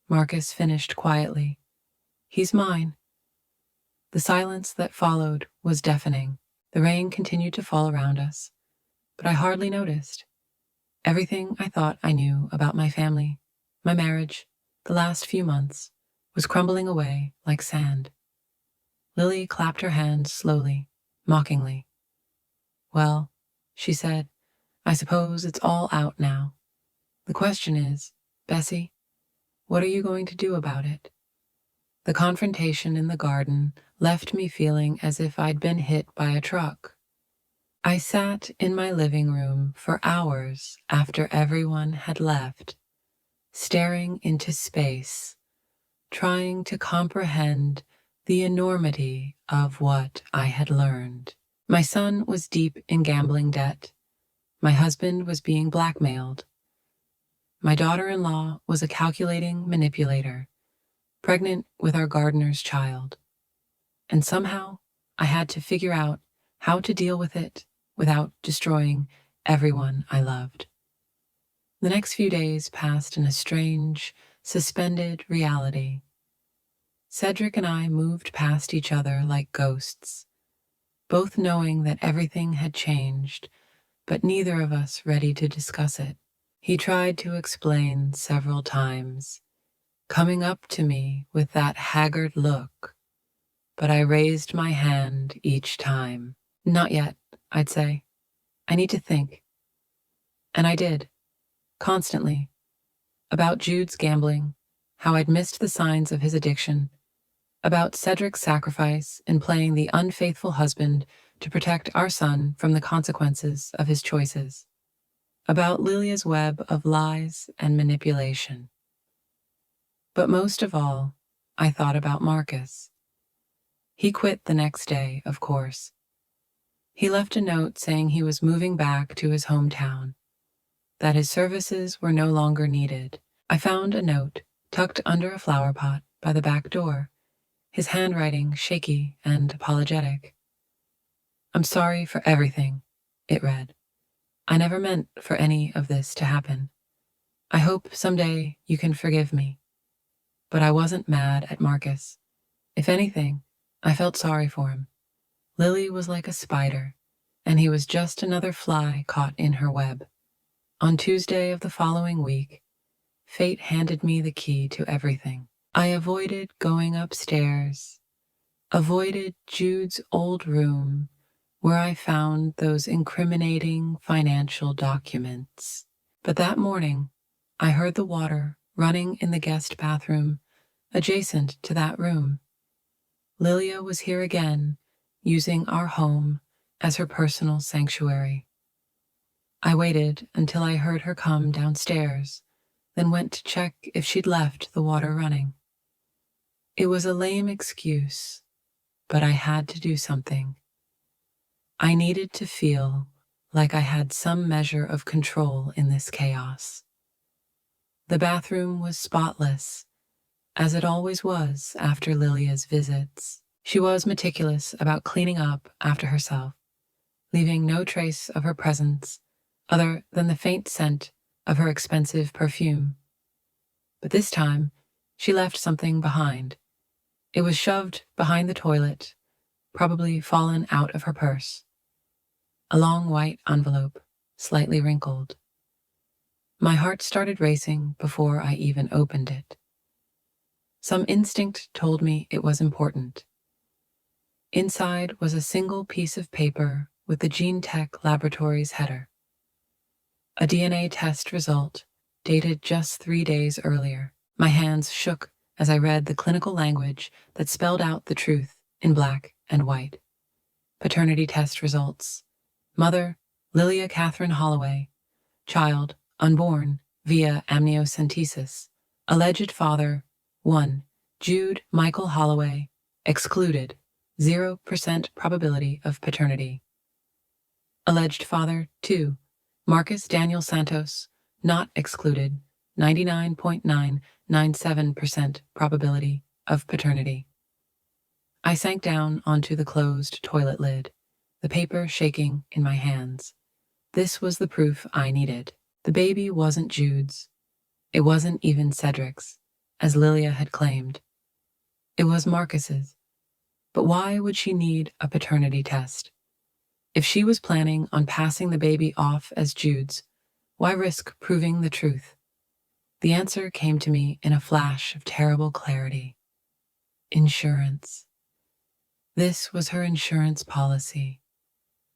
Marcus finished quietly. He's mine. The silence that followed was deafening. The rain continued to fall around us, but I hardly noticed. Everything I thought I knew about my family, my marriage, the last few months, was crumbling away like sand. Lily clapped her hands slowly, mockingly. Well, she said, I suppose it's all out now. The question is, Bessie, what are you going to do about it? The confrontation in the garden left me feeling as if I'd been hit by a truck. I sat in my living room for hours after everyone had left, staring into space, trying to comprehend the enormity of what I had learned. My son was deep in gambling debt. My husband was being blackmailed. My daughter-in-law was a calculating manipulator, pregnant with our gardener's child. And somehow I had to figure out how to deal with it without destroying everyone I loved. The next few days passed in a strange, suspended reality. Cedric and I moved past each other like ghosts, both knowing that everything had changed, but neither of us ready to discuss it. He tried to explain several times, coming up to me with that haggard look, but I raised my hand each time. Not yet, I'd say. I need to think. And I did, constantly, about Jude's gambling, how I'd missed the signs of his addiction, about Cedric's sacrifice in playing the unfaithful husband to protect our son from the consequences of his choices, about Lilia's web of lies and manipulation. But most of all, I thought about Marcus. He quit the next day, of course. He left a note saying he was moving back to his hometown, that his services were no longer needed. I found a note tucked under a flower pot by the back door, his handwriting shaky and apologetic. I'm sorry for everything, it read. I never meant for any of this to happen. I hope someday you can forgive me. But I wasn't mad at Marcus. If anything, I felt sorry for him. Lily was like a spider, and he was just another fly caught in her web. On Tuesday of the following week, fate handed me the key to everything. I avoided going upstairs, avoided Jude's old room where I found those incriminating financial documents. But that morning, I heard the water running in the guest bathroom adjacent to that room. Lilia was here again, using our home as her personal sanctuary. I waited until I heard her come downstairs, then went to check if she'd left the water running. It was a lame excuse, but I had to do something. I needed to feel like I had some measure of control in this chaos. The bathroom was spotless, as it always was after Lilia's visits. She was meticulous about cleaning up after herself, leaving no trace of her presence other than the faint scent of her expensive perfume. But this time, she left something behind. It was shoved behind the toilet, probably fallen out of her purse. A long white envelope, slightly wrinkled. My heart started racing before I even opened it. Some instinct told me it was important. Inside was a single piece of paper with the Gene Tech Laboratories header. A DNA test result dated just 3 days earlier. My hands shook as I read the clinical language that spelled out the truth in black and white. Paternity test results. Mother, Lilia Catherine Holloway. Child, unborn, via amniocentesis. Alleged father, 1. Jude Michael Holloway. Excluded, 0% probability of paternity. Alleged father, 2. Marcus Daniel Santos. Not excluded, 99.997% probability of paternity. I sank down onto the closed toilet lid, the paper shaking in my hands. This was the proof I needed. The baby wasn't Jude's. It wasn't even Cedric's, as Lilia had claimed. It was Marcus's. But why would she need a paternity test? If she was planning on passing the baby off as Jude's, why risk proving the truth? The answer came to me in a flash of terrible clarity. Insurance. This was her insurance policy,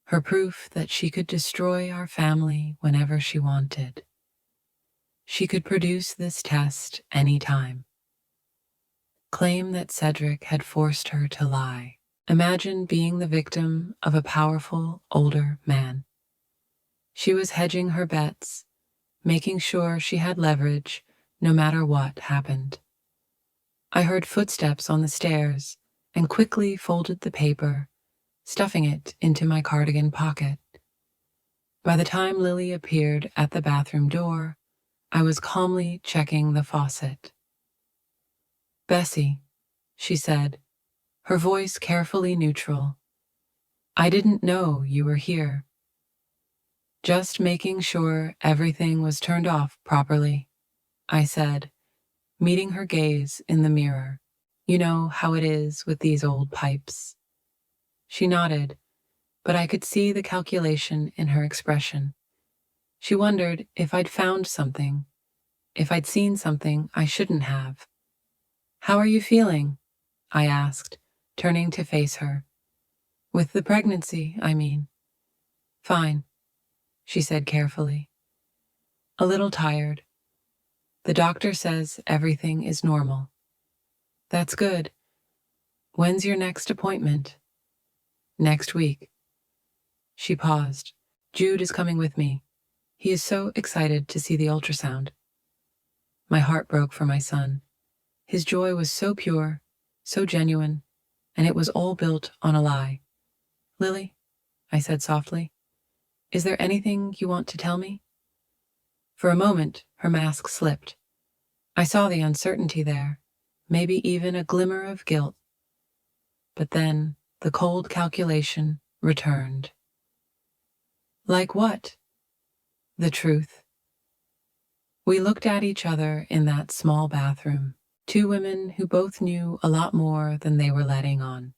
her proof that she could destroy our family whenever she wanted. She could produce this test any time. Claim that Cedric had forced her to lie. Imagine being the victim of a powerful, older man. She was hedging her bets, making sure she had leverage no matter what happened. I heard footsteps on the stairs and quickly folded the paper, stuffing it into my cardigan pocket. By the time Lily appeared at the bathroom door, I was calmly checking the faucet. "Bessie," she said, her voice carefully neutral. "I didn't know you were here." "Just making sure everything was turned off properly," I said, meeting her gaze in the mirror. "You know how it is with these old pipes." She nodded, but I could see the calculation in her expression. She wondered if I'd found something, if I'd seen something I shouldn't have. "How are you feeling?" I asked, turning to face her. "With the pregnancy, I mean." "Fine," she said carefully. "A little tired. The doctor says everything is normal." "That's good. When's your next appointment?" "Next week." She paused. "Jude is coming with me. He is so excited to see the ultrasound." My heart broke for my son. His joy was so pure, so genuine, and it was all built on a lie. "Lily," I said softly, "is there anything you want to tell me?" For a moment, her mask slipped. I saw the uncertainty there, maybe even a glimmer of guilt. But then the cold calculation returned. "Like what?" "The truth." We looked at each other in that small bathroom, two women who both knew a lot more than they were letting on.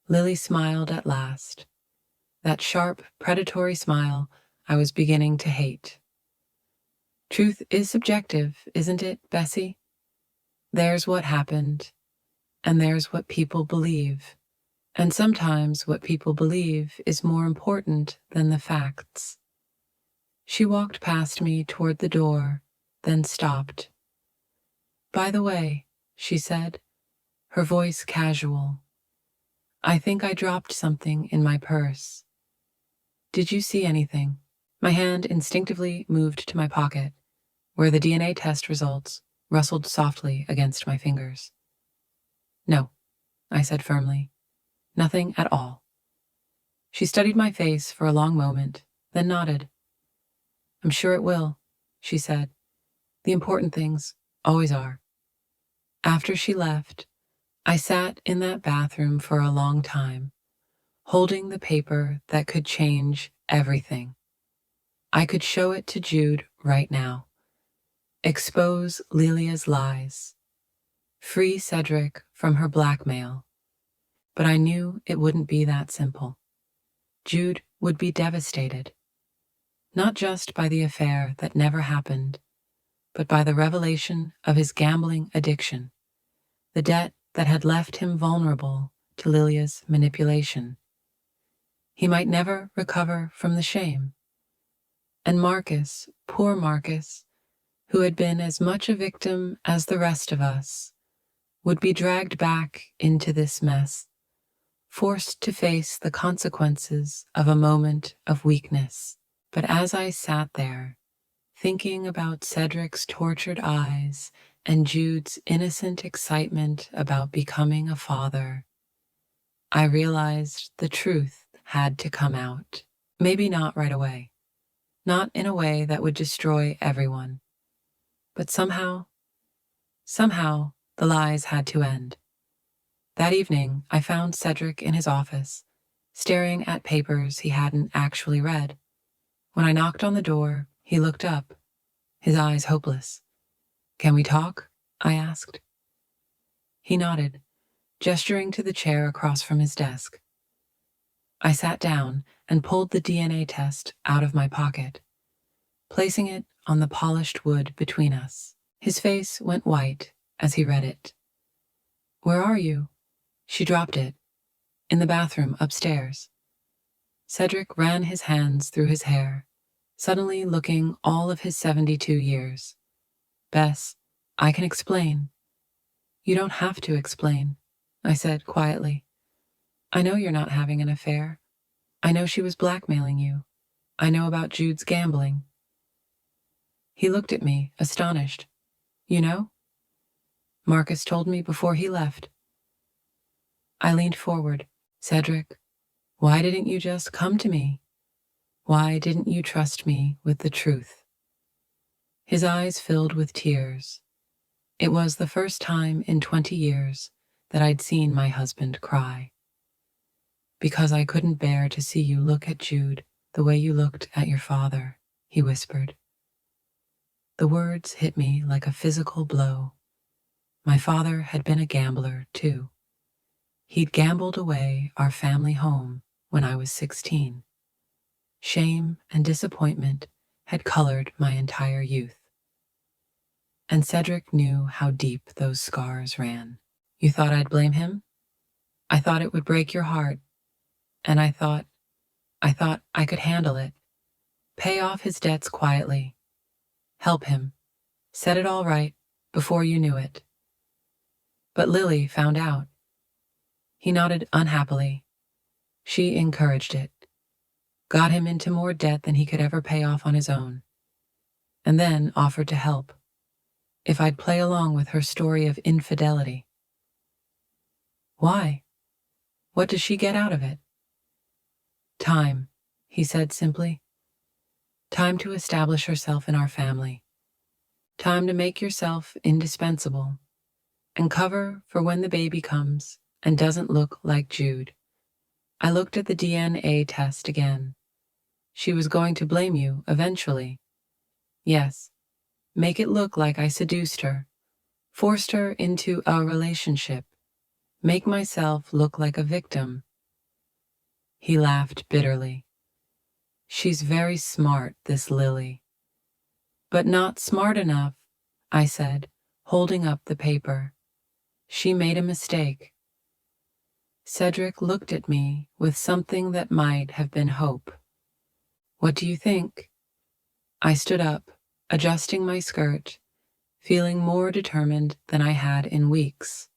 Lily smiled at last, that sharp, predatory smile I was beginning to hate. Truth is subjective, isn't it, Bessie? There's what happened, and there's what people believe. And sometimes what people believe is more important than the facts. She walked past me toward the door, then stopped. By the way, she said, her voice casual, I think I dropped something in my purse. Did you see anything? My hand instinctively moved to my pocket, where the DNA test results rustled softly against my fingers. No, I said firmly. Nothing at all. She studied my face for a long moment, then nodded. I'm sure it will, she said. The important things always are. After she left, I sat in that bathroom for a long time, holding the paper that could change everything. I could show it to Jude right now. Expose Lilia's lies. Free Cedric from her blackmail. But I knew it wouldn't be that simple. Jude would be devastated. Not just by the affair that never happened, but by the revelation of his gambling addiction, the debt that had left him vulnerable to Lilia's manipulation. He might never recover from the shame. And Marcus, poor Marcus, who had been as much a victim as the rest of us, would be dragged back into this mess, forced to face the consequences of a moment of weakness. But as I sat there, thinking about Cedric's tortured eyes and Jude's innocent excitement about becoming a father, I realized the truth had to come out. Maybe not right away, not in a way that would destroy everyone, but somehow the lies had to end. That evening, I found Cedric in his office, staring at papers he hadn't actually read. When I knocked on the door, he looked up, his eyes hopeless. Can we talk? I asked. He nodded, gesturing to the chair across from his desk. I sat down and pulled the DNA test out of my pocket, placing it on the polished wood between us. His face went white as he read it. Where are you? She dropped it. In the bathroom upstairs. Cedric ran his hands through his hair, suddenly looking all of his 72 years. Bess, I can explain. You don't have to explain, I said quietly. I know you're not having an affair. I know she was blackmailing you. I know about Jude's gambling. He looked at me, astonished. You know? Marcus told me before he left. I leaned forward. Cedric, why didn't you just come to me? Why didn't you trust me with the truth? His eyes filled with tears. It was the first time in 20 years that I'd seen my husband cry. Because I couldn't bear to see you look at Jude the way you looked at your father, he whispered. The words hit me like a physical blow. My father had been a gambler, too. He'd gambled away our family home when I was 16. Shame and disappointment had colored my entire youth. And Cedric knew how deep those scars ran. You thought I'd blame him? I thought it would break your heart. And I thought I could handle it. Pay off his debts quietly. Help him. Set it all right before you knew it. But Lily found out. He nodded unhappily. She encouraged it. Got him into more debt than he could ever pay off on his own. And then offered to help. If I'd play along with her story of infidelity. Why? What does she get out of it? Time, he said simply. Time to establish herself in our family. Time to make yourself indispensable. And cover for when the baby comes and doesn't look like Jude. I looked at the DNA test again. She was going to blame you eventually. Yes, make it look like I seduced her, forced her into a relationship, make myself look like a victim. He laughed bitterly. She's very smart, this Lily. But not smart enough, I said, holding up the paper. She made a mistake. Cedric looked at me with something that might have been hope. What do you think? I stood up, adjusting my skirt, feeling more determined than I had in weeks.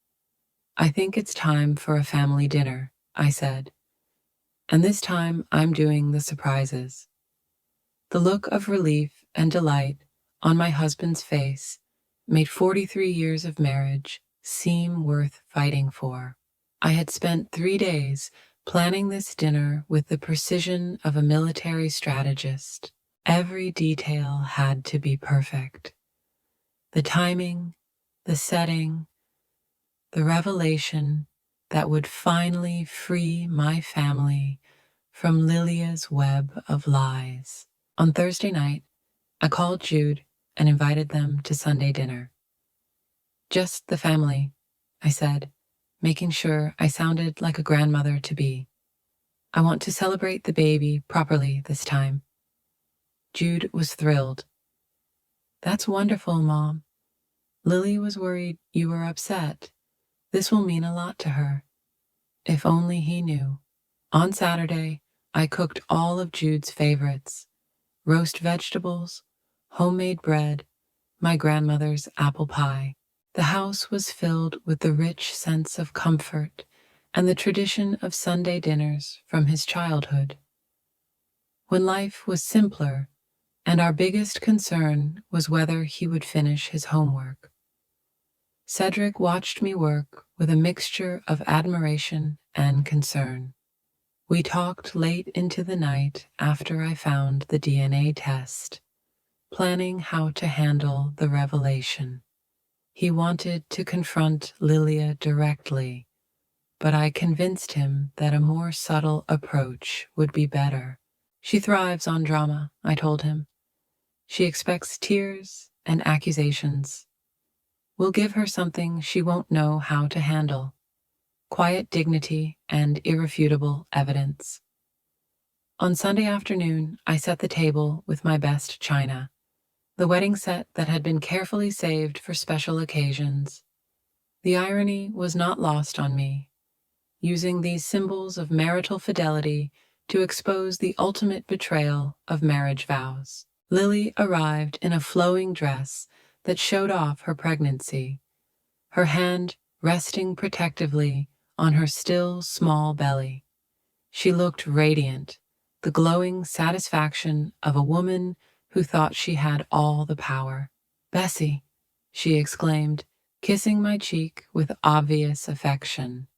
I think it's time for a family dinner, I said. And this time I'm doing the surprises. The look of relief and delight on my husband's face made 43 years of marriage seem worth fighting for. I had spent 3 days planning this dinner with the precision of a military strategist. Every detail had to be perfect. The timing, the setting, the revelation that would finally free my family from Lilia's web of lies. On Thursday night, I called Jude and invited them to Sunday dinner. Just the family, I said, making sure I sounded like a grandmother-to-be. I want to celebrate the baby properly this time. Jude was thrilled. That's wonderful, Mom. Lily was worried you were upset. This will mean a lot to her. If only he knew. On Saturday, I cooked all of Jude's favorites: roast vegetables, homemade bread, my grandmother's apple pie. The house was filled with the rich sense of comfort and the tradition of Sunday dinners from his childhood. When life was simpler, and our biggest concern was whether he would finish his homework. Cedric watched me work with a mixture of admiration and concern. We talked late into the night after I found the DNA test, planning how to handle the revelation. He wanted to confront Lilia directly, but I convinced him that a more subtle approach would be better. She thrives on drama, I told him. She expects tears and accusations. We'll give her something she won't know how to handle: quiet dignity and irrefutable evidence. On Sunday afternoon, I set the table with my best china, the wedding set that had been carefully saved for special occasions. The irony was not lost on me, using these symbols of marital fidelity to expose the ultimate betrayal of marriage vows. Lily arrived in a flowing dress that showed off her pregnancy, her hand resting protectively on her still small belly. She looked radiant, the glowing satisfaction of a woman who thought she had all the power. "Bessie," she exclaimed, kissing my cheek with obvious affection.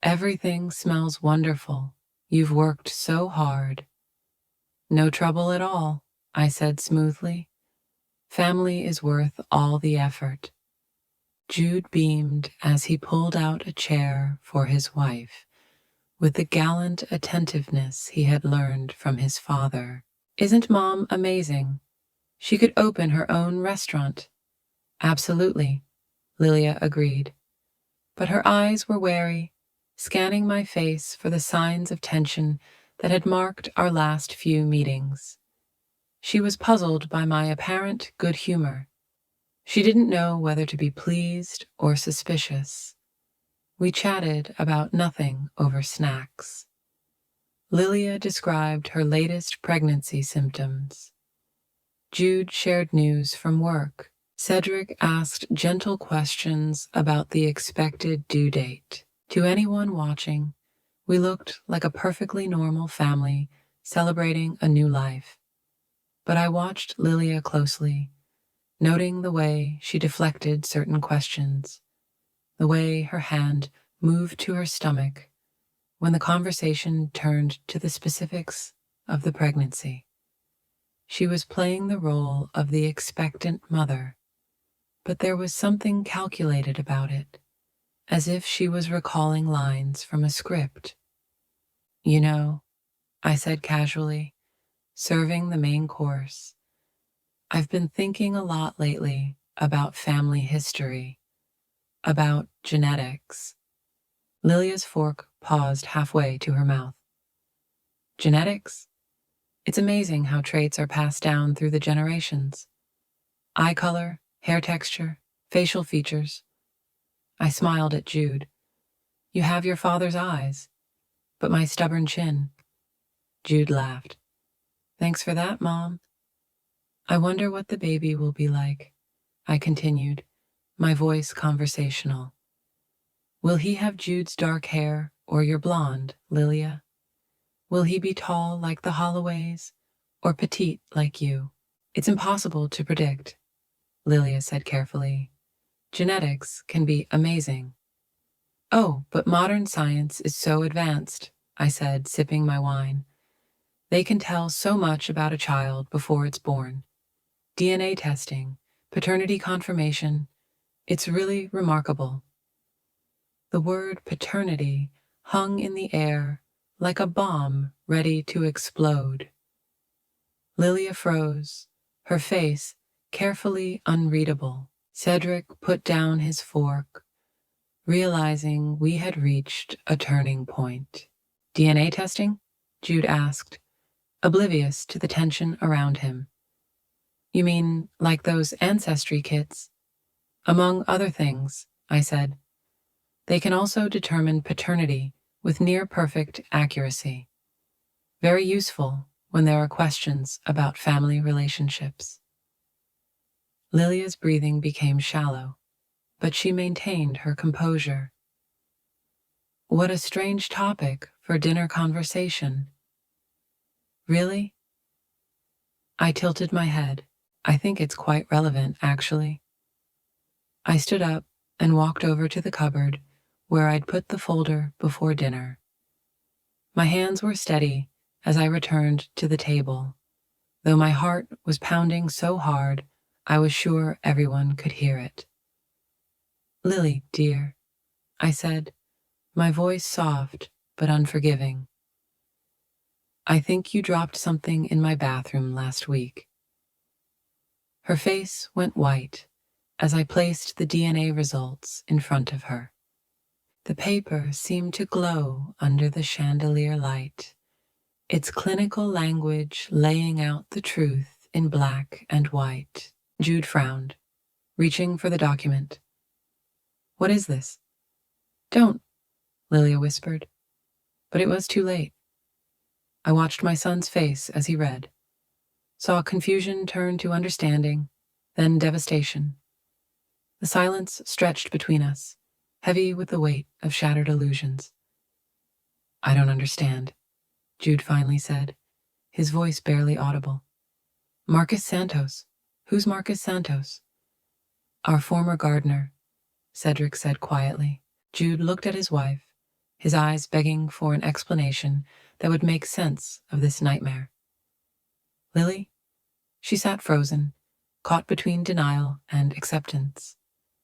"Everything smells wonderful. You've worked so hard." "No trouble at all," I said smoothly. "Family is worth all the effort." Jude beamed as he pulled out a chair for his wife, with the gallant attentiveness he had learned from his father. "Isn't Mom amazing? She could open her own restaurant." "Absolutely," Lilia agreed. But her eyes were wary, scanning my face for the signs of tension that had marked our last few meetings. She was puzzled by my apparent good humor. She didn't know whether to be pleased or suspicious. We chatted about nothing over snacks. Lilia described her latest pregnancy symptoms. Jude shared news from work. Cedric asked gentle questions about the expected due date. To anyone watching, we looked like a perfectly normal family celebrating a new life. But I watched Lilia closely, noting the way she deflected certain questions, the way her hand moved to her stomach when the conversation turned to the specifics of the pregnancy. She was playing the role of the expectant mother, but there was something calculated about it, as if she was recalling lines from a script. "You know," I said casually, serving the main course, "I've been thinking a lot lately about family history, about genetics." Lilia's fork paused halfway to her mouth. "Genetics? It's amazing how traits are passed down through the generations. Eye color, hair texture, facial features. I smiled at Jude. You have your father's eyes, but my stubborn chin. Jude laughed. Thanks for that, Mom. I wonder what the baby will be like, I continued, my voice conversational. Will he have Jude's dark hair or your blonde, Lilia? Will he be tall like the Holloways or petite like you? It's impossible to predict, Lilia said carefully. Genetics can be amazing. Oh, but modern science is so advanced, I said, sipping my wine. They can tell so much about a child before it's born. DNA testing, paternity confirmation, it's really remarkable. The word paternity hung in the air like a bomb ready to explode. Lilia froze, her face carefully unreadable. Cedric put down his fork, realizing we had reached a turning point. DNA testing? Jude asked, oblivious to the tension around him. You mean like those ancestry kits? Among other things, I said. They can also determine paternity with near-perfect accuracy. Very useful when there are questions about family relationships. Lilia's breathing became shallow, but she maintained her composure. What a strange topic for dinner conversation. Really? I tilted my head. I think it's quite relevant, actually. I stood up and walked over to the cupboard where I'd put the folder before dinner. My hands were steady as I returned to the table, though my heart was pounding so hard I was sure everyone could hear it. Lily, dear, I said, my voice soft but unforgiving. I think you dropped something in my bathroom last week. Her face went white as I placed the DNA results in front of her. The paper seemed to glow under the chandelier light, its clinical language laying out the truth in black and white. Jude frowned, reaching for the document. What is this? Don't, Lilia whispered. But it was too late. I watched my son's face as he read, saw confusion turn to understanding, then devastation. The silence stretched between us, heavy with the weight of shattered illusions. I don't understand, Jude finally said, his voice barely audible. Marcus Santos. Who's Marcus Santos? Our former gardener, Cedric said quietly. Jude looked at his wife, his eyes begging for an explanation that would make sense of this nightmare. Lily? She sat frozen, caught between denial and acceptance,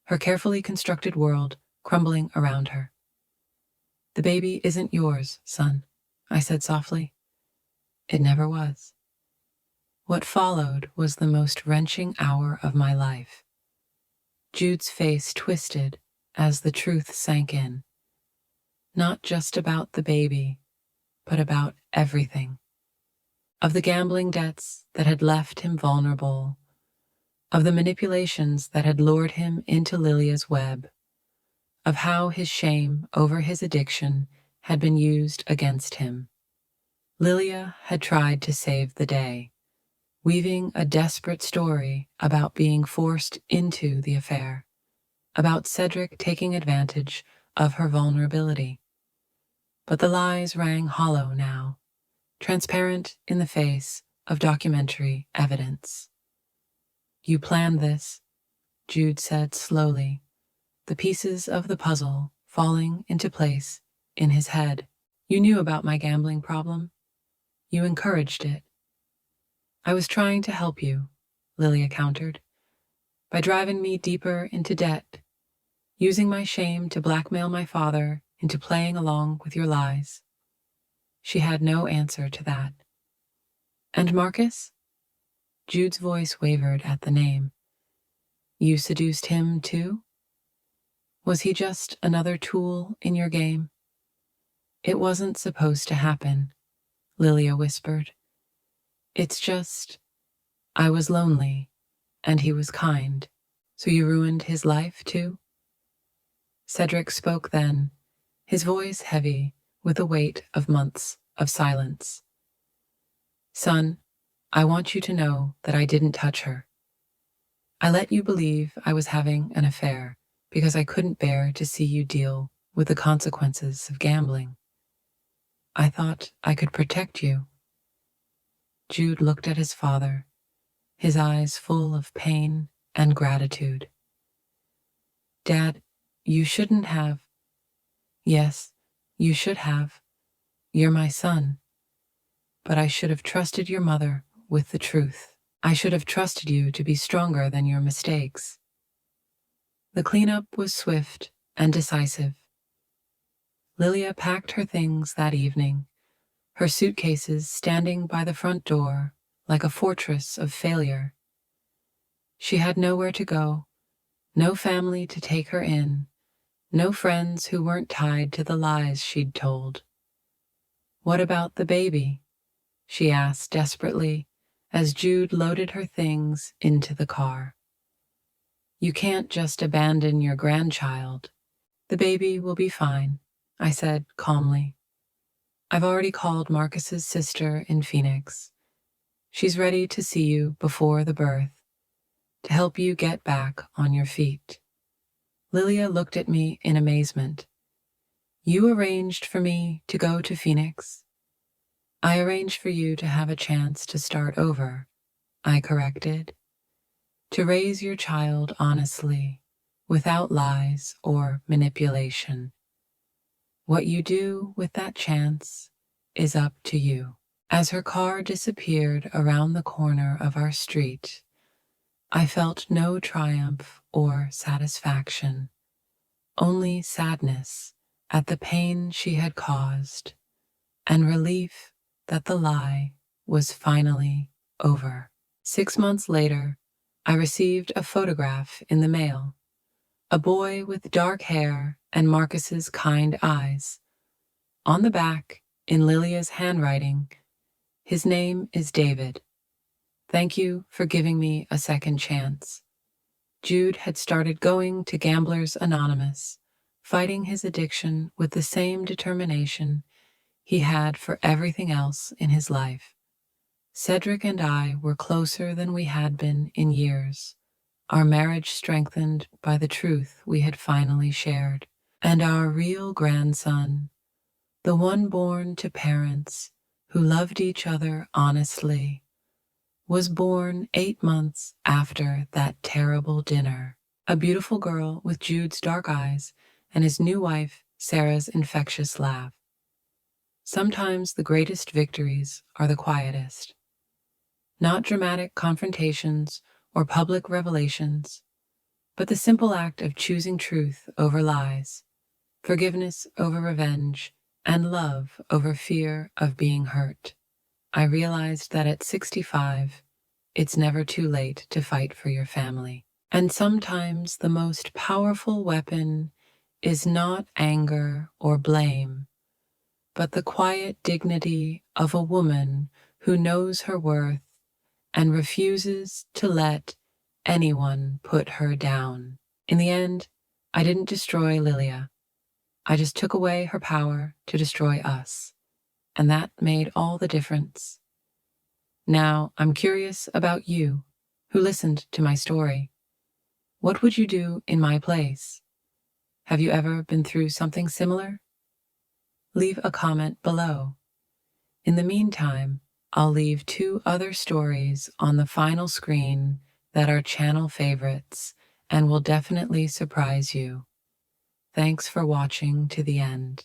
her carefully constructed world crumbling around her. The baby isn't yours, son, I said softly. It never was. What followed was the most wrenching hour of my life. Jude's face twisted as the truth sank in. Not just about the baby, but about everything. Of the gambling debts that had left him vulnerable, of the manipulations that had lured him into Lilia's web, of how his shame over his addiction had been used against him. Lilia had tried to save the day, weaving a desperate story about being forced into the affair, about Cedric taking advantage of her vulnerability. But the lies rang hollow now, transparent in the face of documentary evidence. You planned this, Jude said slowly, the pieces of the puzzle falling into place in his head. You knew about my gambling problem. You encouraged it. I was trying to help you, Lilia countered, by driving me deeper into debt, using my shame to blackmail my father into playing along with your lies. She had no answer to that. And Marcus? Jude's voice wavered at the name. You seduced him too? Was he just another tool in your game? It wasn't supposed to happen, Lilia whispered. It's just, I was lonely, and he was kind. So you ruined his life, too? Cedric spoke then, his voice heavy with the weight of months of silence. Son, I want you to know that I didn't touch her. I let you believe I was having an affair because I couldn't bear to see you deal with the consequences of gambling. I thought I could protect you. Jude looked at his father, his eyes full of pain and gratitude. Dad, you shouldn't have. Yes, you should have. You're my son. But I should have trusted your mother with the truth. I should have trusted you to be stronger than your mistakes. The cleanup was swift and decisive. Lilia packed her things that evening, her suitcases standing by the front door like a fortress of failure. She had nowhere to go, no family to take her in, no friends who weren't tied to the lies she'd told. What about the baby? She asked desperately as Jude loaded her things into the car. You can't just abandon your grandchild. The baby will be fine, I said calmly. I've already called Marcus's sister in Phoenix. She's ready to see you before the birth, to help you get back on your feet. Lilia looked at me in amazement. You arranged for me to go to Phoenix? I arranged for you to have a chance to start over, I corrected. To raise your child honestly, without lies or manipulation. What you do with that chance is up to you. As her car disappeared around the corner of our street, I felt no triumph or satisfaction, only sadness at the pain she had caused, and relief that the lie was finally over. 6 months later, I received a photograph in the mail. A boy with dark hair and Marcus's kind eyes. On the back, in Lilia's handwriting, his name is David. Thank you for giving me a second chance. Jude had started going to Gamblers Anonymous, fighting his addiction with the same determination he had for everything else in his life. Cedric and I were closer than we had been in years, our marriage strengthened by the truth we had finally shared, and our real grandson, the one born to parents who loved each other honestly, was born 8 months after that terrible dinner. A beautiful girl with Jude's dark eyes and his new wife, Sarah's infectious laugh. Sometimes the greatest victories are the quietest. Not dramatic confrontations or public revelations, but the simple act of choosing truth over lies, forgiveness over revenge, and love over fear of being hurt. I realized that at 65, it's never too late to fight for your family. And sometimes the most powerful weapon is not anger or blame, but the quiet dignity of a woman who knows her worth and refuses to let anyone put her down. In the end, I didn't destroy Lilia. I just took away her power to destroy us, and that made all the difference. Now, I'm curious about you, who listened to my story. What would you do in my place? Have you ever been through something similar? Leave a comment below. In the meantime, I'll leave 2 other stories on the final screen that are channel favorites and will definitely surprise you. Thanks for watching to the end.